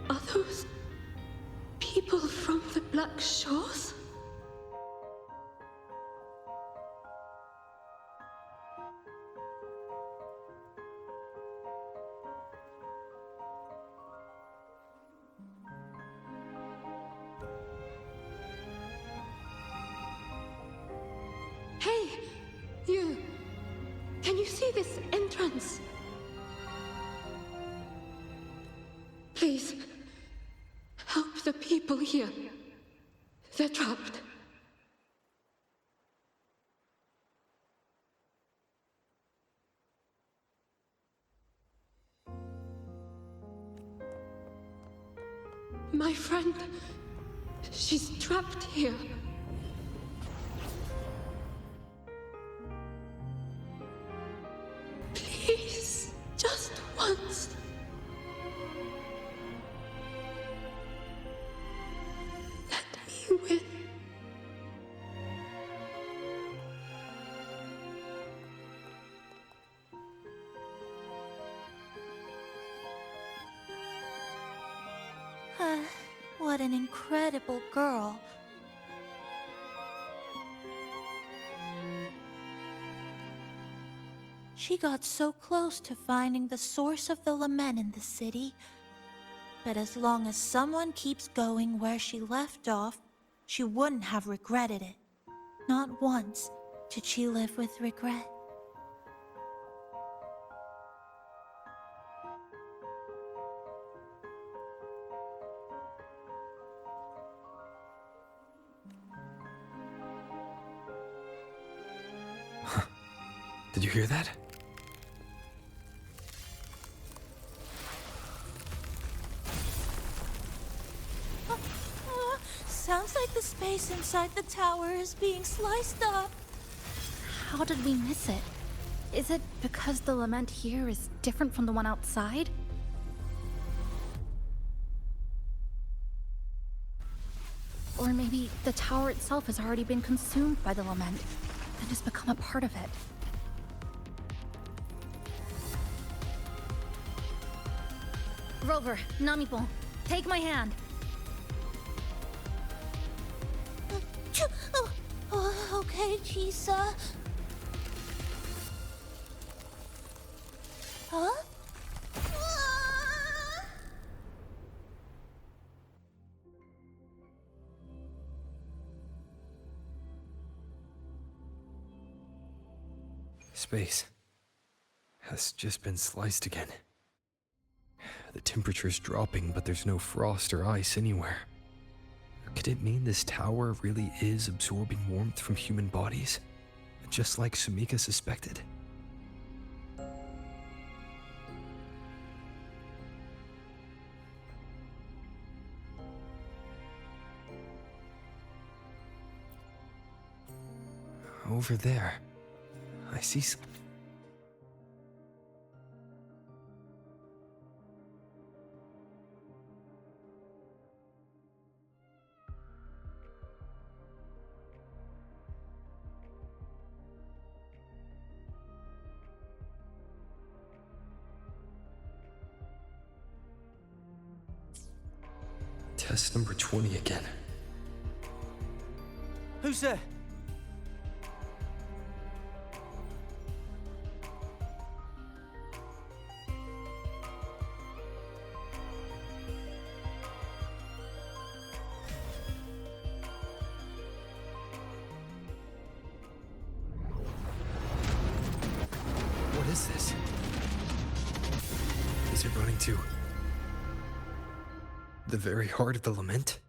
Are those people from the Black Shores? Hey, you! Can you see this entrance? Please, help the people here. They're trapped. My friend, she's trapped here. Please, just once. Let me win. What an incredible girl. She got so close to finding the source of the lament in the city. But as long as someone keeps going where she left off, she wouldn't have regretted it. Not once did she live with regret. Did you hear that? Sounds like the space inside the tower is being sliced up. How did we miss it? Is it because the lament here is different from the one outside? Or maybe the tower itself has already been consumed by the lament and has become a part of it. Rover, Namipon, take my hand. Okay, Chisa. Huh? Space has just been sliced again. The temperature's dropping, but there's no frost or ice anywhere. Could it mean this tower really is absorbing warmth from human bodies? Just like Sumika suspected? Over there, I see some... Test number 20 again. Who's there? What is this? Is it running to the very heart of the lament?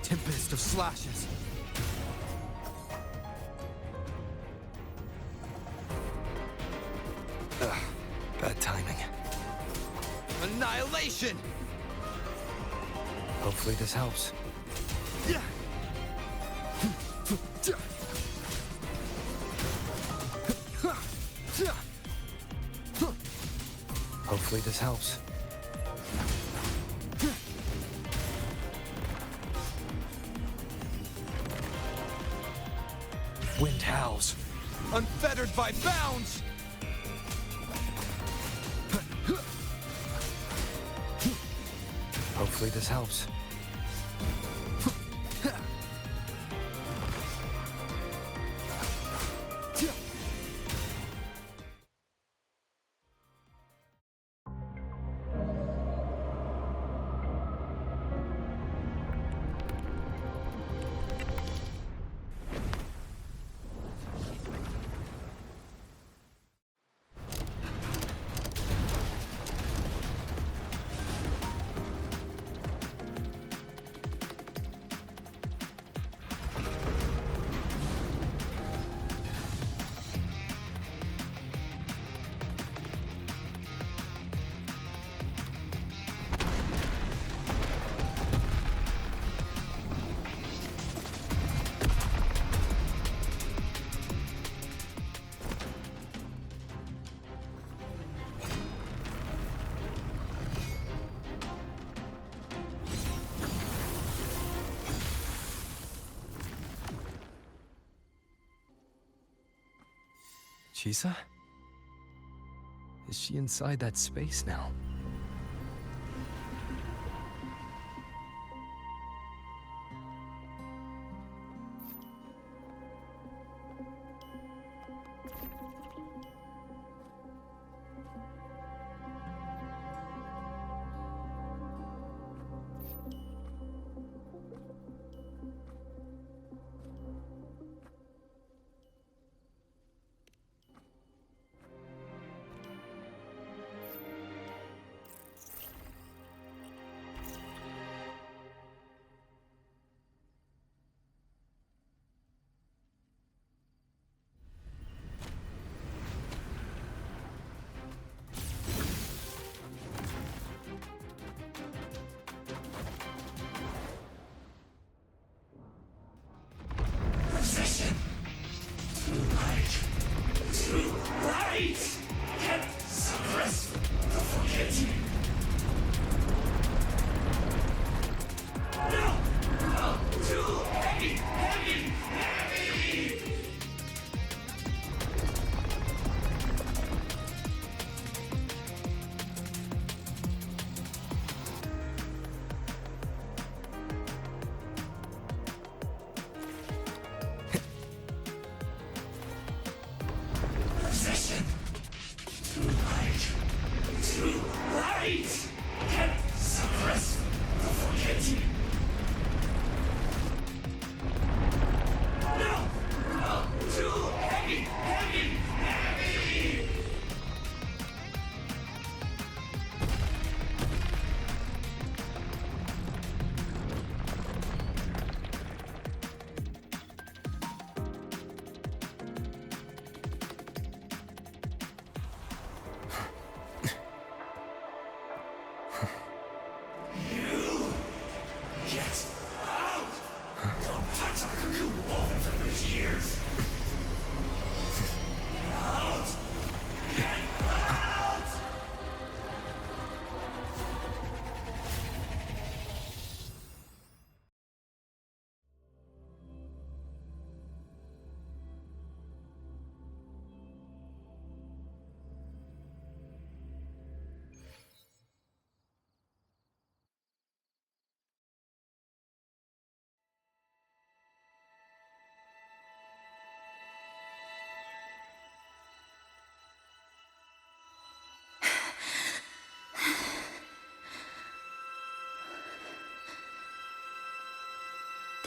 Tempest of slashes. Ugh, bad timing. Annihilation! Hopefully this helps. Hopefully this helps. Wind howls. Unfettered by bounds! Hopefully this helps. Chisa? Is she inside that space now?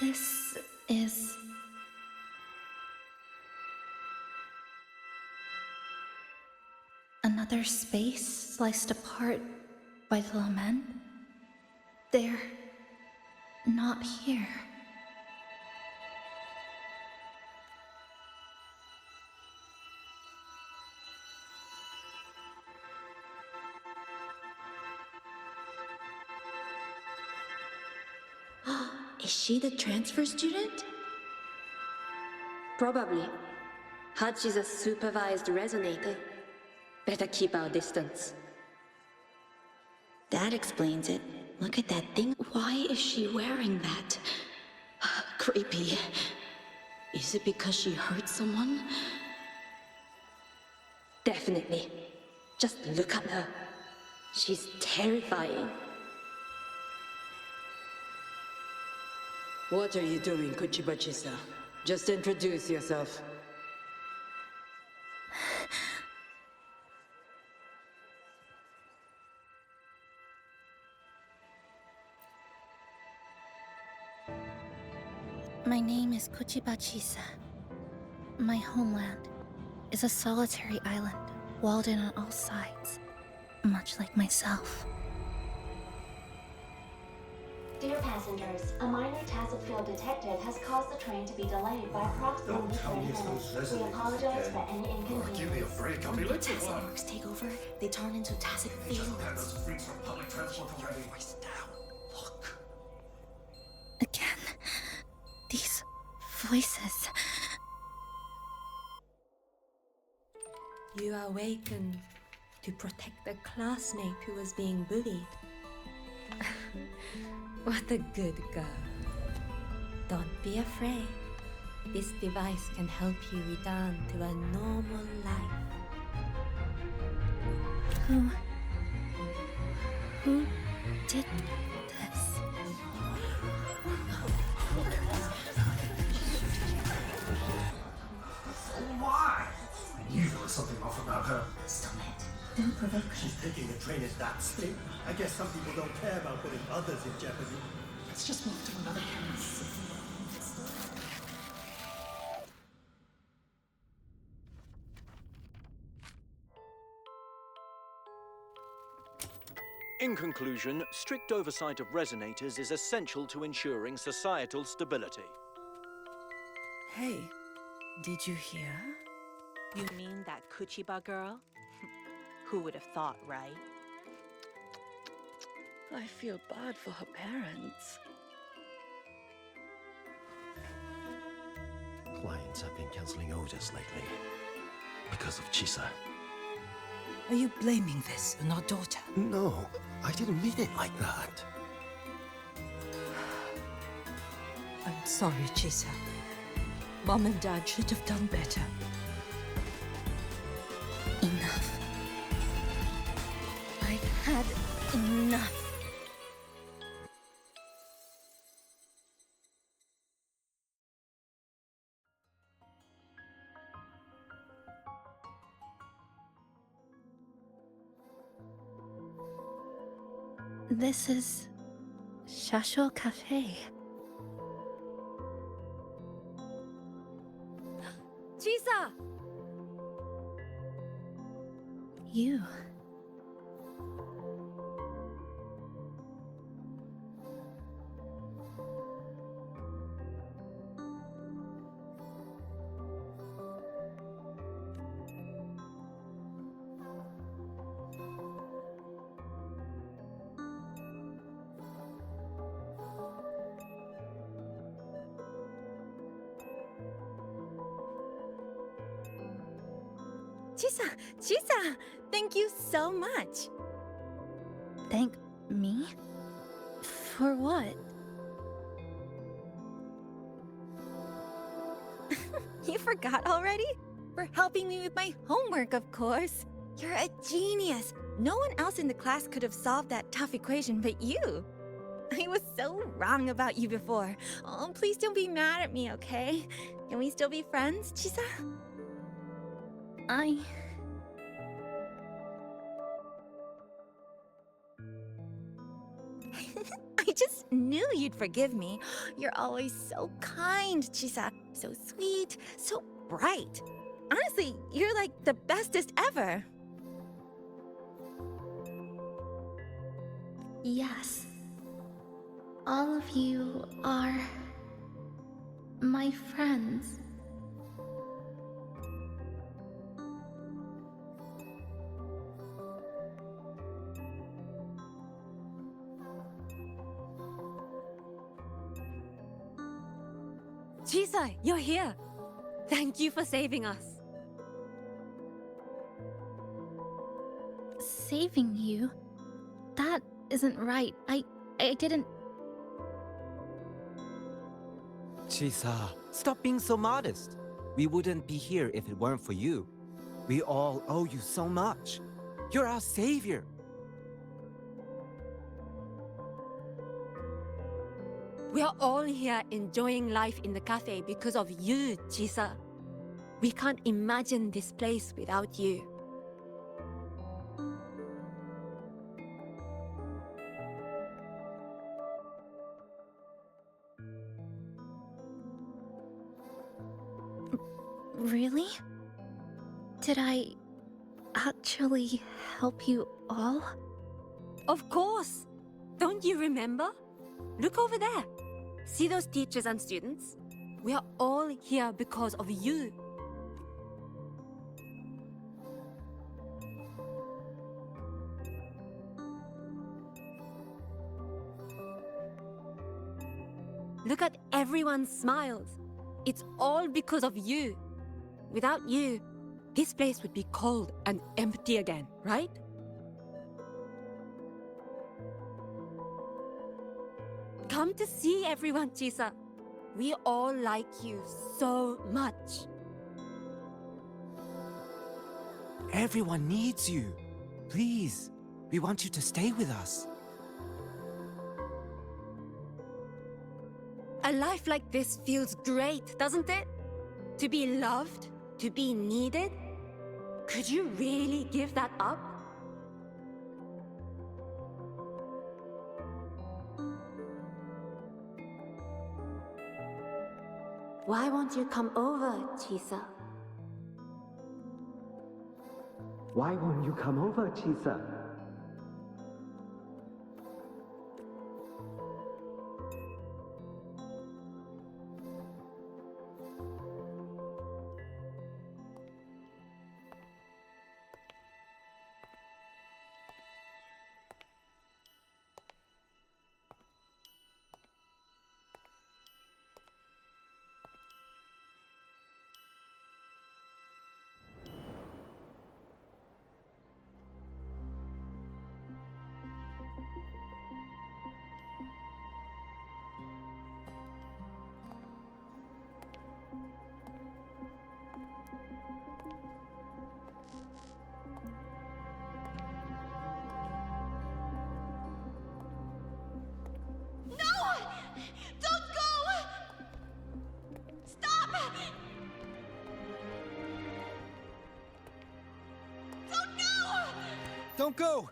This is... another space sliced apart by the lament? They're not here. Is she the transfer student? Probably. Hachi's a supervised resonator. Better keep our distance. That explains it. Look at that thing. Why is she wearing that? Creepy. Is it because she hurt someone? Definitely. Just look at her. She's terrifying. What are you doing, Kuchibachi-san? Just introduce yourself. My name is Kuchibachi-sa. My homeland is a solitary island, walled in on all sides, much like myself. Dear passengers, a minor tassel field detective has caused the train to be delayed by approximately 30 minutes. We apologize for any inconvenience. Give me a break, I'll be late for one. Tasselworks take over, they turn into Tasset fields. Freaks from public transport already. Look. Again. These voices. You awakened to protect a classmate who was being bullied. What a good girl. Don't be afraid. This device can help you return to a normal life. Who did this? Why? I knew there was something off about her. Stop it. Don't provoke her. She's taking the train at that speed. I guess some people don't care about putting others in jeopardy. Let's just move to another campus. In conclusion, strict oversight of resonators is essential to ensuring societal stability. Hey, did you hear? You mean that Kuchiba girl? Who would have thought, right? I feel bad for her parents. Clients have been canceling orders lately because of Chisa. Are you blaming this on our daughter? No, I didn't mean it like that. I'm sorry, Chisa. Mom and Dad should have done better. Enough. I've had enough. This is Shasho Cafe. Chisa! You. Chisa! Thank you so much! Thank me? For what? You forgot already? For helping me with my homework, of course. You're a genius. No one else in the class could have solved that tough equation but you. I was so wrong about you before. Oh, please don't be mad at me, okay? Can we still be friends, Chisa? I just knew you'd forgive me. You're always so kind, Chisa. So sweet, so bright. Honestly, you're like the bestest ever. Yes. All of you are my friends. Chisa, you're here. Thank you for saving us. Saving you? That isn't right. I didn't... Chisa, stop being so modest. We wouldn't be here if it weren't for you. We all owe you so much. You're our savior. We are all here enjoying life in the cafe because of you, Chisa. We can't imagine this place without you. Really? Did I actually help you all? Of course! Don't you remember? Look over there. See those teachers and students? We are all here because of you. Look at everyone's smiles. It's all because of you. Without you, this place would be cold and empty again, right? Come to see everyone, Chisa. We all like you so much. Everyone needs you. Please, we want you to stay with us. A life like this feels great, doesn't it? To be loved, to be needed. Could you really give that up? Why won't you come over, Chisa? Why won't you come over, Chisa? Don't go!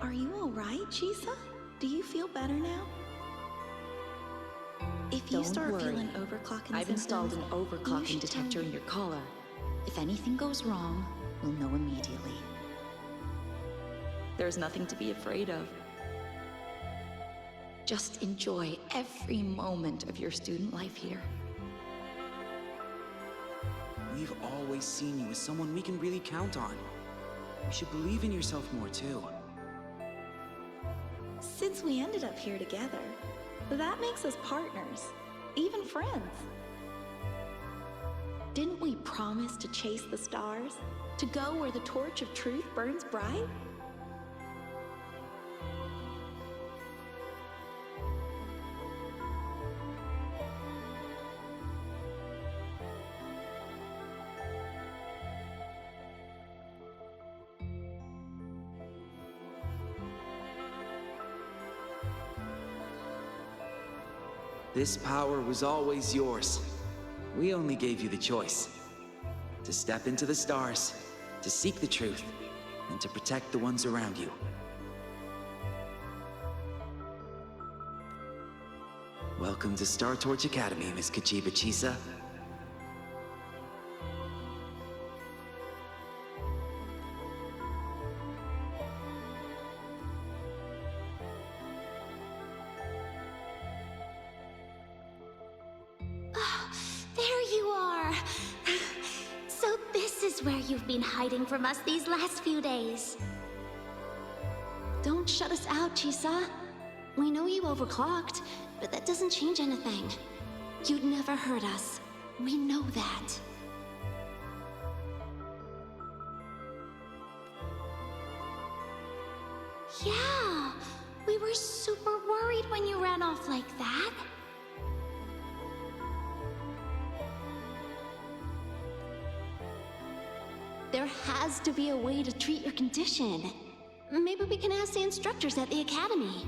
Are you alright, Chisa? Do you feel better now? If you Don't start worry. feeling overclocking I've installed an symptoms, you overclocking should tell detector me. in your collar. If anything goes wrong, we'll know immediately. There's nothing to be afraid of. Just enjoy every moment of your student life here. We've always seen you as someone we can really count on. You should believe in yourself more, too. Since we ended up here together, that makes us partners, even friends. Didn't we promise to chase the stars? To go where the torch of truth burns bright? This power was always yours. We only gave you the choice. To step into the stars, to seek the truth, and to protect the ones around you. Welcome to Star Torch Academy, Miss Kachiba Chisa. There you are! So this is where you've been hiding from us these last few days. Don't shut us out, Chisa. We know you overclocked, but that doesn't change anything. You'd never hurt us. We know that. Yeah, we were super worried when you ran off like that. There has to be a way to treat your condition. Maybe we can ask the instructors at the academy.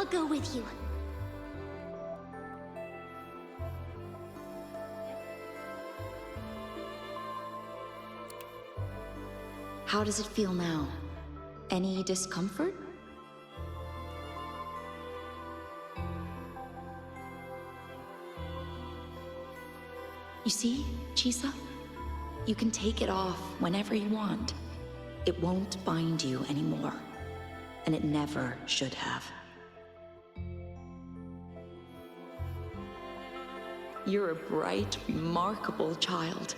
I'll go with you. How does it feel now? Any discomfort? You see, Chisa? You can take it off whenever you want. It won't bind you anymore. And it never should have. You're a bright, remarkable child.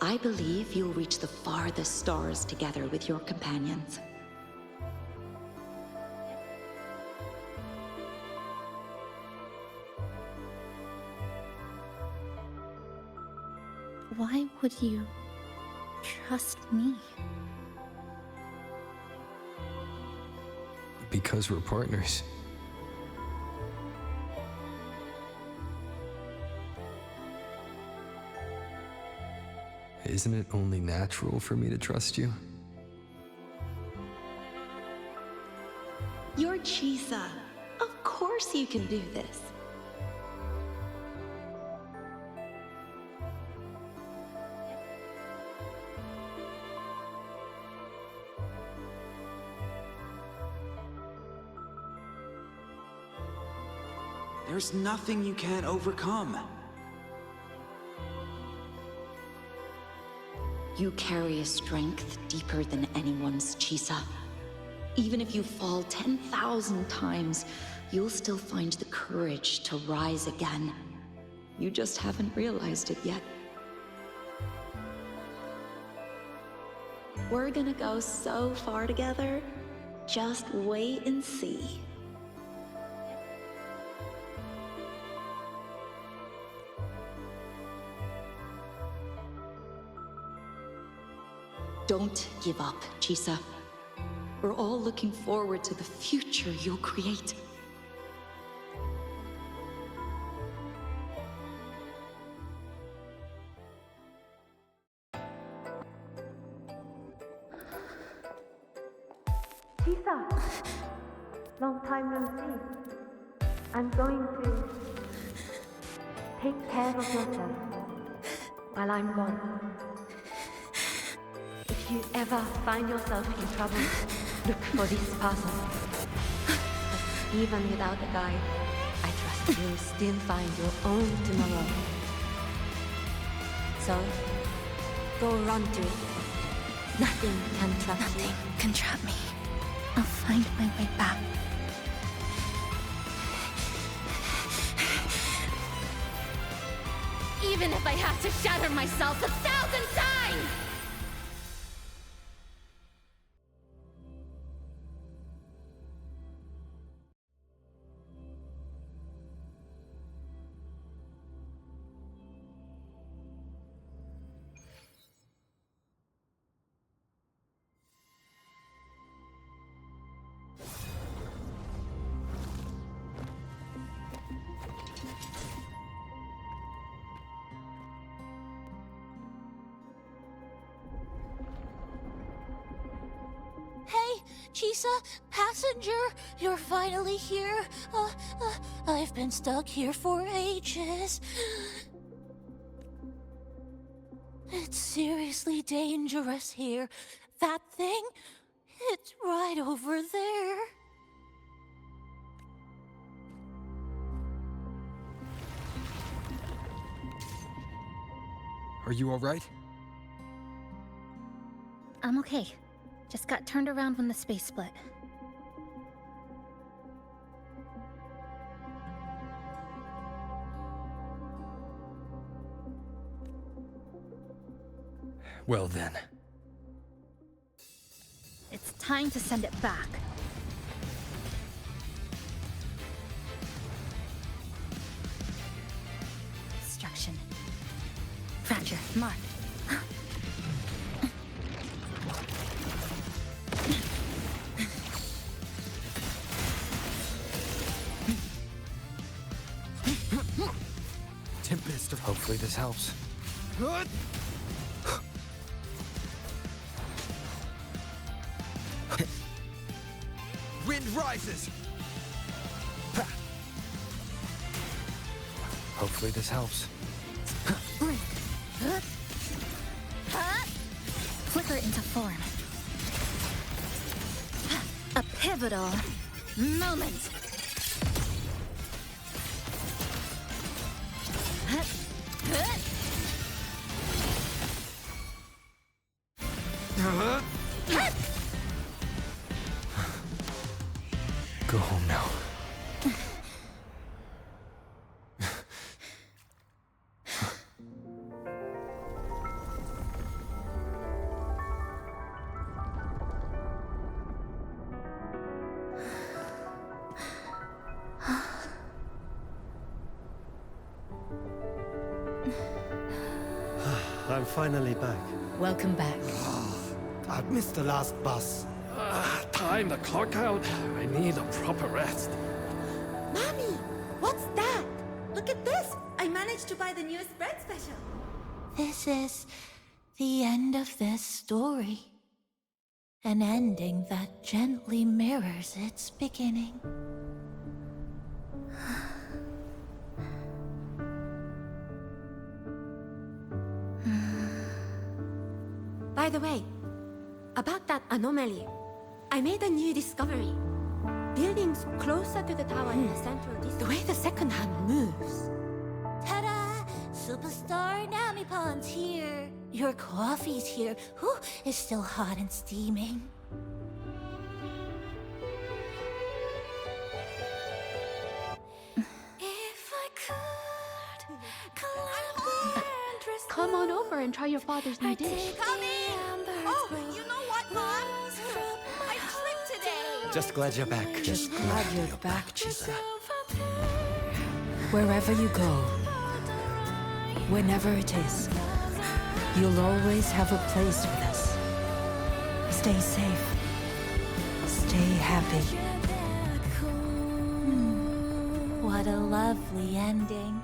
I believe you'll reach the farthest stars together with your companions. Why would you trust me? Because we're partners. Isn't it only natural for me to trust you? You're Chisa. Of course you can do this. There's nothing you can't overcome. You carry a strength deeper than anyone's, Chisa. Even if you fall 10,000 times, you'll still find the courage to rise again. You just haven't realized it yet. We're gonna go so far together. Just wait and see. Don't give up, Chisa. We're all looking forward to the future you'll create. Chisa! Long time no see. I'm going to take care of yourself while I'm gone. If you ever find yourself in trouble, look for this puzzle. But even without a guide, I trust you'll still find your own tomorrow. So, go run to it. Nothing can trap you. Nothing can trap me. I'll find my way back. Even if I have to shatter myself 1,000 times! Chisa, passenger, you're finally here. I've been stuck here for ages. It's seriously dangerous here. That thing, it's right over there. Are you all right? I'm okay. Just got turned around when the space split. Well then. It's time to send it back. Destruction. Fracture. Marked. Tempest. Hopefully this helps. Wind rises! Hopefully this helps. Flicker into form. A pivotal moment. Go home now. I'm finally back. Welcome back. I've missed the last bus. Time to clock out. I need a proper rest. Mommy, what's that? Look at this! I managed to buy the newest bread special. This is the end of this story. An ending that gently mirrors its beginning. By the way, about that anomaly, I made a new discovery. Buildings closer to the tower in the central district. The way the second hand moves. Ta-da! Superstar Namipon's here. Your coffee's here. Whew, it's still hot and steaming. If I could climb the entrance. Come on over and try your father's new dish. Come in! Oh, you know what, Mom? I tripped today! Just glad you're back. Just glad you're back, Chisa. Wherever you go, whenever it is, you'll always have a place with us. Stay safe. Stay happy. What a lovely ending.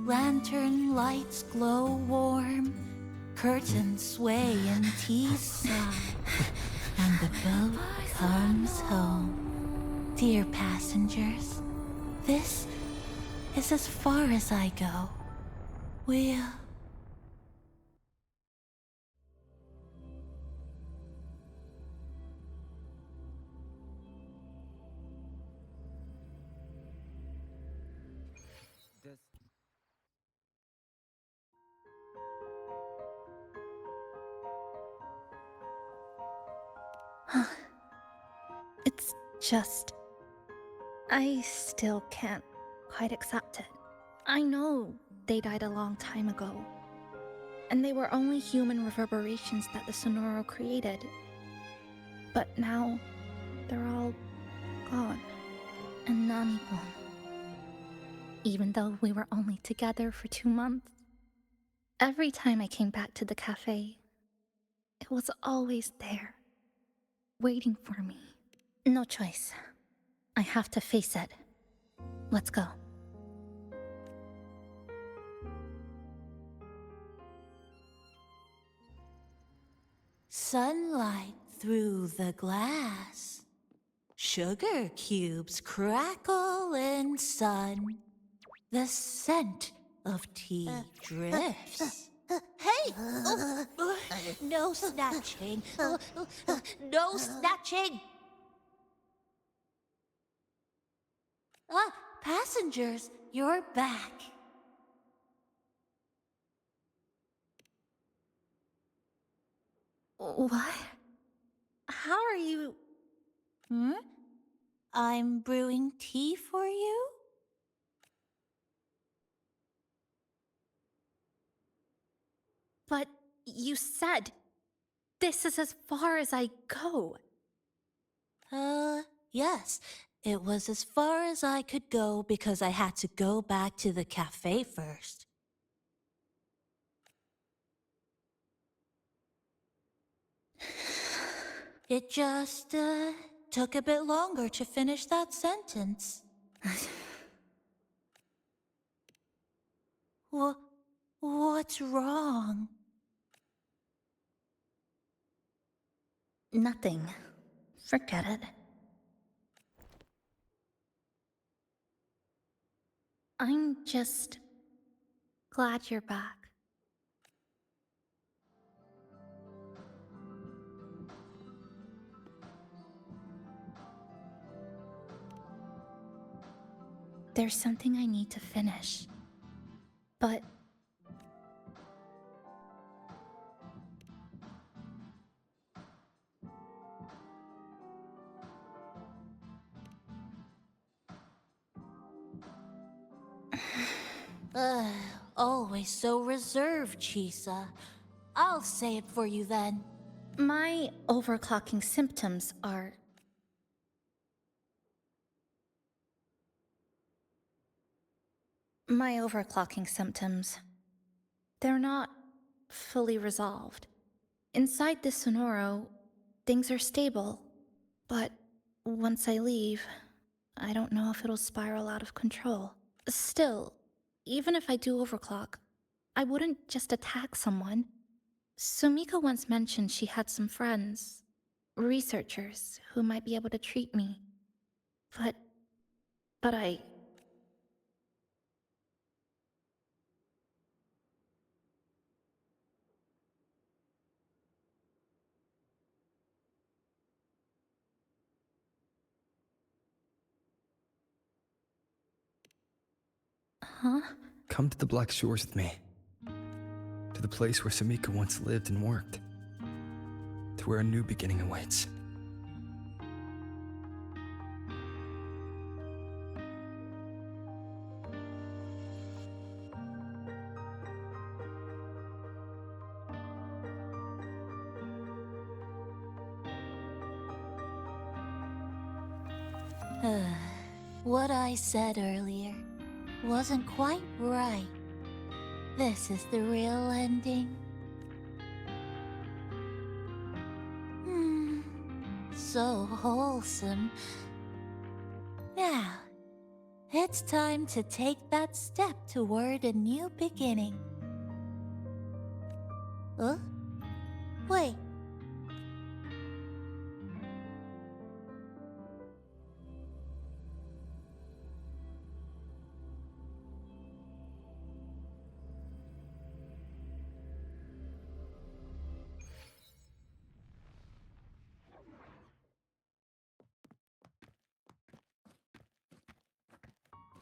Lantern lights glow warm, curtains sway in tea sigh, and the boat comes home. Dear passengers, this is as far as I go. We'll... It's just... I still can't quite accept it. I know they died a long time ago, and they were only human reverberations that the Sonoro created. But now, they're all gone. And Namipon. Even though we were only together for 2 months, every time I came back to the cafe, it was always there, waiting for me. No choice. I have to face it. Let's go. Sunlight through the glass. Sugar cubes crackle in sun. The scent of tea drifts. Hey! No snatching. No snatching! Passengers, you're back. What? How are you... I'm brewing tea for you? But you said this is as far as I go. Yes. It was as far as I could go because I had to go back to the cafe first. It just, took a bit longer to finish that sentence. What's wrong? Nothing. Forget it. I'm just glad you're back. There's something I need to finish. But Always so reserved, Chisa. I'll say it for you then. my overclocking symptoms are... My overclocking symptoms... They're not fully resolved. Inside this Sonoro, things are stable. But once I leave, I don't know if it'll spiral out of control. Still, even if I do overclock, I wouldn't just attack someone. Sumika once mentioned she had some friends, researchers, who might be able to treat me. But I... Huh? Come to the Black Shores with me. To the place where Sumika once lived and worked. To where a new beginning awaits. What I said earlier wasn't quite right. This is the real ending. So wholesome. Now, it's time to take that step toward a new beginning. Huh? Wait.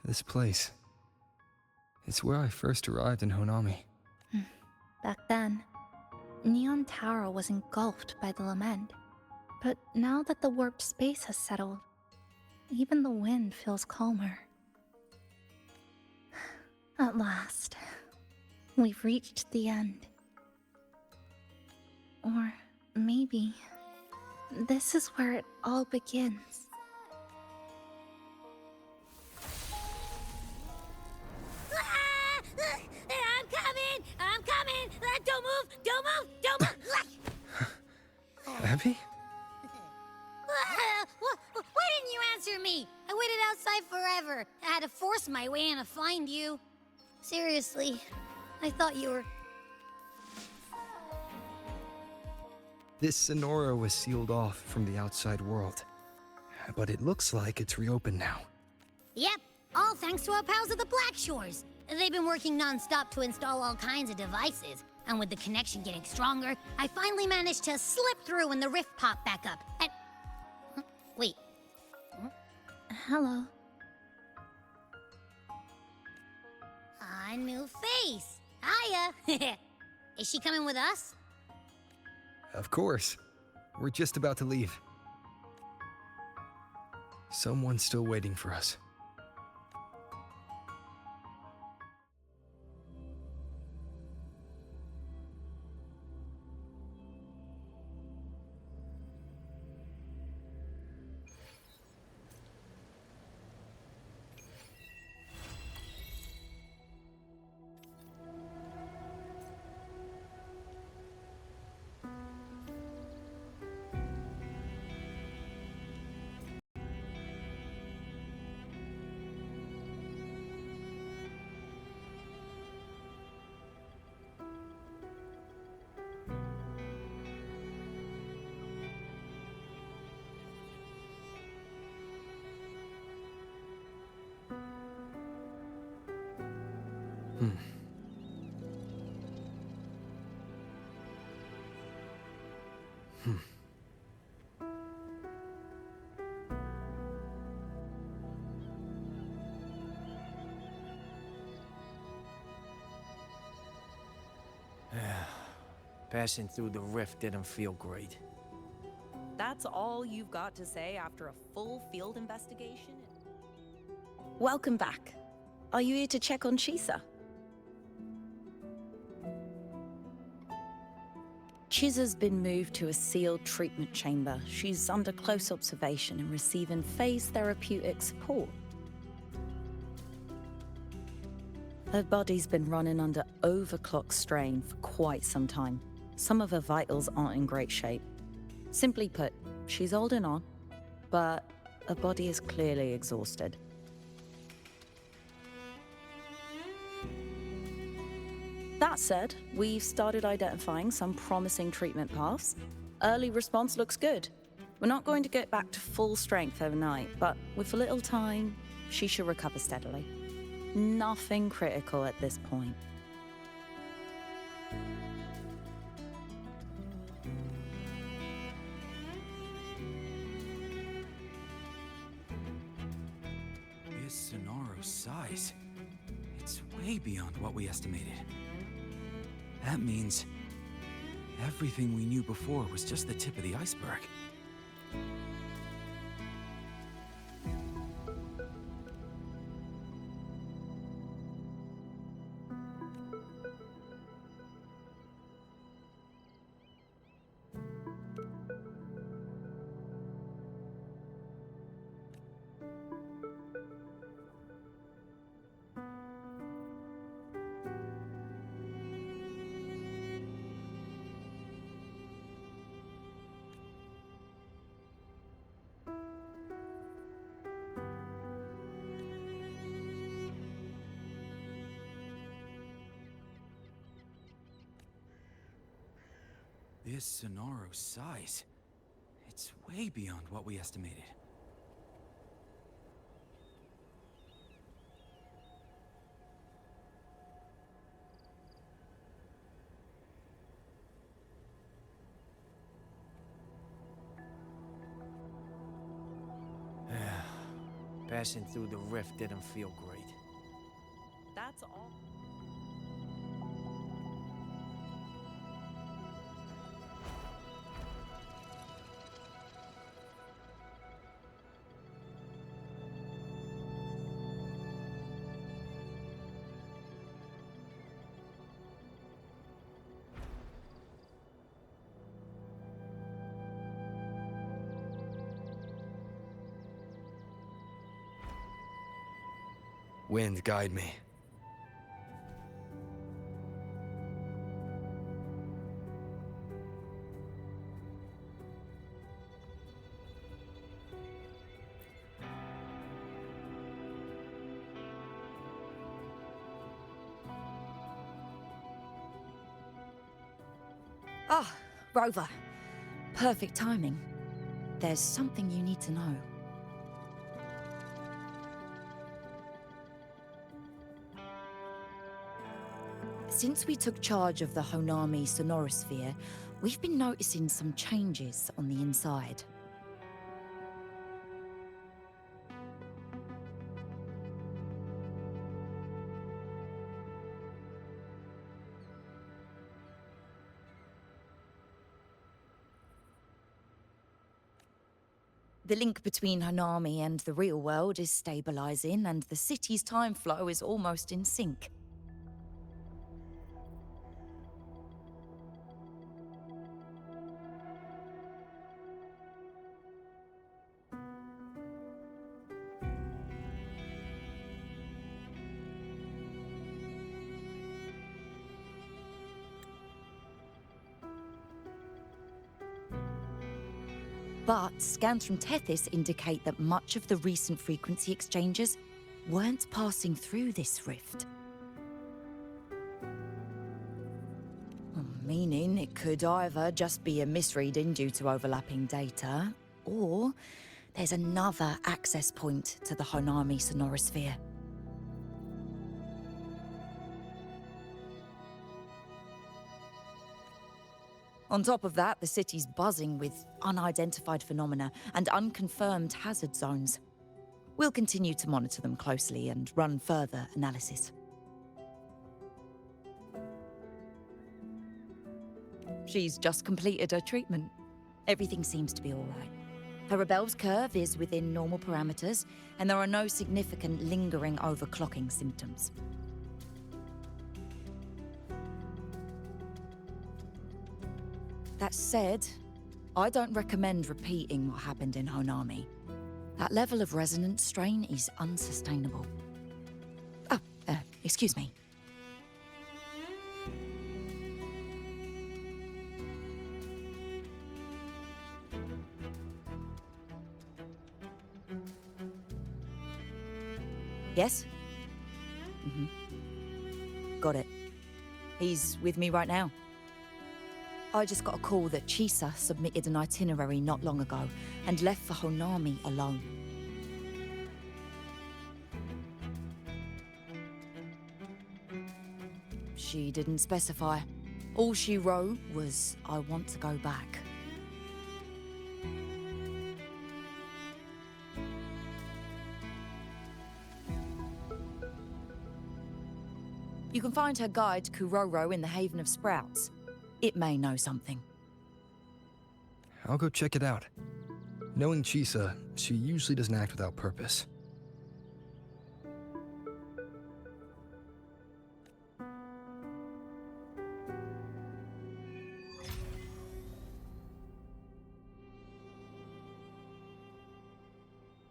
This place. It's where I first arrived in Honami. Back then, Neon Tower was engulfed by the lament. But now that the warped space has settled, even the wind feels calmer. At last, we've reached the end. Or maybe this is where it all begins. I'm coming! Don't move! Don't move! Don't move! Abby? Why didn't you answer me? I waited outside forever. I had to force my way in to find you. Seriously, I thought you were... This Sonoro was sealed off from the outside world. But it looks like it's reopened now. Yep, all thanks to our pals at the Black Shores. They've been working non-stop to install all kinds of devices. And with the connection getting stronger, I finally managed to slip through when the rift popped back up. And... Wait. Hello. A new face. Hiya. Is she coming with us? Of course. We're just about to leave. Someone's still waiting for us. Passing through the rift didn't feel great. That's all you've got to say after a full field investigation? Welcome back. Are you here to check on Chisa? Chisa's been moved to a sealed treatment chamber. She's under close observation and receiving phase therapeutic support. Her body's been running under overclock strain for quite some time. Some of her vitals aren't in great shape. Simply put, she's holding on, but her body is clearly exhausted. That said, we've started identifying some promising treatment paths. Early response looks good. We're not going to get back to full strength overnight, but with a little time, she should recover steadily. Nothing critical at this point. This Sonora's size, it's way beyond what we estimated. That means everything we knew before was just the tip of the iceberg. This Sonora's size, it's way beyond what we estimated. Passing through the rift didn't feel great. That's all. Wind, guide me. Ah, Rover. Perfect timing. There's something you need to know. Since we took charge of the Honami Sonorosphere, we've been noticing some changes on the inside. The link between Honami and the real world is stabilizing, and the city's time flow is almost in sync. But scans from Tethys indicate that much of the recent frequency exchanges weren't passing through this rift. Meaning it could either just be a misreading due to overlapping data, or there's another access point to the Honami Sonorosphere. On top of that, the city's buzzing with unidentified phenomena and unconfirmed hazard zones. We'll continue to monitor them closely and run further analysis. She's just completed her treatment. Everything seems to be all right. Her Rebel's curve is within normal parameters, and there are no significant lingering overclocking symptoms. That said, I don't recommend repeating what happened in Honami. That level of resonance strain is unsustainable. Oh, excuse me. Yes? Got it. He's with me right now. I just got a call that Chisa submitted an itinerary not long ago and left for Honami alone. She didn't specify. All she wrote was, "I want to go back." You can find her guide, Kuroro, in the Haven of Sprouts. It may know something. I'll go check it out. Knowing Chisa, she usually doesn't act without purpose.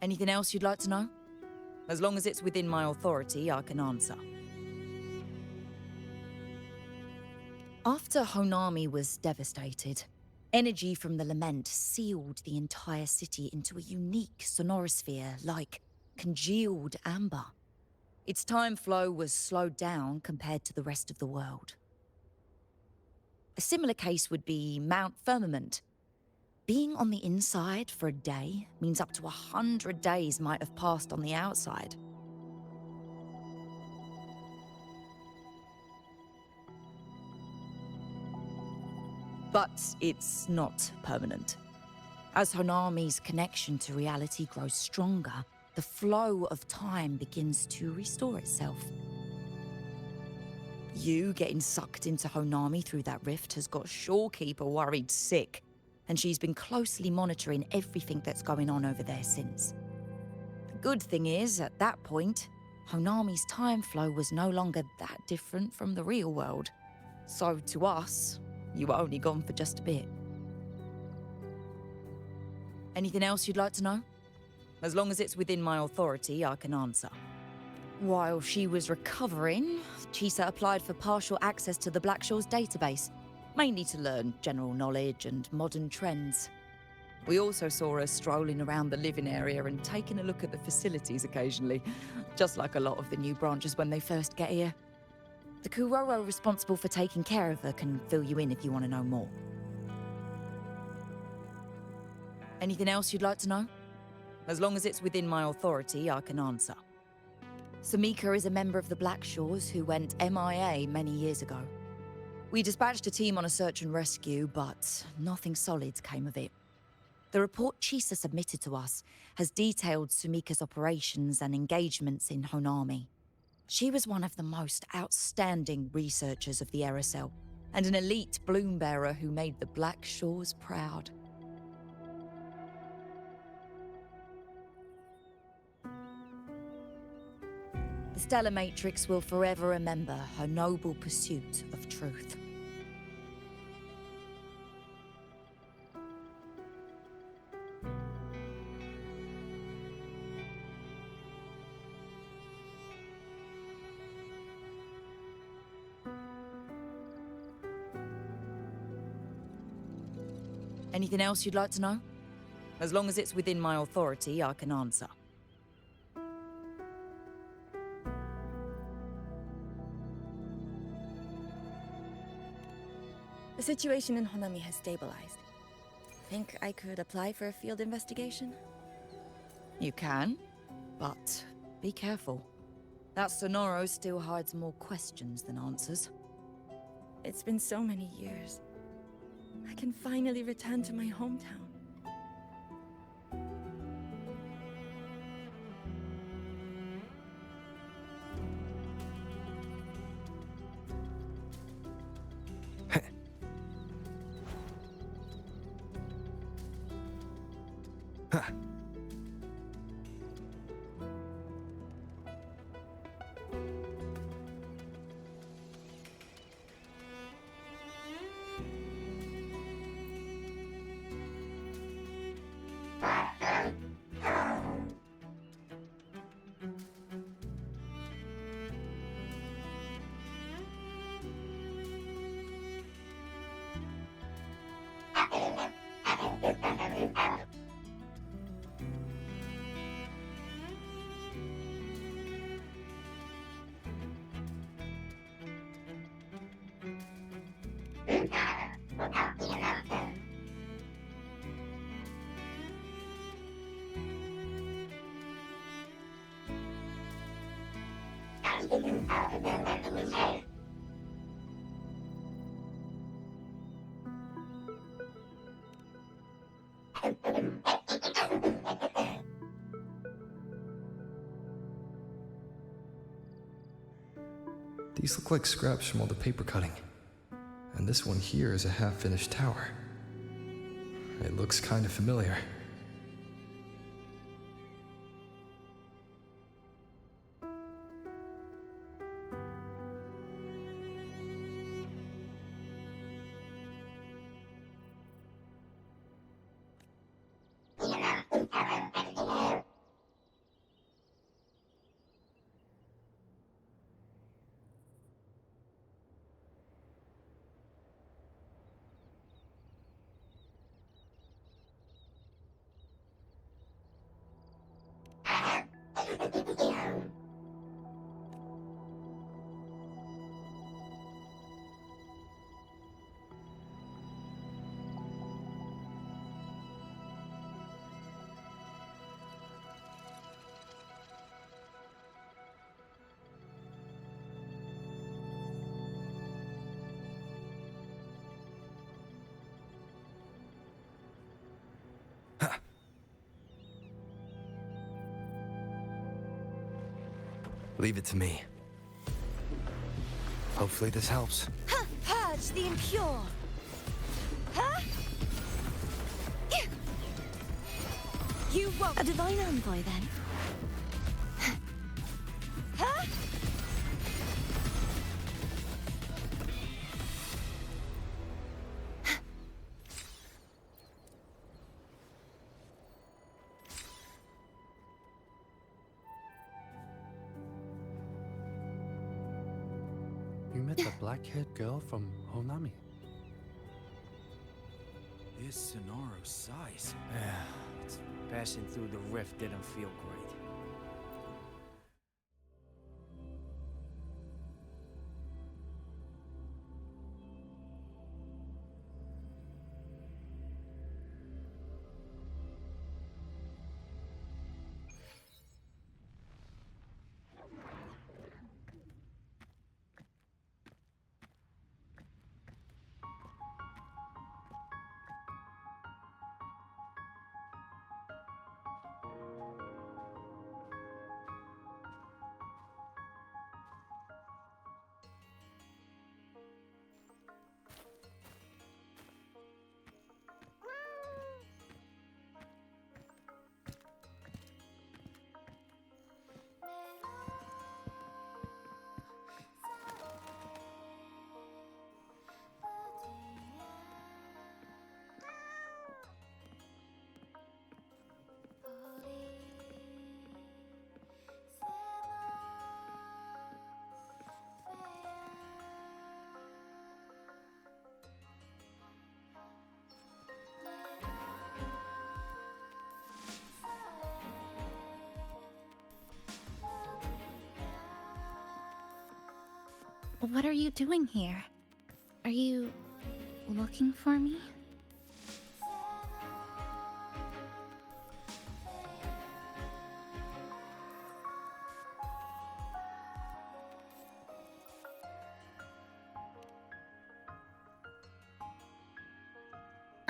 Anything else you'd like to know? As long as it's within my authority, I can answer. After Honami was devastated, energy from the lament sealed the entire city into a unique sonorosphere like congealed amber. Its time flow was slowed down compared to the rest of the world. A similar case would be Mount Firmament. Being on the inside for a day means up to 100 days might have passed on the outside. But it's not permanent. As Honami's connection to reality grows stronger, the flow of time begins to restore itself. You getting sucked into Honami through that rift has got Shorekeeper worried sick, and she's been closely monitoring everything that's going on over there since. The good thing is, at that point, Honami's time flow was no longer that different from the real world. So to us, you were only gone for just a bit. Anything else you'd like to know? As long as it's within my authority, I can answer. While she was recovering, Chisa applied for partial access to the Black Shores database, mainly to learn general knowledge and modern trends. We also saw her strolling around the living area and taking a look at the facilities occasionally, just like a lot of the new branches when they first get here. The Kuroro responsible for taking care of her can fill you in if you want to know more. Anything else you'd like to know? As long as it's within my authority, I can answer. Samika is a member of the Black Shores who went MIA many years ago. We dispatched a team on a search and rescue, but nothing solid came of it. The report Chisa submitted to us has detailed Sumika's operations and engagements in Honami. She was one of the most outstanding researchers of the Aerosol, and an elite bloom bearer who made the Black Shores proud. The Stellar Matrix will forever remember her noble pursuit of truth. Anything else you'd like to know? As long as it's within my authority, I can answer. The situation in Honami has stabilized. Think I could apply for a field investigation? You can, but be careful. That Sonoro still hides more questions than answers. It's been so many years. I can finally return to my hometown. These look like scraps from all the paper cutting. And this one here is a half-finished tower. It looks kind of familiar. Leave it to me. Hopefully this helps. Purge the impure! Huh? You won't... A divine envoy, then? Huh? You met the black-haired girl from Honami. This Sonoro's size. Passing through the rift didn't feel great. What are you doing here? Are you looking for me?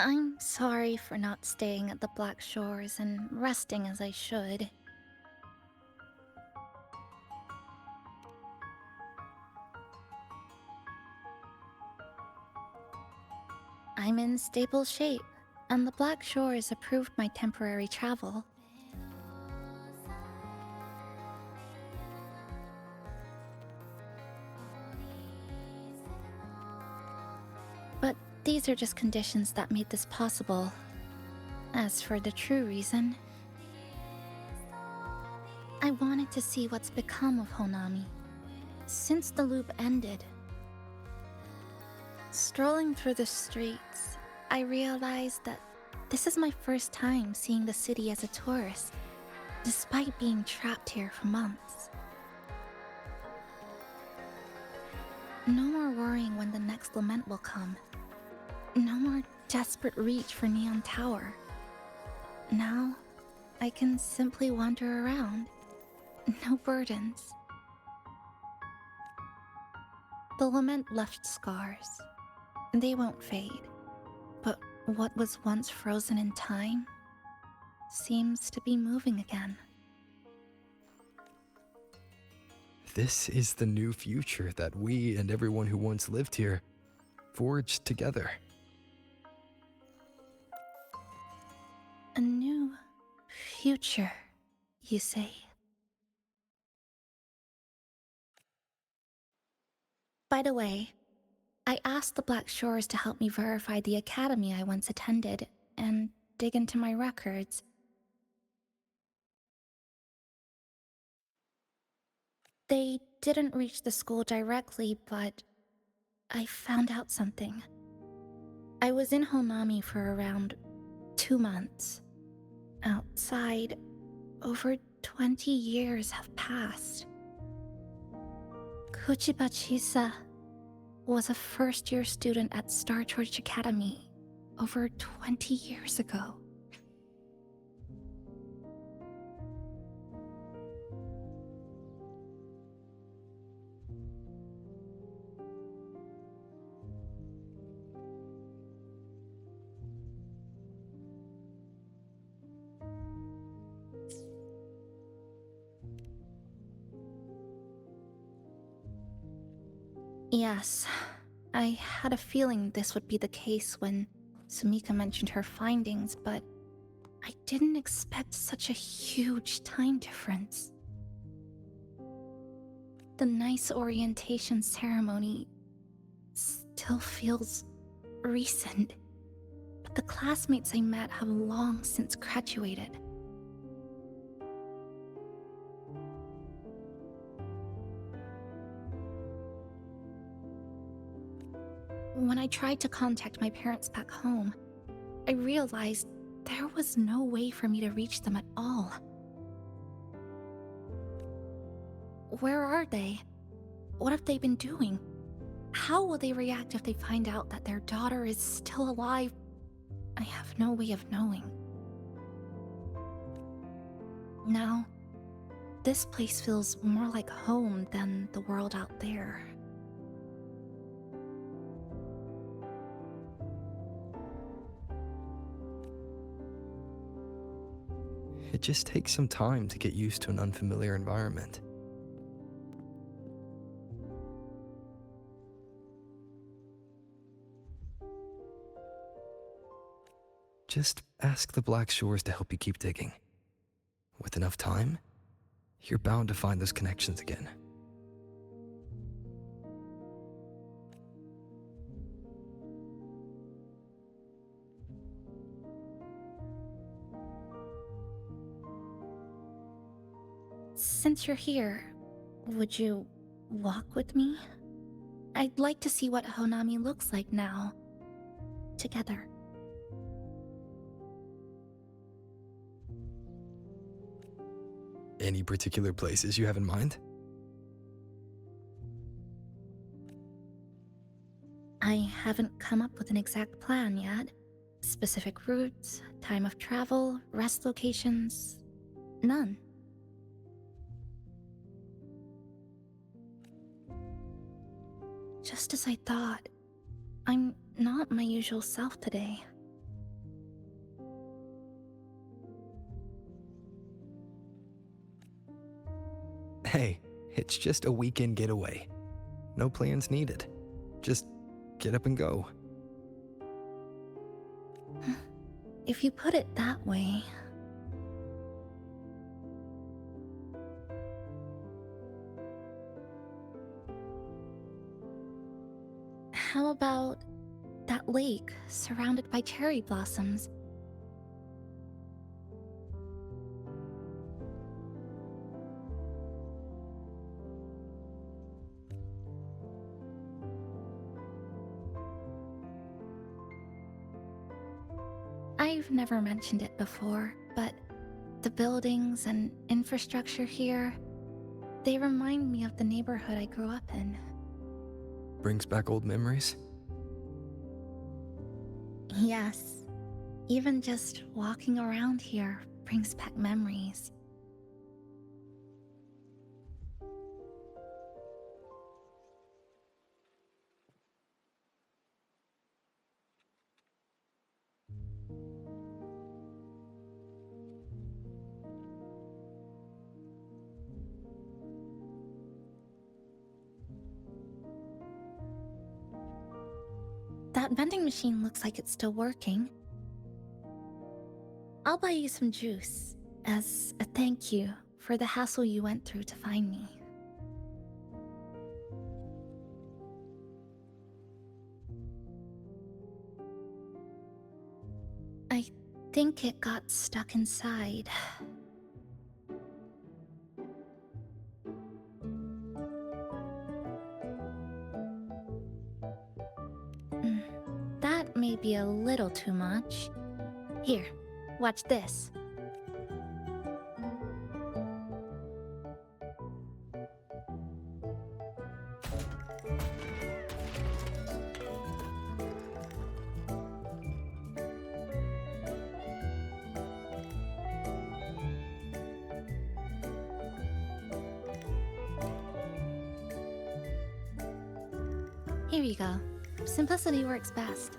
I'm sorry for not staying at the Black Shores and resting as I should. I'm in stable shape, and the Black Shores approved my temporary travel. But these are just conditions that made this possible. As for the true reason, I wanted to see what's become of Honami since the loop ended. Strolling through the streets, I realized that this is my first time seeing the city as a tourist, despite being trapped here for months. No more worrying when the next lament will come. No more desperate reach for Neon Tower. Now, I can simply wander around. No burdens. The lament left scars. They won't fade. But what was once frozen in time seems to be moving again. This is the new future that we and everyone who once lived here forged together. A new future, you say? By the way, I asked the Black Shores to help me verify the academy I once attended and dig into my records. They didn't reach the school directly, but I found out something. I was in Honami for around 2 months. Outside, over 20 years have passed. Kuchiba Chisa was a first-year student at Star Church Academy over 20 years ago. Yes, I had a feeling this would be the case when Sumika mentioned her findings, but I didn't expect such a huge time difference. The nice orientation ceremony still feels recent, but the classmates I met have long since graduated. When I tried to contact my parents back home, I realized there was no way for me to reach them at all. Where are they? What have they been doing? How will they react if they find out that their daughter is still alive? I have no way of knowing. Now, this place feels more like home than the world out there. It just takes some time to get used to an unfamiliar environment. Just ask the Black Shores to help you keep digging. With enough time, you're bound to find those connections again. Since you're here, would you walk with me? I'd like to see what Honami looks like now. Together. Any particular places you have in mind? I haven't come up with an exact plan yet. Specific routes, time of travel, rest locations, none. Just as I thought, I'm not my usual self today. Hey, it's just a weekend getaway. No plans needed. Just get up and go. If you put it that way... How about that lake surrounded by cherry blossoms? I've never mentioned it before, but the buildings and infrastructure here, they remind me of the neighborhood I grew up in. Brings back old memories? Yes. Even just walking around here brings back memories. That vending machine looks like it's still working. I'll buy you some juice as a thank you for the hassle you went through to find me. I think it got stuck inside. That may be a little too much. Here, watch this. Here you go. Simplicity works best.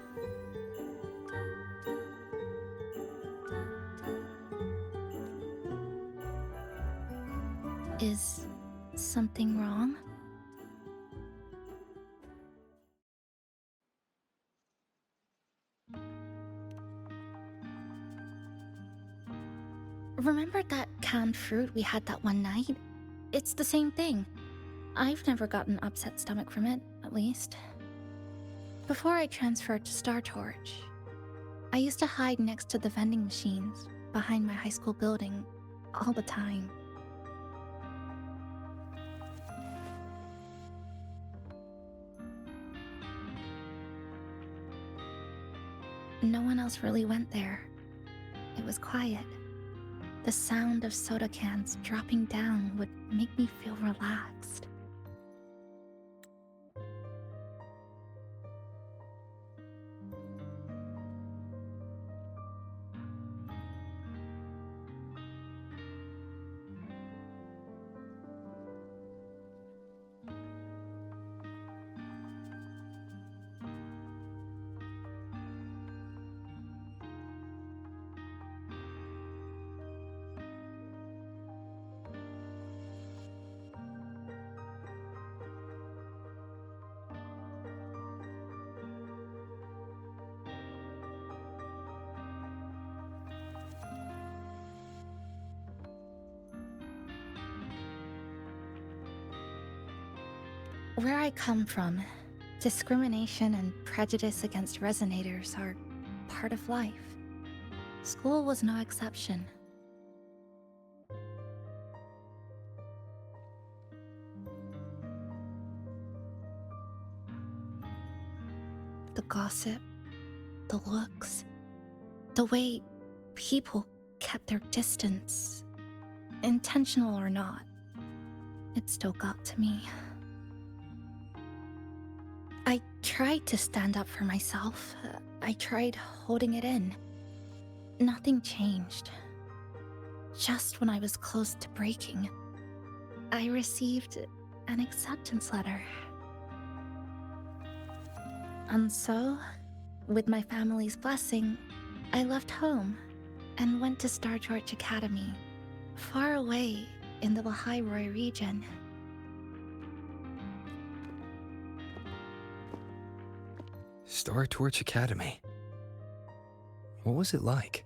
Is something wrong? Remember that canned fruit we had that one night? It's the same thing. I've never gotten upset stomach from it, at least. Before I transferred to Star Torch, I used to hide next to the vending machines behind my high school building all the time. No one else really went there. It was quiet. The sound of soda cans dropping down would make me feel relaxed. Where I come from, discrimination and prejudice against resonators are part of life. School was no exception. The gossip, the looks, the way people kept their distance, intentional or not, it still got to me. I tried to stand up for myself. I tried holding it in. Nothing changed. Just when I was close to breaking, I received an acceptance letter. And so, with my family's blessing, I left home and went to Star Torch Academy, far away in the Lahairoi region. Star Torch Academy. What was it like?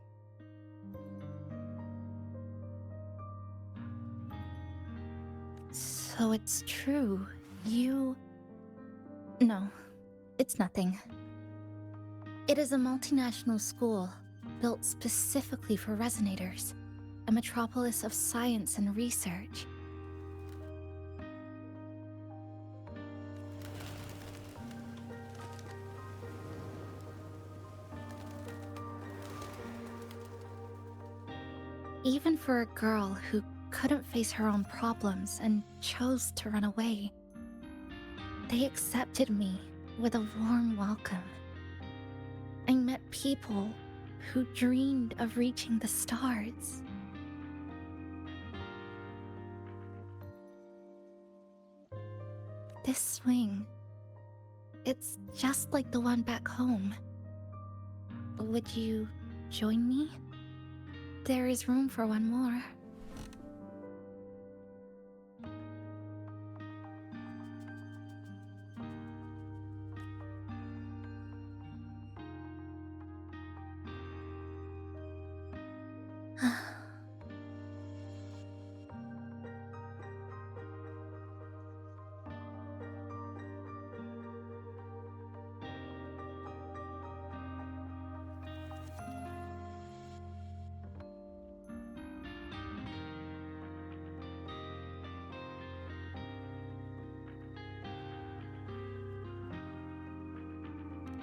So it's true. You... No, it's nothing. It is a multinational school built specifically for resonators, a metropolis of science and research. Even for a girl who couldn't face her own problems and chose to run away, they accepted me with a warm welcome. I met people who dreamed of reaching the stars. This swing, it's just like the one back home. Would you join me? There is room for one more.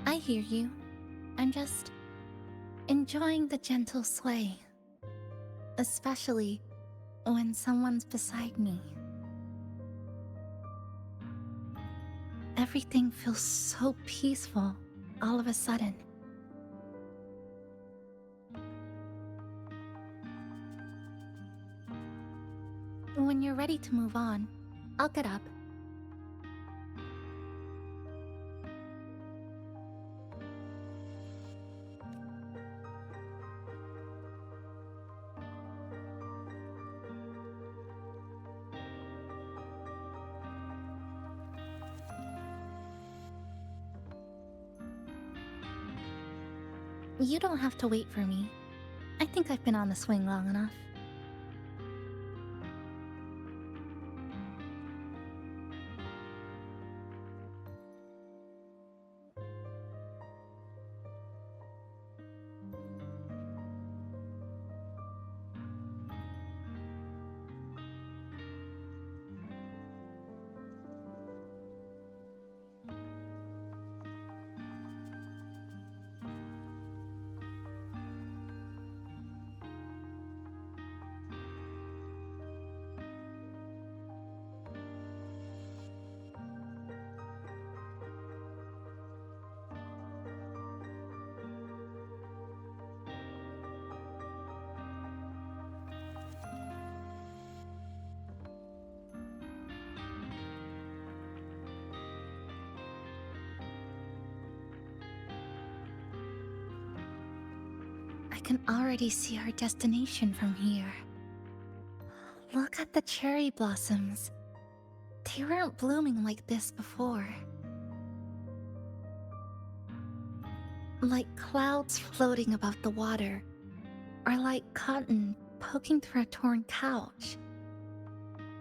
I hear you. I'm just enjoying the gentle sway. Especially when someone's beside me. Everything feels so peaceful all of a sudden. When you're ready to move on, I'll get up. You don't have to wait for me. I think I've been on the swing long enough. I can already see our destination from here. Look at the cherry blossoms. They weren't blooming like this before. Like clouds floating above the water, or like cotton poking through a torn couch.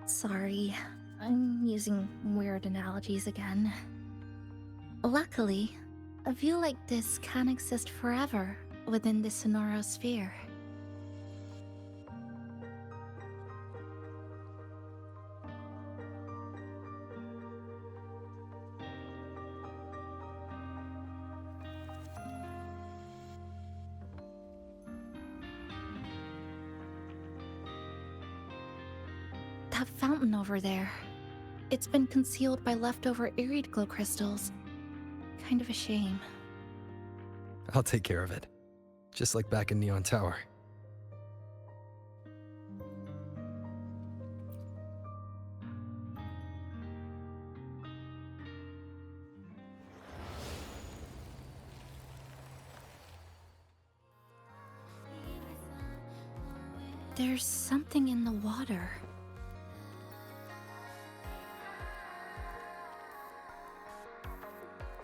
Sorry, I'm using weird analogies again. Luckily, a view like this can exist forever within the Sonoro sphere. That fountain over there. It's been concealed by leftover irid glow crystals. Kind of a shame. I'll take care of it. Just like back in Neon Tower. There's something in the water.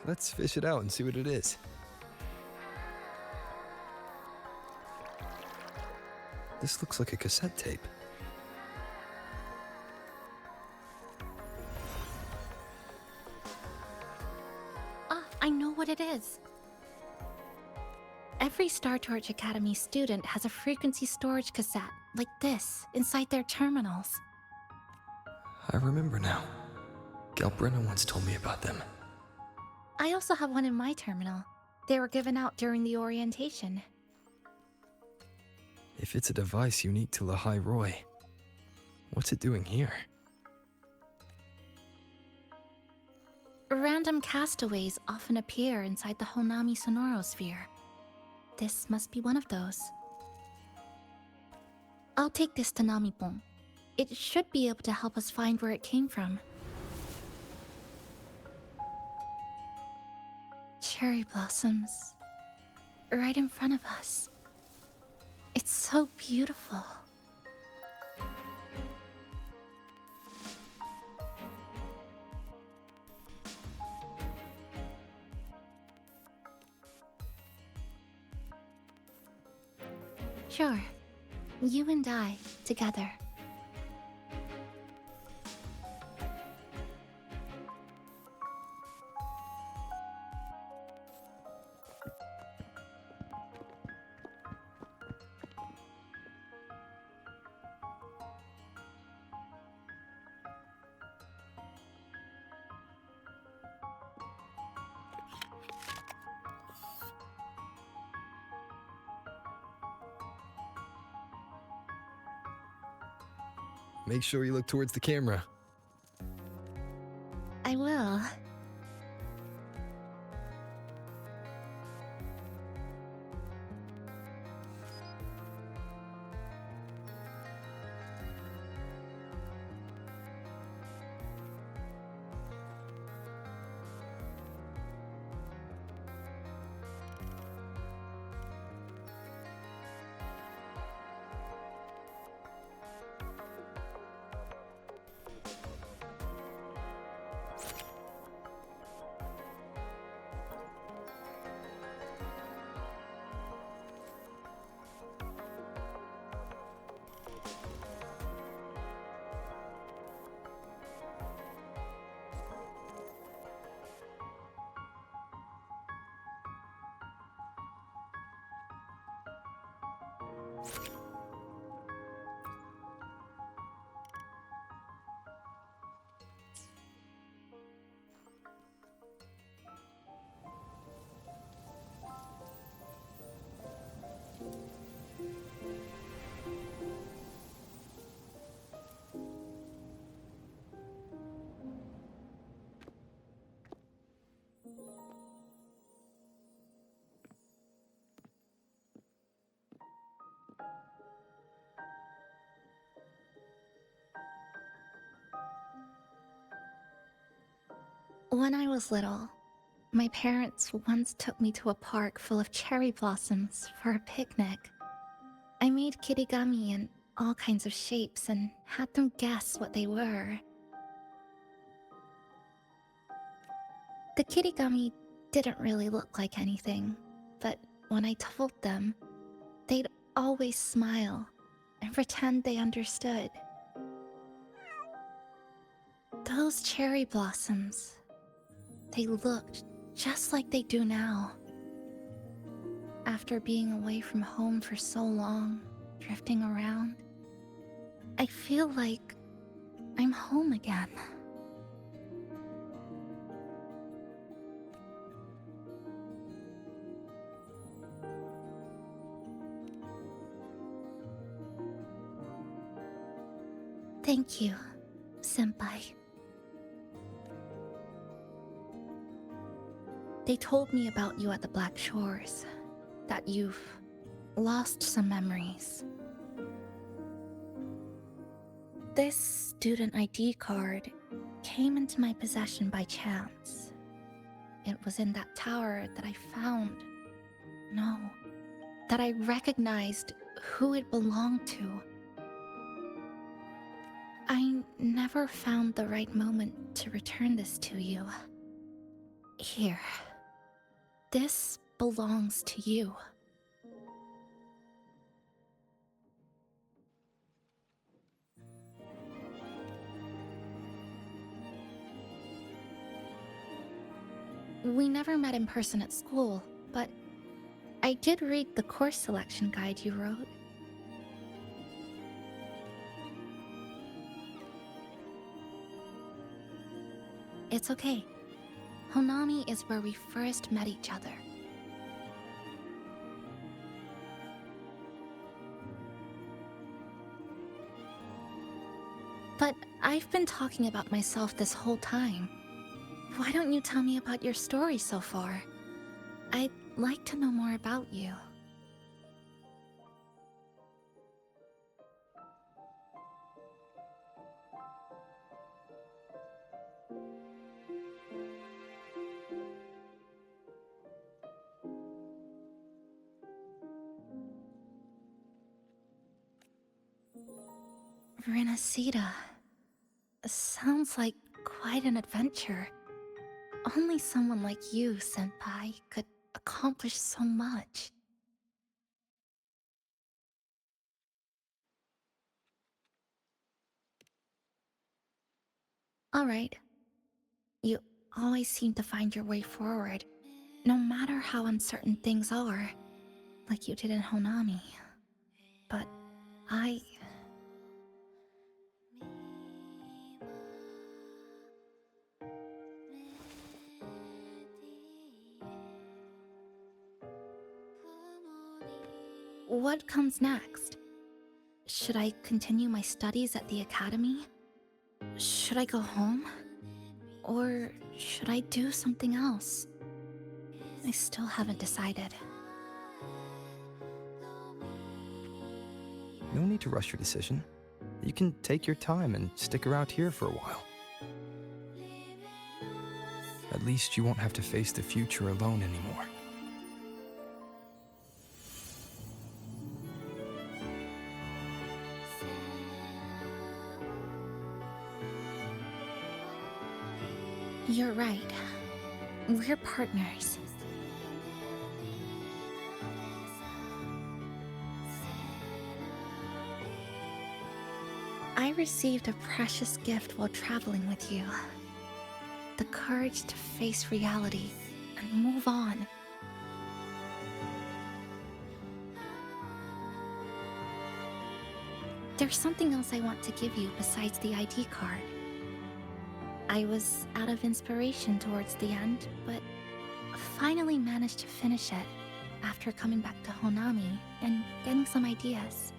Let's fish it out and see what it is. This looks like a cassette tape. Ah, I know what it is. Every Star Torch Academy student has a frequency storage cassette like this inside their terminals. I remember now. Galbrenna once told me about them. I also have one in my terminal. They were given out during the orientation. If it's a device unique to Lahai Roy, what's it doing here? Random castaways often appear inside the Honami Sonorosphere. This must be one of those. I'll take this to Namipon. It should be able to help us find where it came from. Cherry blossoms. Right in front of us. It's so beautiful. Sure. You and I, together. Make sure you look towards the camera. I will. When I was little, my parents once took me to a park full of cherry blossoms for a picnic. I made kirigami in all kinds of shapes and had them guess what they were. The kirigami didn't really look like anything, but when I told them, they'd always smile and pretend they understood. Those cherry blossoms, they looked just like they do now. After being away from home for so long, drifting around, I feel like I'm home again. Thank you, Senpai. They told me about you at the Black Shores, that you've lost some memories. This student ID card came into my possession by chance. It was in that tower that I found. No, that I recognized who it belonged to. I never found the right moment to return this to you. Here. This belongs to you. We never met in person at school, but I did read the course selection guide you wrote. It's okay. Honami is where we first met each other. But I've been talking about myself this whole time. Why don't you tell me about your story so far? I'd like to know more about you. Renacida. Sounds like quite an adventure. Only someone like you, Senpai, could accomplish so much. Alright. You always seem to find your way forward, no matter how uncertain things are, like you did in Honami. But what comes next? Should I continue my studies at the academy? Should I go home? Or should I do something else? I still haven't decided. No need to rush your decision. You can take your time and stick around here for a while. At least you won't have to face the future alone anymore. You're right. We're partners. I received a precious gift while traveling with you. The courage to face reality and move on. There's something else I want to give you besides the ID card. I was out of inspiration towards the end, but finally managed to finish it after coming back to Honami and getting some ideas.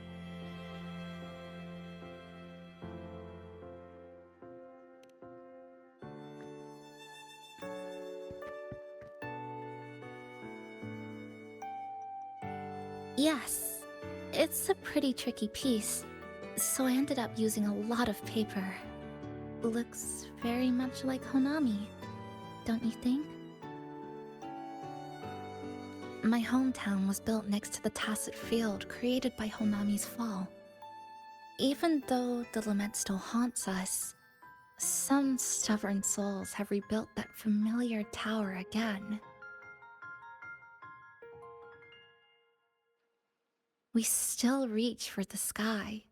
Yes, it's a pretty tricky piece, so I ended up using a lot of paper. Looks very much like Honami, don't you think? My hometown was built next to the tacit field created by Honami's fall. Even though the lament still haunts us, some stubborn souls have rebuilt that familiar tower again. We still reach for the sky,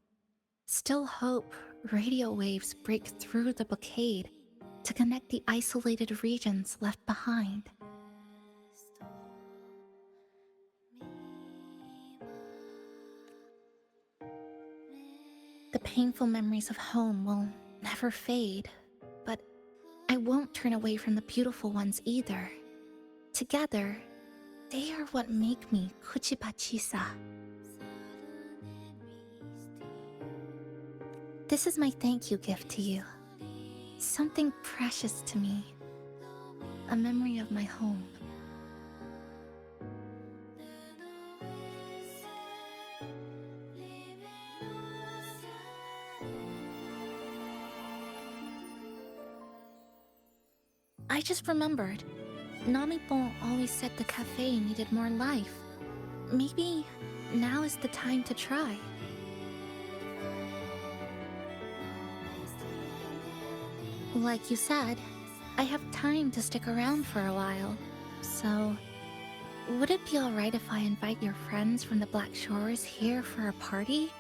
still hope radio waves break through the blockade to connect the isolated regions left behind. The painful memories of home will never fade, but I won't turn away from the beautiful ones either. Together, they are what make me Kuchiba Chisa. This is my thank you gift to you. Something precious to me. A memory of my home. I just remembered. Namipon always said the cafe needed more life. Maybe now is the time to try. Like you said, I have time to stick around for a while, so would it be alright if I invite your friends from the Black Shores here for a party?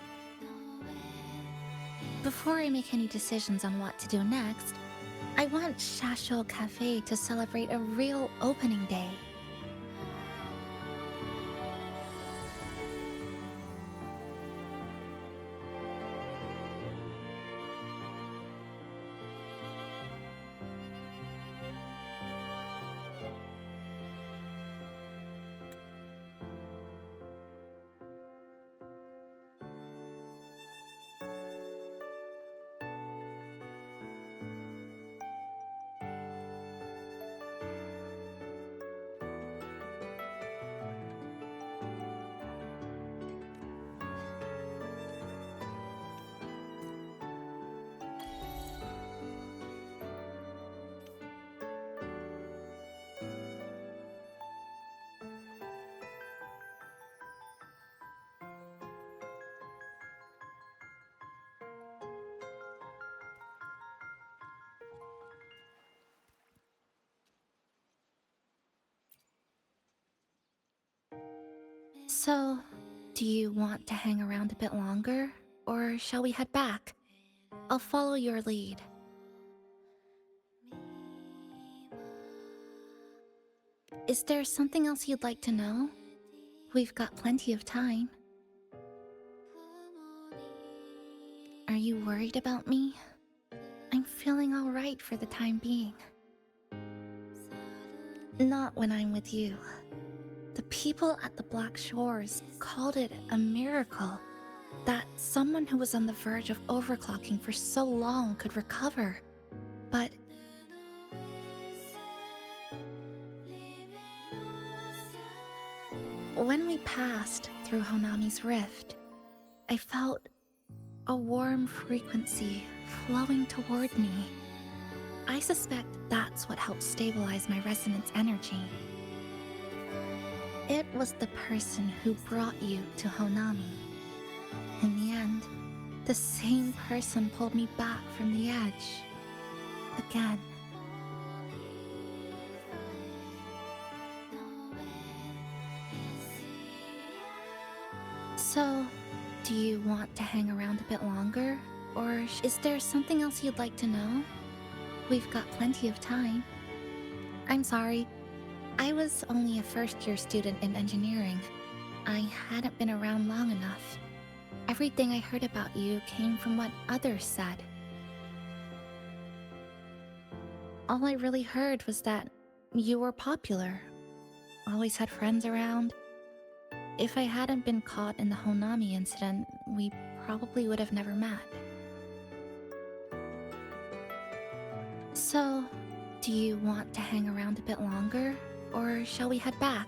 Before I make any decisions on what to do next, I want Shasho Cafe to celebrate a real opening day. So, do you want to hang around a bit longer, or shall we head back? I'll follow your lead. Is there something else you'd like to know? We've got plenty of time. Are you worried about me? I'm feeling alright for the time being. Not when I'm with you. The people at the Black Shores called it a miracle that someone who was on the verge of overclocking for so long could recover. But when we passed through Honami's rift, I felt a warm frequency flowing toward me. I suspect that's what helped stabilize my resonance energy. It was the person who brought you to Honami. In the end, the same person pulled me back from the edge. Again. So, do you want to hang around a bit longer? Or is there something else you'd like to know? We've got plenty of time. I'm sorry. I was only a first-year student in engineering. I hadn't been around long enough. Everything I heard about you came from what others said. All I really heard was that you were popular. Always had friends around. If I hadn't been caught in the Honami incident, we probably would have never met. So, do you want to hang around a bit longer? Or shall we head back?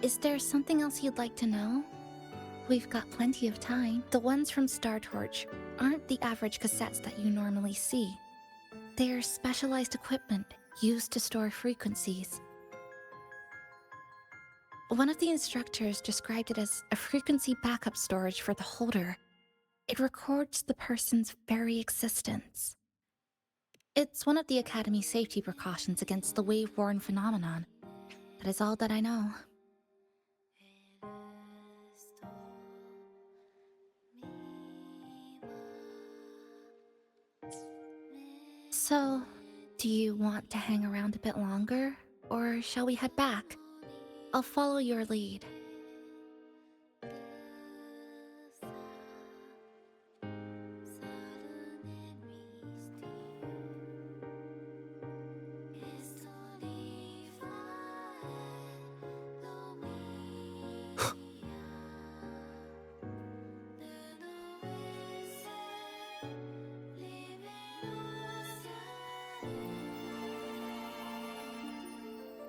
Is there something else you'd like to know? We've got plenty of time. The ones from Star Torch aren't the average cassettes that you normally see. They're specialized equipment used to store frequencies. One of the instructors described it as a frequency backup storage for the holder. It records the person's very existence. It's one of the Academy's safety precautions against the wave-worn phenomenon. That is all that I know. So, do you want to hang around a bit longer? Or shall we head back? I'll follow your lead.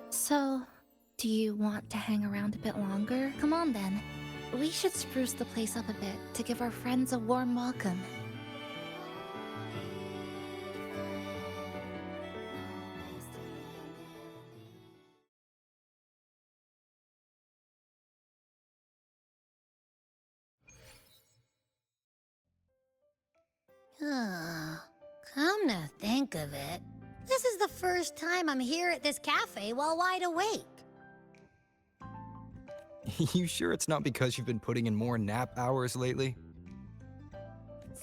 So, do you want to hang around a bit longer? Come on then. We should spruce the place up a bit to give our friends a warm welcome. Oh, come to think of it, This is the first time I'm here at this cafe while wide awake. You sure it's not because you've been putting in more nap hours lately?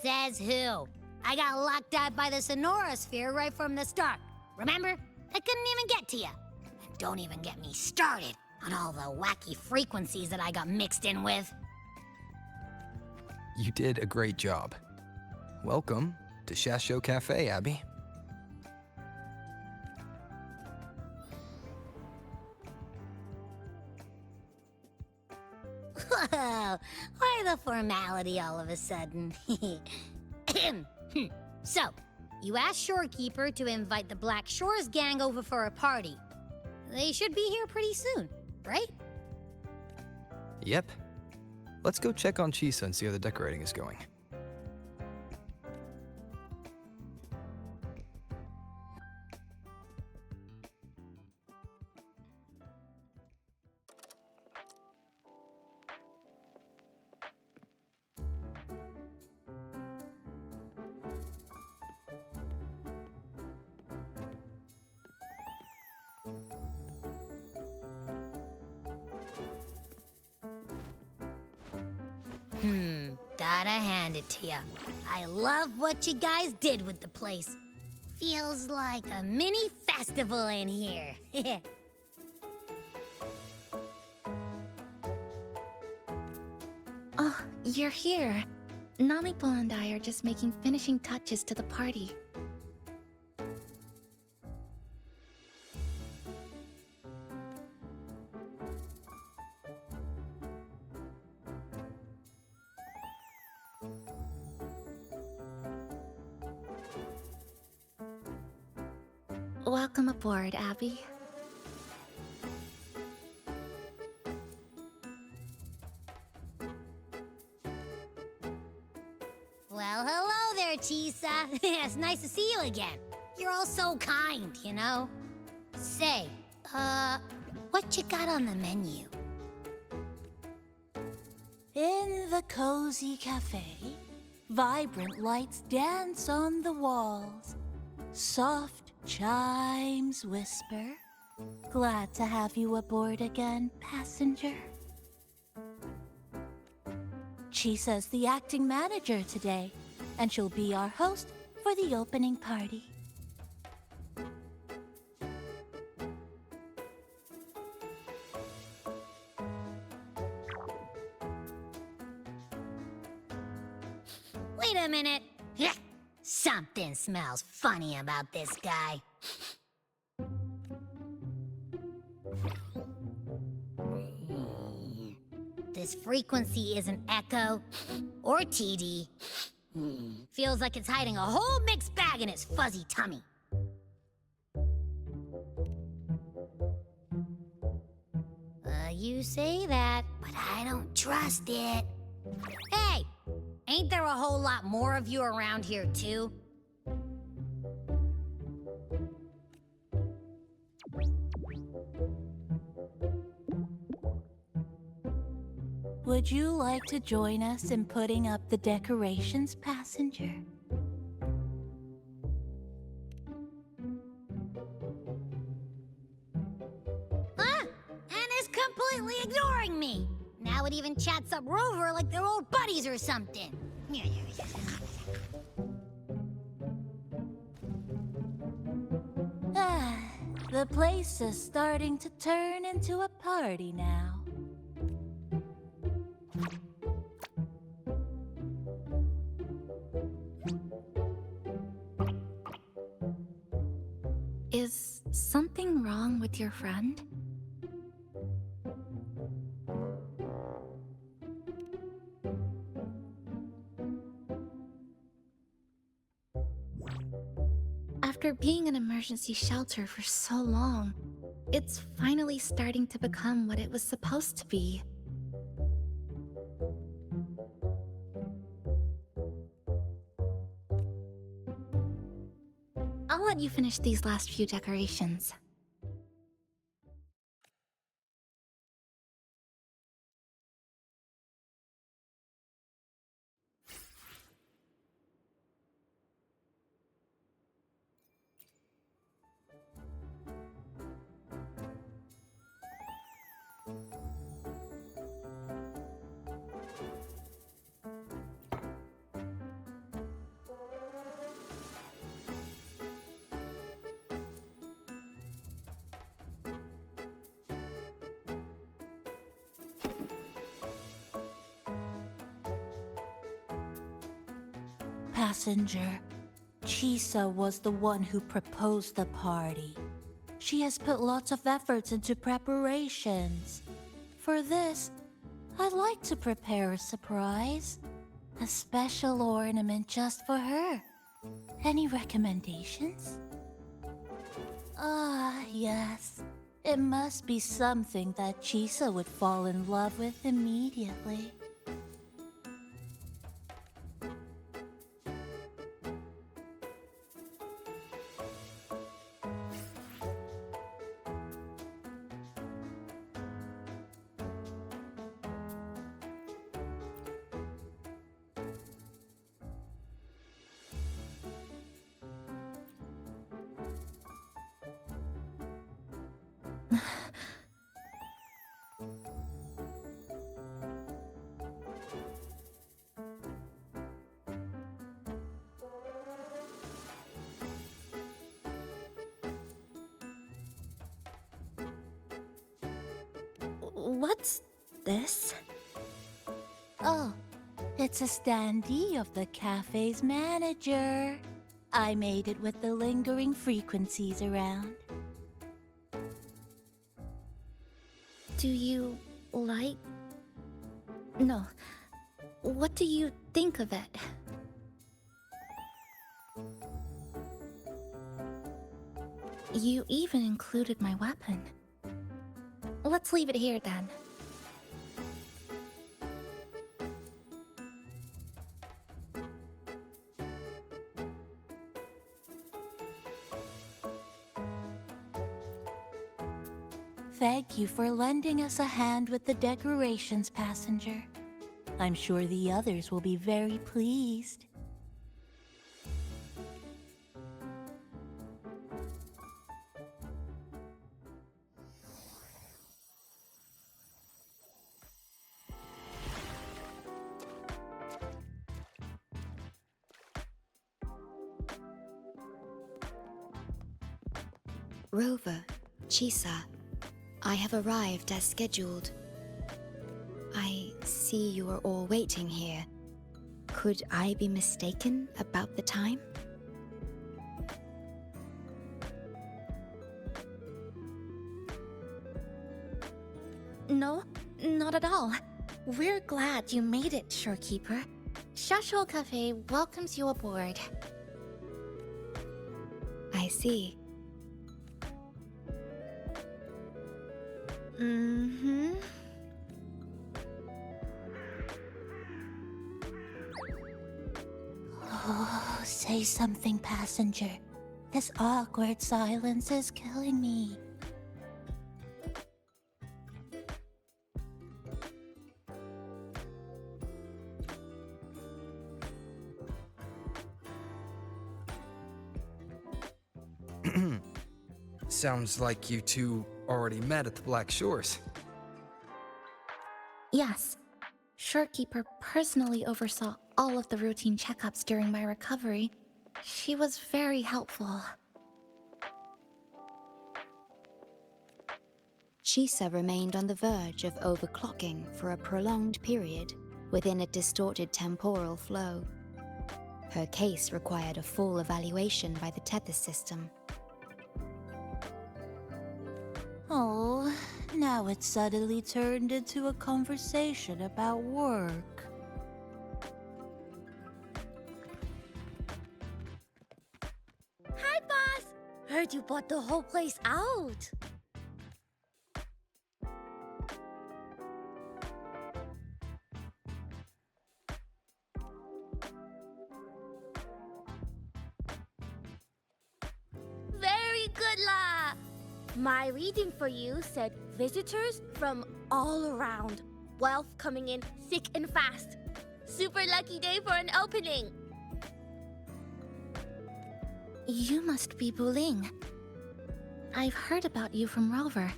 Says who? I got locked out by the Sonora Sphere right from the start. Remember? I couldn't even get to you. And don't even get me started on all the wacky frequencies that I got mixed in with. You did a great job. Welcome to Shasho Cafe, Abby. Whoa, why the formality all of a sudden? So, you asked Shorekeeper to invite the Black Shores gang over for a party. They should be here pretty soon, right? Yep. Let's go check on Chisa and see how the decorating is going. Gotta hand it to ya. I love what you guys did with the place. Feels like a mini festival in here. Oh, you're here. Namipo and I are just making finishing touches to the party. Welcome aboard, Abby. Well, hello there, Chisa. It's nice to see you again. You're all so kind, you know? Say, what you got on the menu? In the cozy cafe, vibrant lights dance on the walls. Soft chimes whisper. Glad to have you aboard again, passenger. Chisa's the acting manager today, and she'll be our host for the opening party. Wait a minute. Something smells funny about this guy. This frequency isn't echo or TD. Feels like it's hiding a whole mixed bag in its fuzzy tummy. You say that, but I don't trust it. Hey! Ain't there a whole lot more of you around here, too? Would you like to join us in putting up the decorations, passenger? Huh? Anna's completely ignoring me. Now it even chats up Rover like they're old buddies or something. The place is starting to turn into a party now. Is something wrong with your friend? After being an emergency shelter for so long, it's finally starting to become what it was supposed to be. I'll let you finish these last few decorations. passenger. Chisa was the one who proposed the party. She has put lots of efforts into preparations. For this, I'd like to prepare a surprise. A special ornament just for her. Any recommendations? Ah, yes. It must be something that Chisa would fall in love with immediately. What's this? Oh, it's a standee of the cafe's manager. I made it with the lingering frequencies around. Do you like... No. What do you think of it? You even included my weapon. Let's leave it here then. Thank you for lending us a hand with the decorations, passenger. I'm sure the others will be very pleased. Rover, Chisa, I have arrived as scheduled. I see you are all waiting here. Could I be mistaken about the time? No, not at all. We're glad you made it, Shorekeeper. Shashol Cafe welcomes you aboard. I see. Mm-hmm. Oh, say something, passenger. This awkward silence is killing me. Sounds like you two already met at the Black Shores. Yes. Shorekeeper personally oversaw all of the routine checkups during my recovery. She was very helpful. Chisa remained on the verge of overclocking for a prolonged period within a distorted temporal flow. Her case required a full evaluation by the Tethys system. Oh, now it's suddenly turned into a conversation about work. Hi, boss! Heard you bought the whole place out. Very good, La! My reading for you said visitors from all around. Wealth coming in thick and fast. Super lucky day for an opening. You must be Buling. I've heard about you from Rover.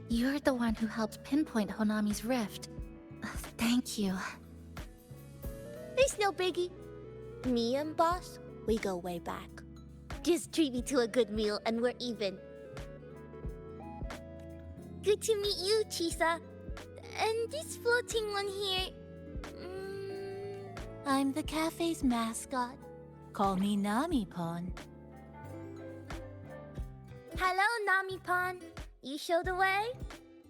You're the one who helped pinpoint Honami's rift. Thank you. It's no biggie. Me and boss, we go way back. Just treat me to a good meal and we're even. Good to meet you, Chisa. And this floating one here... I'm the cafe's mascot. Call me Nami-pon. Hello, Nami-pon. You show the way?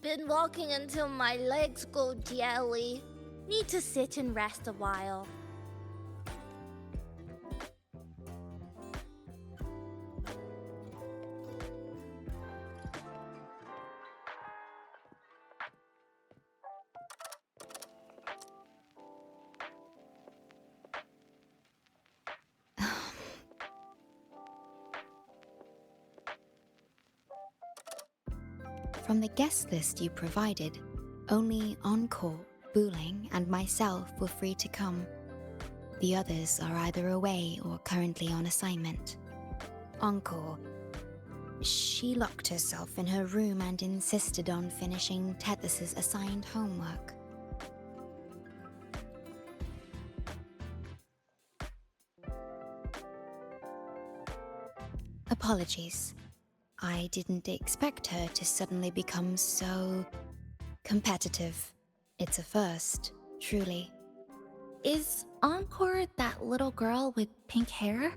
Been walking until my legs go jelly. Need to sit and rest a while. From the guest list you provided, only Encore, Booling, and myself were free to come. The others are either away or currently on assignment. Encore. She locked herself in her room and insisted on finishing Tethys's assigned homework. Apologies. I didn't expect her to suddenly become so competitive. It's a first, truly. Is Encore that little girl with pink hair?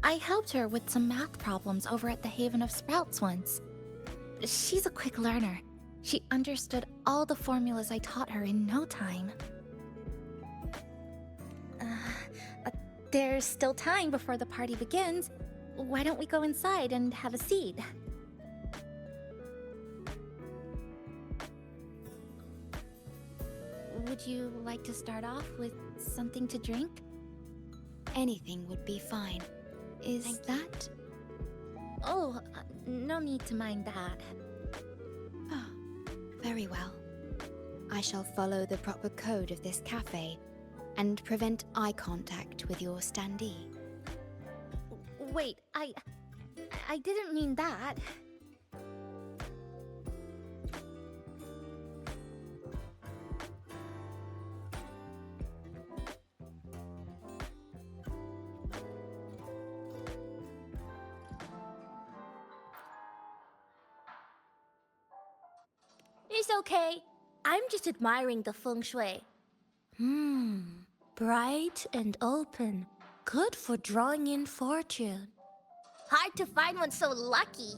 I helped her with some math problems over at the Haven of Sprouts once. She's a quick learner. She understood all the formulas I taught her in no time. There's still time before the party begins. Why don't we go inside and have a seat? Would you like to start off with something to drink? Anything would be fine. Is that? Oh, no need to mind that. Oh, very well. I shall follow the proper code of this cafe and prevent eye contact with your standee. Wait, I didn't mean that. It's okay. I'm just admiring the feng shui. Bright and open. Good for drawing in fortune. Hard to find one so lucky.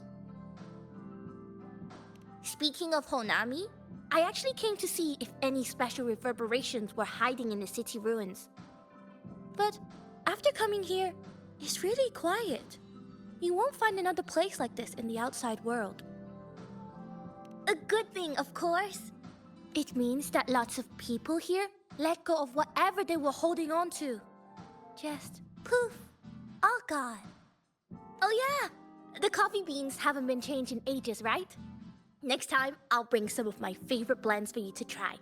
Speaking of Honami, I actually came to see if any special reverberations were hiding in the city ruins. But after coming here, it's really quiet. You won't find another place like this in the outside world. A good thing, of course. It means that lots of people here let go of whatever they were holding on to. Just poof, all gone. Oh yeah, the coffee beans haven't been changed in ages, right? Next time, I'll bring some of my favorite blends for you to try.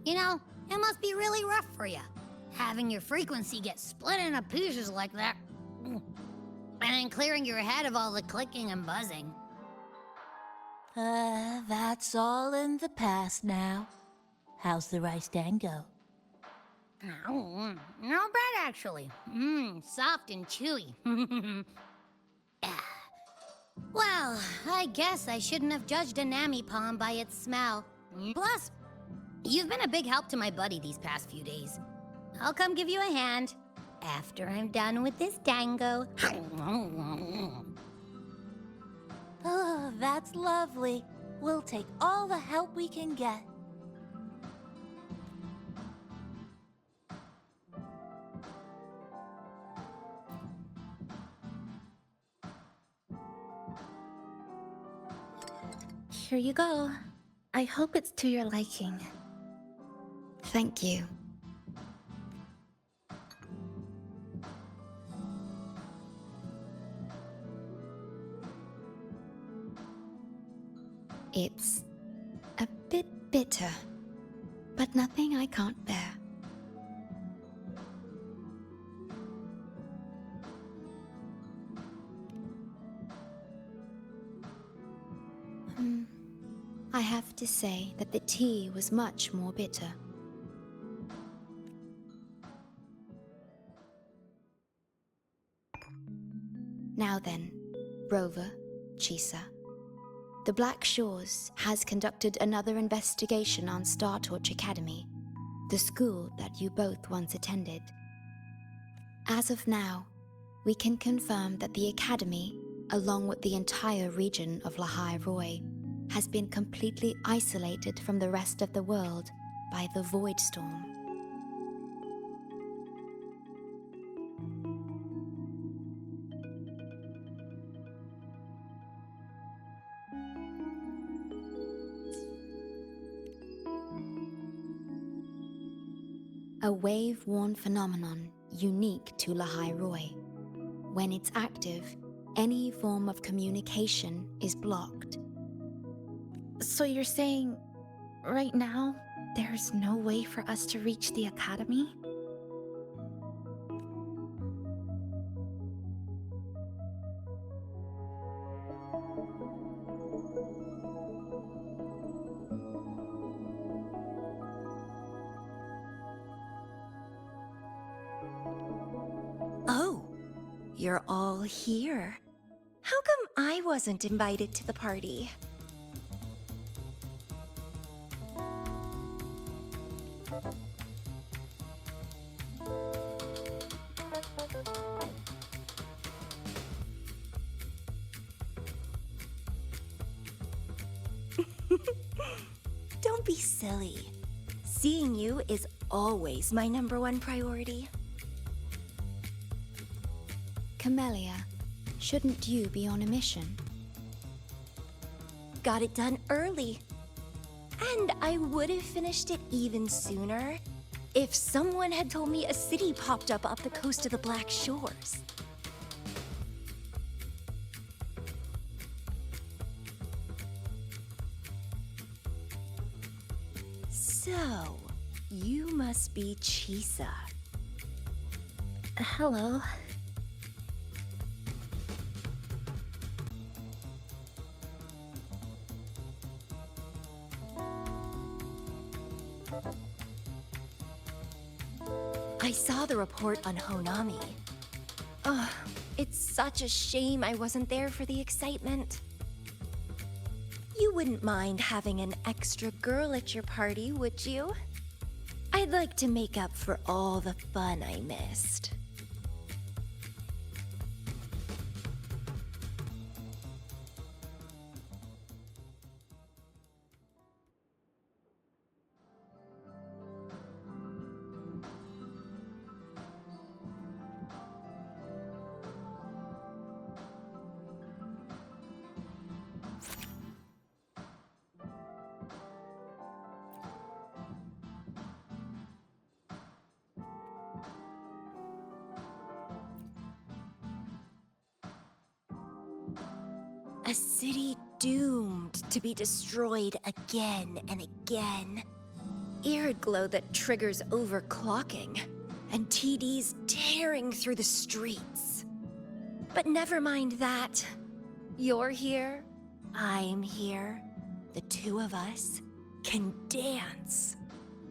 You know, it must be really rough for you, having your frequency get split into pieces like that. And then clearing your head of all the clicking and buzzing. That's all in the past now. How's the rice dango? Oh, not bad, actually. Soft and chewy. Well, I guess I shouldn't have judged a Nami-pon by its smell. Plus, you've been a big help to my buddy these past few days. I'll come give you a hand after I'm done with this dango. Oh, that's lovely. We'll take all the help we can get. Here you go. I hope it's to your liking. Thank you. It's a bit bitter, but nothing I can't bear. I have to say that the tea was much more bitter. Now then, Rover, Chisa. The Black Shores has conducted another investigation on Star Torch Academy, the school that you both once attended. As of now, we can confirm that the Academy, along with the entire region of Lahai Roi, has been completely isolated from the rest of the world by the Void Storm. A wave-worn phenomenon unique to Lahai Roi. When it's active, any form of communication is blocked. So you're saying, right now, there's no way for us to reach the Academy? Oh, you're all here. How come I wasn't invited to the party? Don't be silly. Seeing you is always my #1 priority. Camellia, shouldn't you be on a mission? Got it done early. And I would have finished it even sooner if someone had told me a city popped up off the coast of the Black Shores. So, you must be Chisa. Hello. I saw the report on Honami. Ugh, it's such a shame I wasn't there for the excitement. You wouldn't mind having an extra girl at your party, would you? I'd like to make up for all the fun I missed. A city doomed to be destroyed again and again. Arid glow that triggers overclocking, and TDs tearing through the streets. But never mind that. You're here, I'm here. The two of us can dance.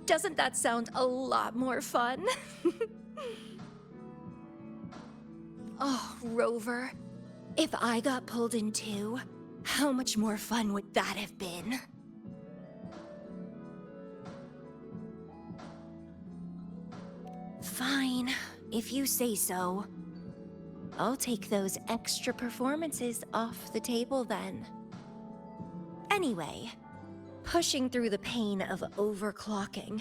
Doesn't that sound a lot more fun? Oh, Rover. If I got pulled in too, how much more fun would that have been? Fine, if you say so. I'll take those extra performances off the table then. Anyway, pushing through the pain of overclocking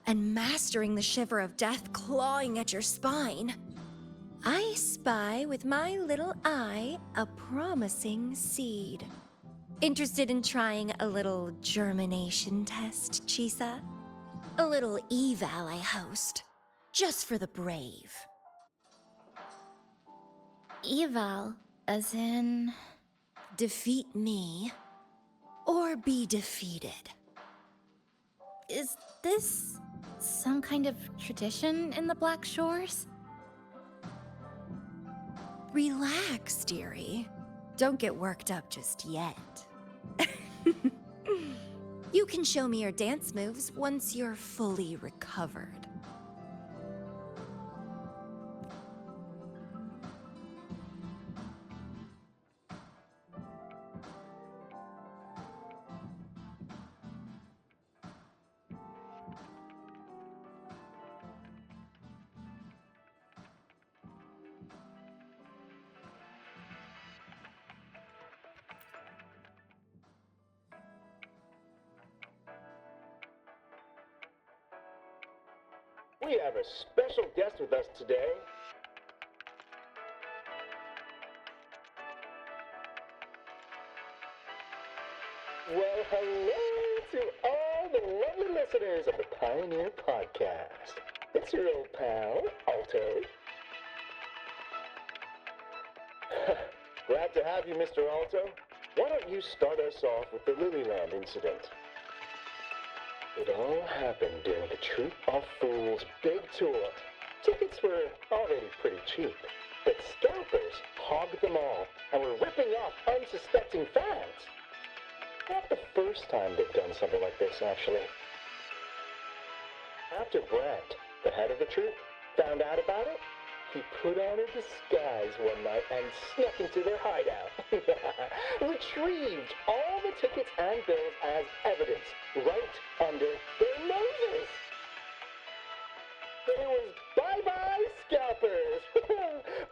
and mastering the shiver of death clawing at your spine, I spy with my little eye a promising seed. Interested in trying a little germination test, Chisa? A little eval I host, just for the brave. Eval, as in... Defeat me, or be defeated. Is this some kind of tradition in the Black Shores? Relax, dearie. Don't get worked up just yet. You can show me your dance moves once you're fully recovered. We have a special guest with us today. Well, hello to all the lovely listeners of the Pioneer Podcast. It's your old pal, Alto. Glad to have you, Mr. Alto. Why don't you start us off with the Lilyland incident? It all happened during the Troop of Fools' big tour. Tickets were already pretty cheap, but scalpers hogged them all and were ripping off unsuspecting fans. Not the first time they've done something like this, actually. After Brent, the head of the troop, found out about it, he put on a disguise one night and snuck into their hideout. Retrieved all the tickets and bills as evidence right under their noses. It was bye-bye scalpers.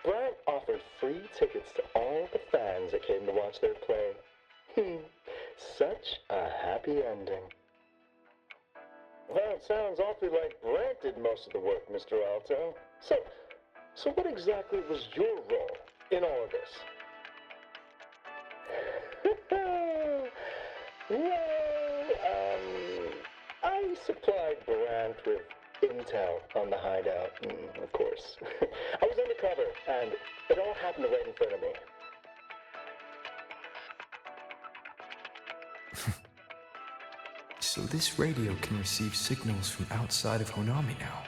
Brent offered free tickets to all the fans that came to watch their play. Such a happy ending. Well, it sounds awfully like Brent did most of the work, Mr. Alto. So what exactly was your role in all of this? I supplied Brant with intel on the hideout, of course. I was undercover, and it all happened right in front of me. So this radio can receive signals from outside of Honami now.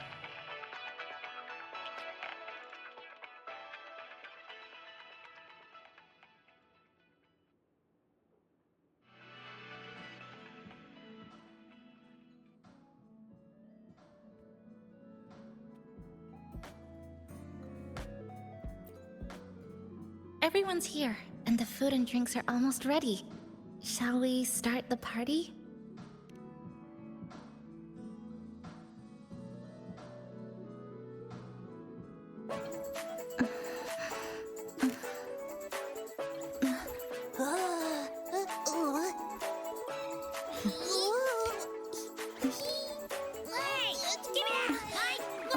Everyone's here, and the food and drinks are almost ready. Shall we start the party?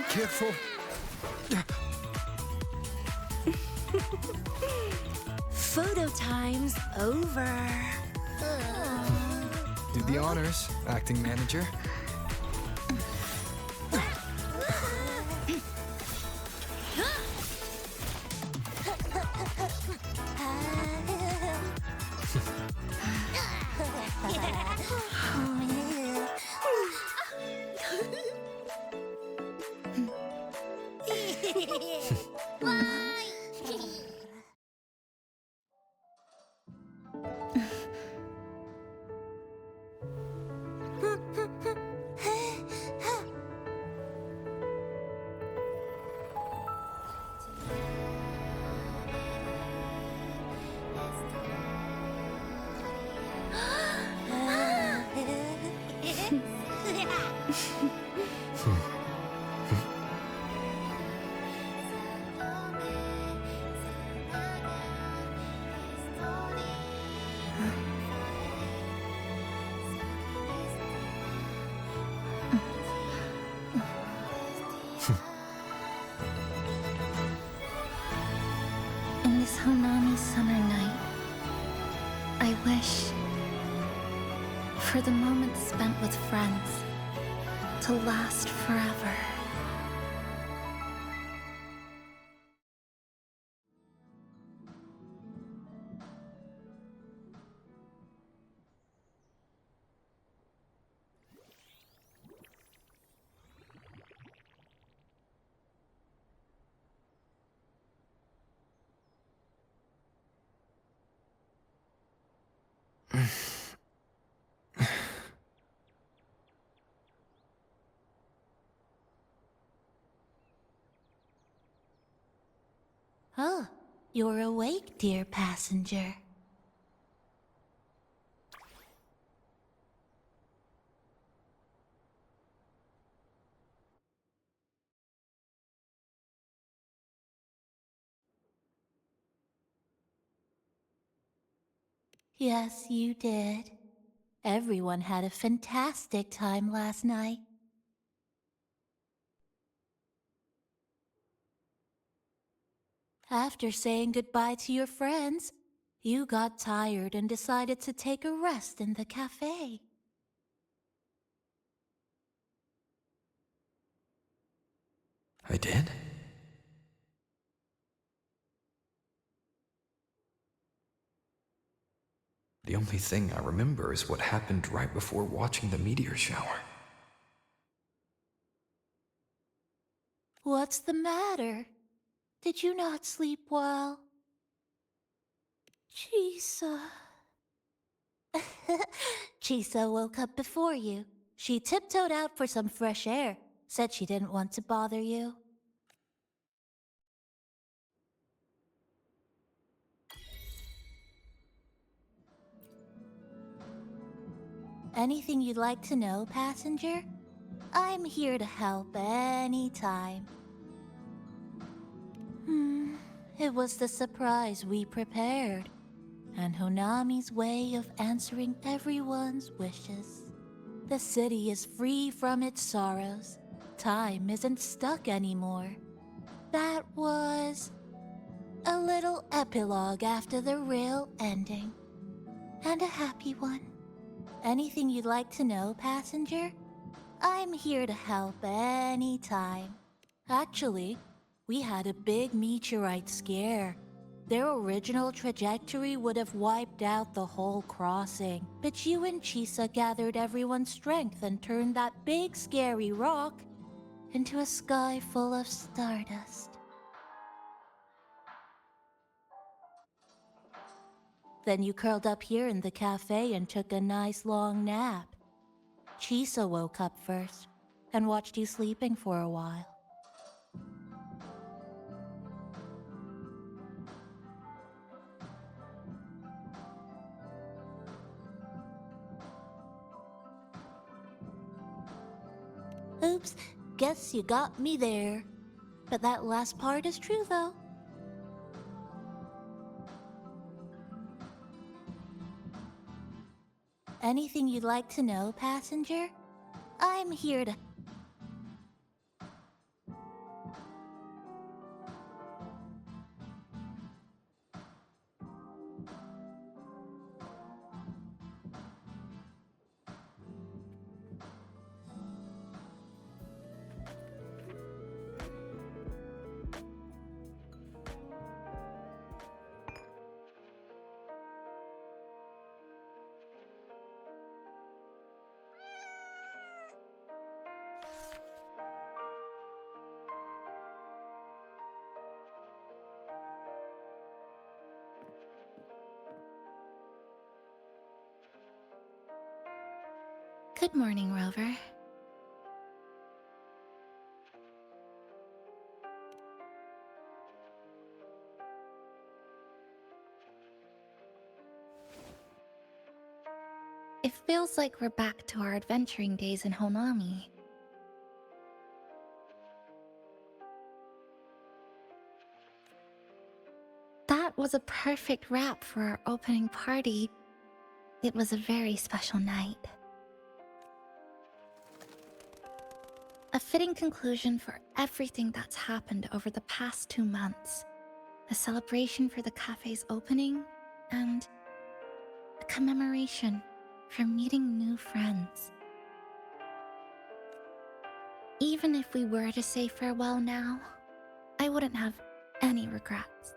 Careful. Photo time's over. Do the honors, acting manager. In this Honami summer night, I wish For the moments spent with friends to last forever. Oh, you're awake, dear passenger. Yes, you did. Everyone had a fantastic time last night. After saying goodbye to your friends, you got tired and decided to take a rest in the cafe. I did? The only thing I remember is what happened right before watching the meteor shower. What's the matter? Did you not sleep well? Chisa. Chisa woke up before you. She tiptoed out for some fresh air, said she didn't want to bother you. Anything you'd like to know, passenger? I'm here to help anytime. It was the surprise we prepared, and Honami's way of answering everyone's wishes. The city is free from its sorrows. Time isn't stuck anymore. That was a little epilogue after the real ending. And a happy one. Anything you'd like to know, passenger? I'm here to help anytime. Actually, we had a big meteorite scare. Their original trajectory would have wiped out the whole crossing, but you and Chisa gathered everyone's strength and turned that big scary rock into a sky full of stardust. Then you curled up here in the cafe and took a nice long nap. Chisa woke up first and watched you sleeping for a while. Oops, guess you got me there. But that last part is true, though. Anything you'd like to know, passenger? I'm here to... Good morning, Rover. It feels like we're back to our adventuring days in Honami. That was a perfect wrap for our opening party. It was a very special night. A fitting conclusion for everything that's happened over the past 2 months. A celebration for the cafe's opening, and a commemoration for meeting new friends. Even if we were to say farewell now, I wouldn't have any regrets.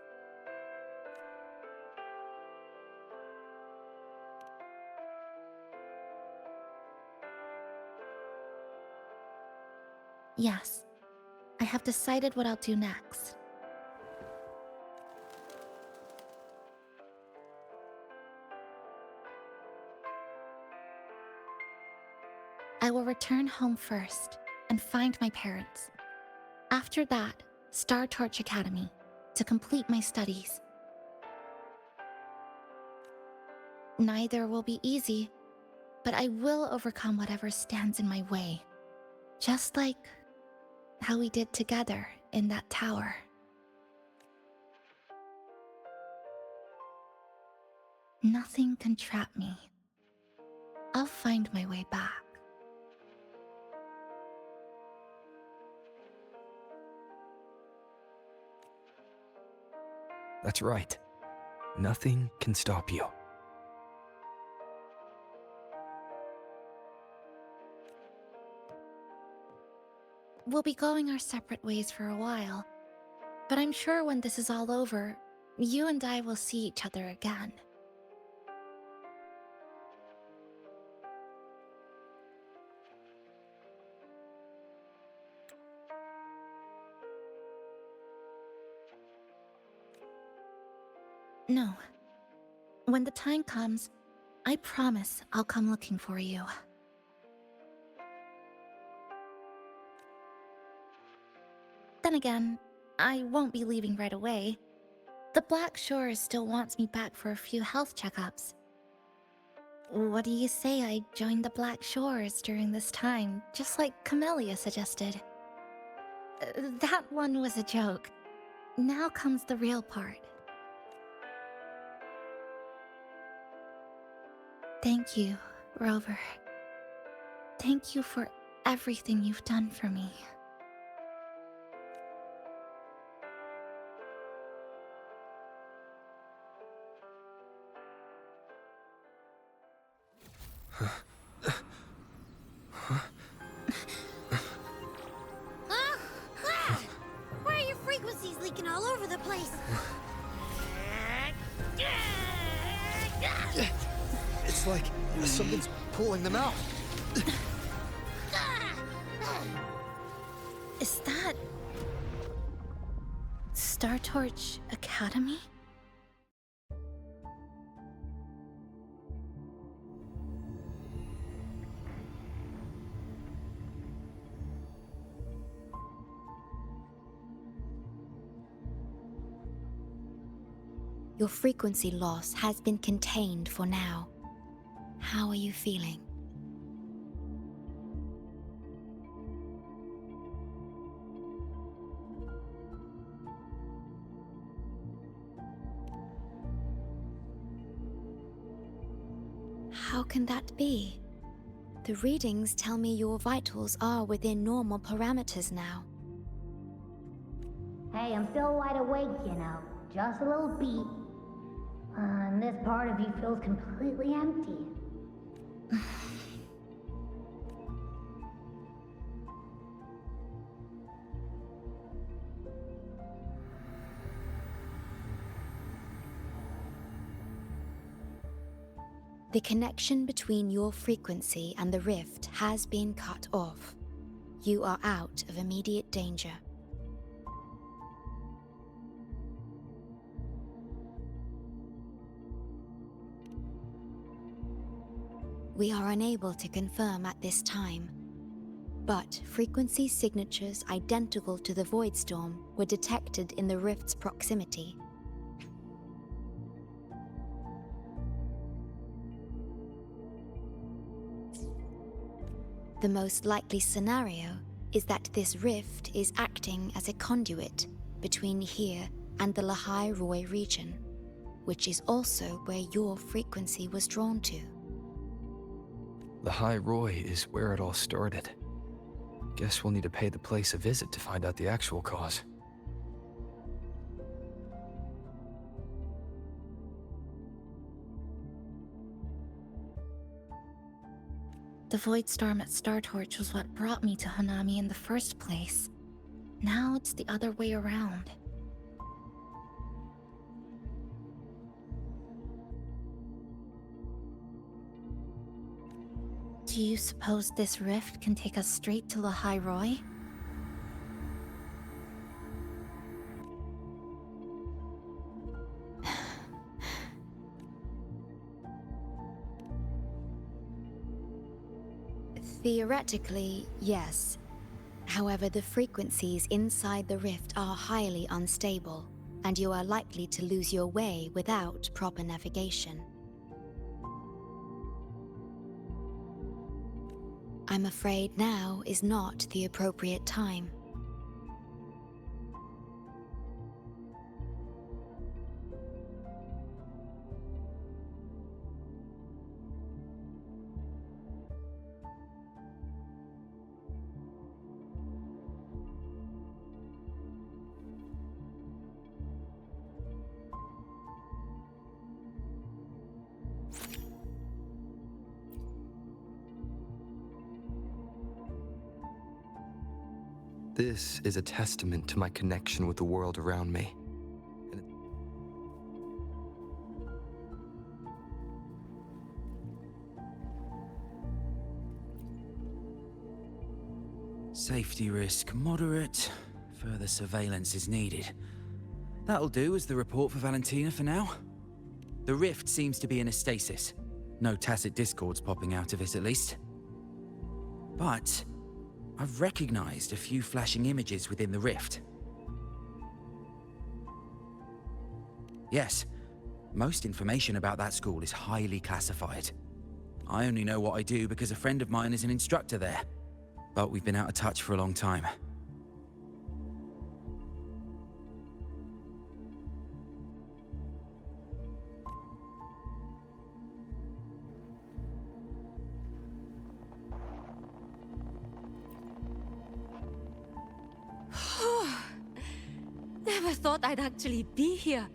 Yes, I have decided what I'll do next. I will return home first and find my parents. After that, Star Torch Academy to complete my studies. Neither will be easy, but I will overcome whatever stands in my way. Just like how we did together in that tower. Nothing can trap me. I'll find my way back. That's right. Nothing can stop you. We'll be going our separate ways for a while, but I'm sure when this is all over, you and I will see each other again. No. When the time comes, I promise I'll come looking for you. Then again, I won't be leaving right away. The Black Shores still wants me back for a few health checkups. What do you say I join the Black Shores during this time, just like Camellia suggested? That one was a joke. Now comes the real part. Thank you, Rover. Thank you for everything you've done for me. Why are your frequencies leaking all over the place? It's like something's pulling them out. Is that... Star Torch Academy? Your frequency loss has been contained for now. How are you feeling? How can that be? The readings tell me your vitals are within normal parameters now. Hey, I'm still wide awake, you know. Just a little beat. And this part of you feels completely empty. The connection between your frequency and the rift has been cut off. You are out of immediate danger. We are unable to confirm at this time, but frequency signatures identical to the Void Storm were detected in the rift's proximity. The most likely scenario is that this rift is acting as a conduit between here and the Lehigh Roy region, which is also where your frequency was drawn to. Lehigh Roy is where it all started. Guess we'll need to pay the place a visit to find out the actual cause. The void storm at Star Torch was what brought me to Hanami in the first place. Now it's the other way around. Do you suppose this rift can take us straight to Lahai Roy? Theoretically, yes. However, the frequencies inside the rift are highly unstable, and you are likely to lose your way without proper navigation. I'm afraid now is not the appropriate time. This is a testament to my connection with the world around me. Safety risk moderate. Further surveillance is needed. That'll do as the report for Valentina for now. The rift seems to be in a stasis. No tacit discords popping out of it, at least. But I've recognized a few flashing images within the rift. Yes, most information about that school is highly classified. I only know what I do because a friend of mine is an instructor there. But we've been out of touch for a long time. Never thought I'd actually be here.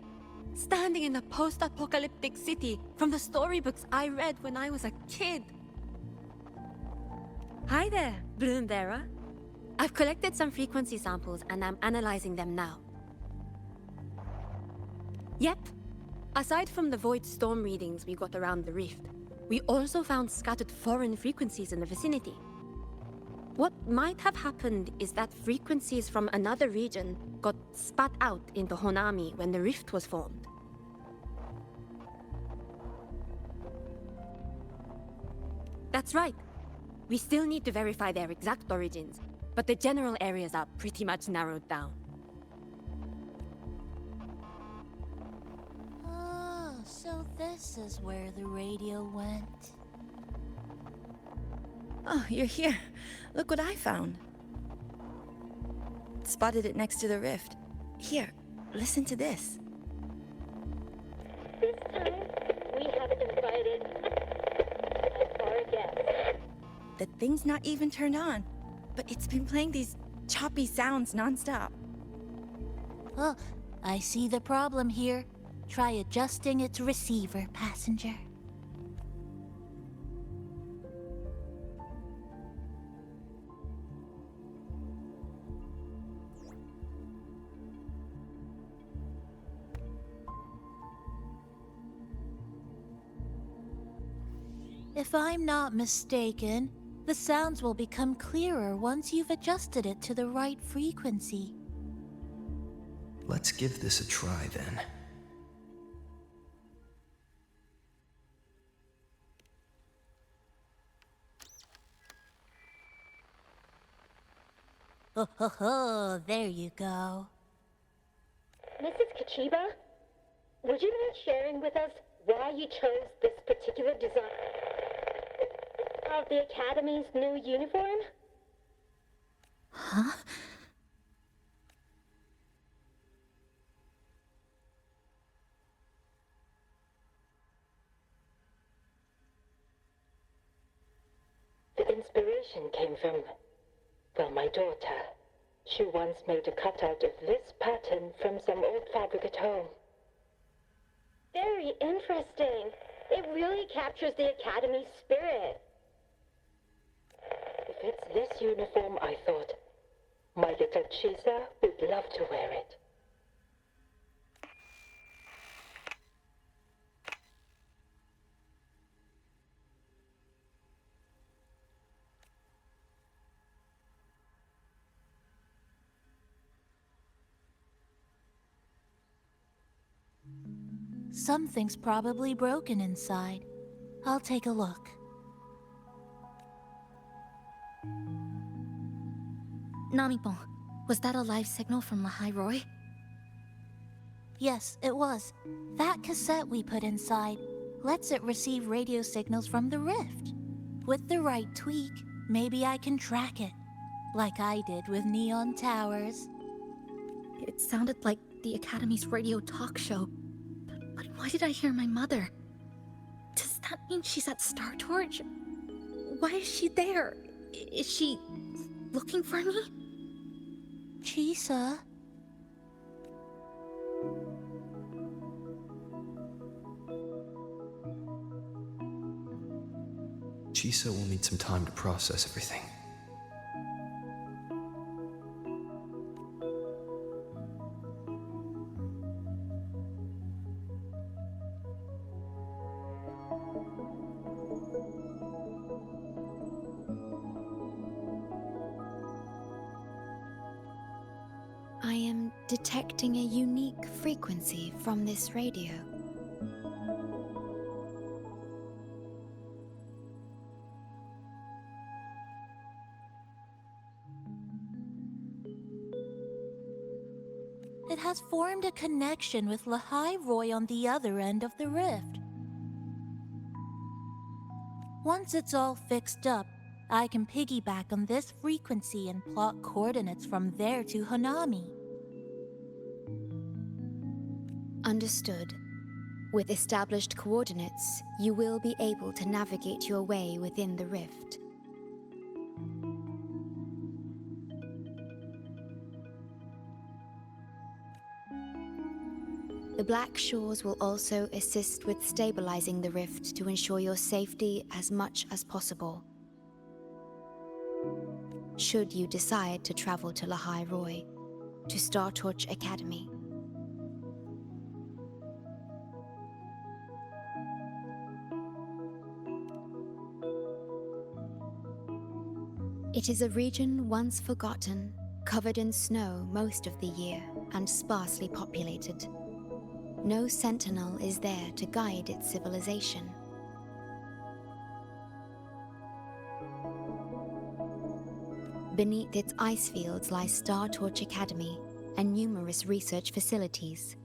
Standing in a post-apocalyptic city from the storybooks I read when I was a kid. Hi there, Bloombearer. I've collected some frequency samples and I'm analyzing them now. Yep. Aside from the void storm readings we got around the rift, we also found scattered foreign frequencies in the vicinity. What might have happened is that frequencies from another region got spat out into Honami when the rift was formed. That's right. We still need to verify their exact origins, but the general areas are pretty much narrowed down. Oh, so this is where the radio went. Oh, you're here. Look what I found. Spotted it next to the rift. Here, listen to this. This time, we have invited our guest. The thing's not even turned on, but it's been playing these choppy sounds nonstop. Oh, I see the problem here. Try adjusting its receiver, passenger. If I'm not mistaken, the sounds will become clearer once you've adjusted it to the right frequency. Let's give this a try then. Oh, ho, ho, there you go. Mrs. Kachiba, would you mind sharing with us why you chose this particular design of the Academy's new uniform? Huh? The inspiration came from, well, my daughter. She once made a cutout of this pattern from some old fabric at home. Very interesting. It really captures the Academy's spirit. uniform, I thought, my little Chisa would love to wear it. Something's probably broken inside. I'll take a look. Namipon, was that a live signal from Lahai Roy? Yes, it was. That cassette we put inside lets it receive radio signals from the rift. With the right tweak, maybe I can track it, like I did with Neon Towers. It sounded like the Academy's radio talk show. But why did I hear my mother? Does that mean she's at Star Torch? Why is she there? Is she looking for me? Chisa? Chisa will need some time to process everything. I am detecting a unique frequency from this radio. It has formed a connection with Lahai Roy on the other end of the rift. Once it's all fixed up, I can piggyback on this frequency and plot coordinates from there to Hanami. Understood. With established coordinates, you will be able to navigate your way within the rift. The Black Shores will also assist with stabilizing the rift to ensure your safety as much as possible. Should you decide to travel to Lahai Roy, to Star Torch Academy. It is a region once forgotten, covered in snow most of the year, and sparsely populated. No sentinel is there to guide its civilization. Beneath its ice fields lies Star Torch Academy and numerous research facilities,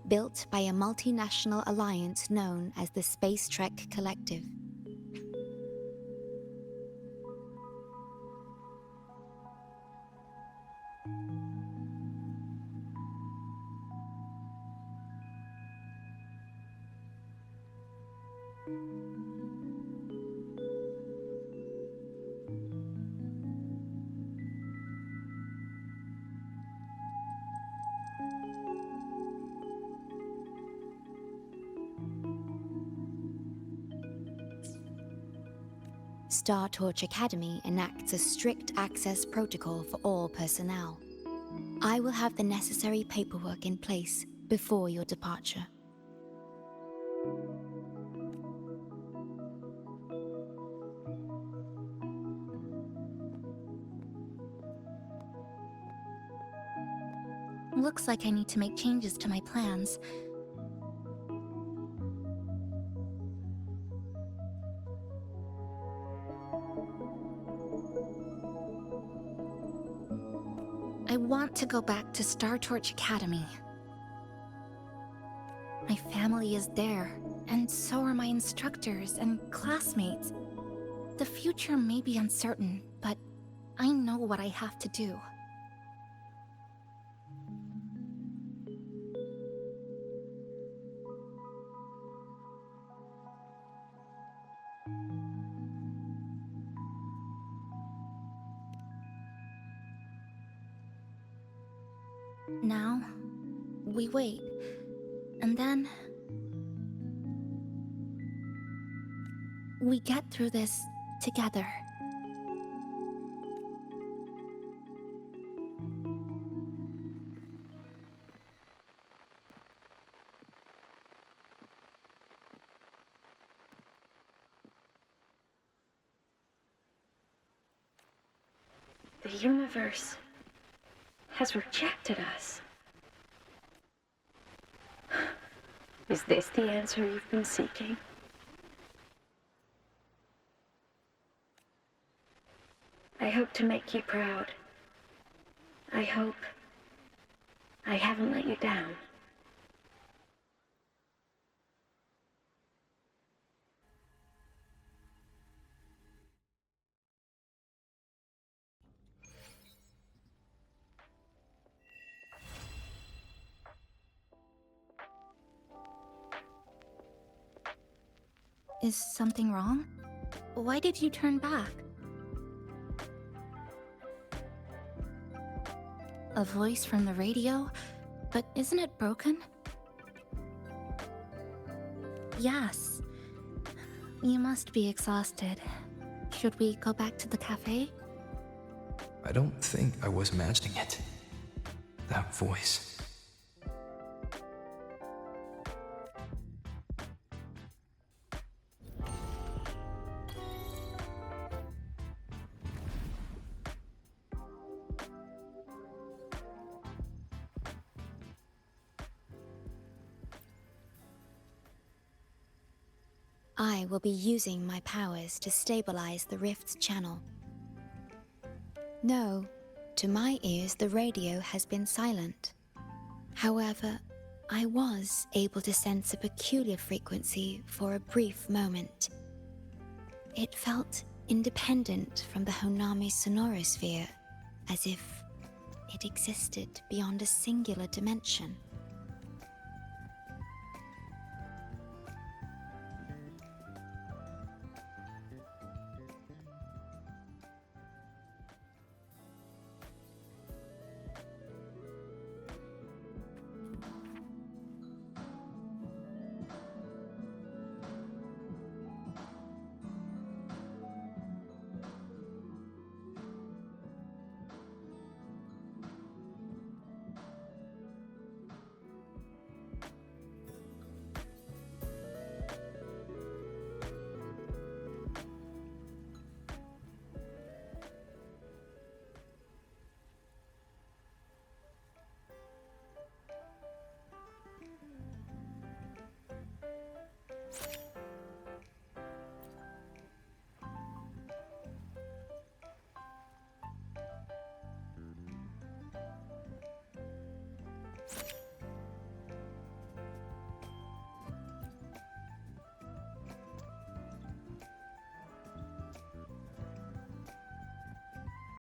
built by a multinational alliance known as the Space Trek Collective. Star Torch Academy enacts a strict access protocol for all personnel. I will have the necessary paperwork in place before your departure. Looks like I need to make changes to my plans. I want to go back to Star Torch Academy. My family is there, and so are my instructors and classmates. The future may be uncertain, but I know what I have to do. Now, we wait, and then we get through this together. The universe has rejected us. Is this the answer you've been seeking? I hope to make you proud. I hope I haven't let you down. Is something wrong? Why did you turn back? A voice from the radio? But isn't it broken? Yes. You must be exhausted. Should we go back to the cafe? I don't think I was imagining it. That voice. I will be using my powers to stabilize the rift's channel. No, to my ears the radio has been silent. However, I was able to sense a peculiar frequency for a brief moment. It felt independent from the Honami sonorosphere, as if it existed beyond a singular dimension.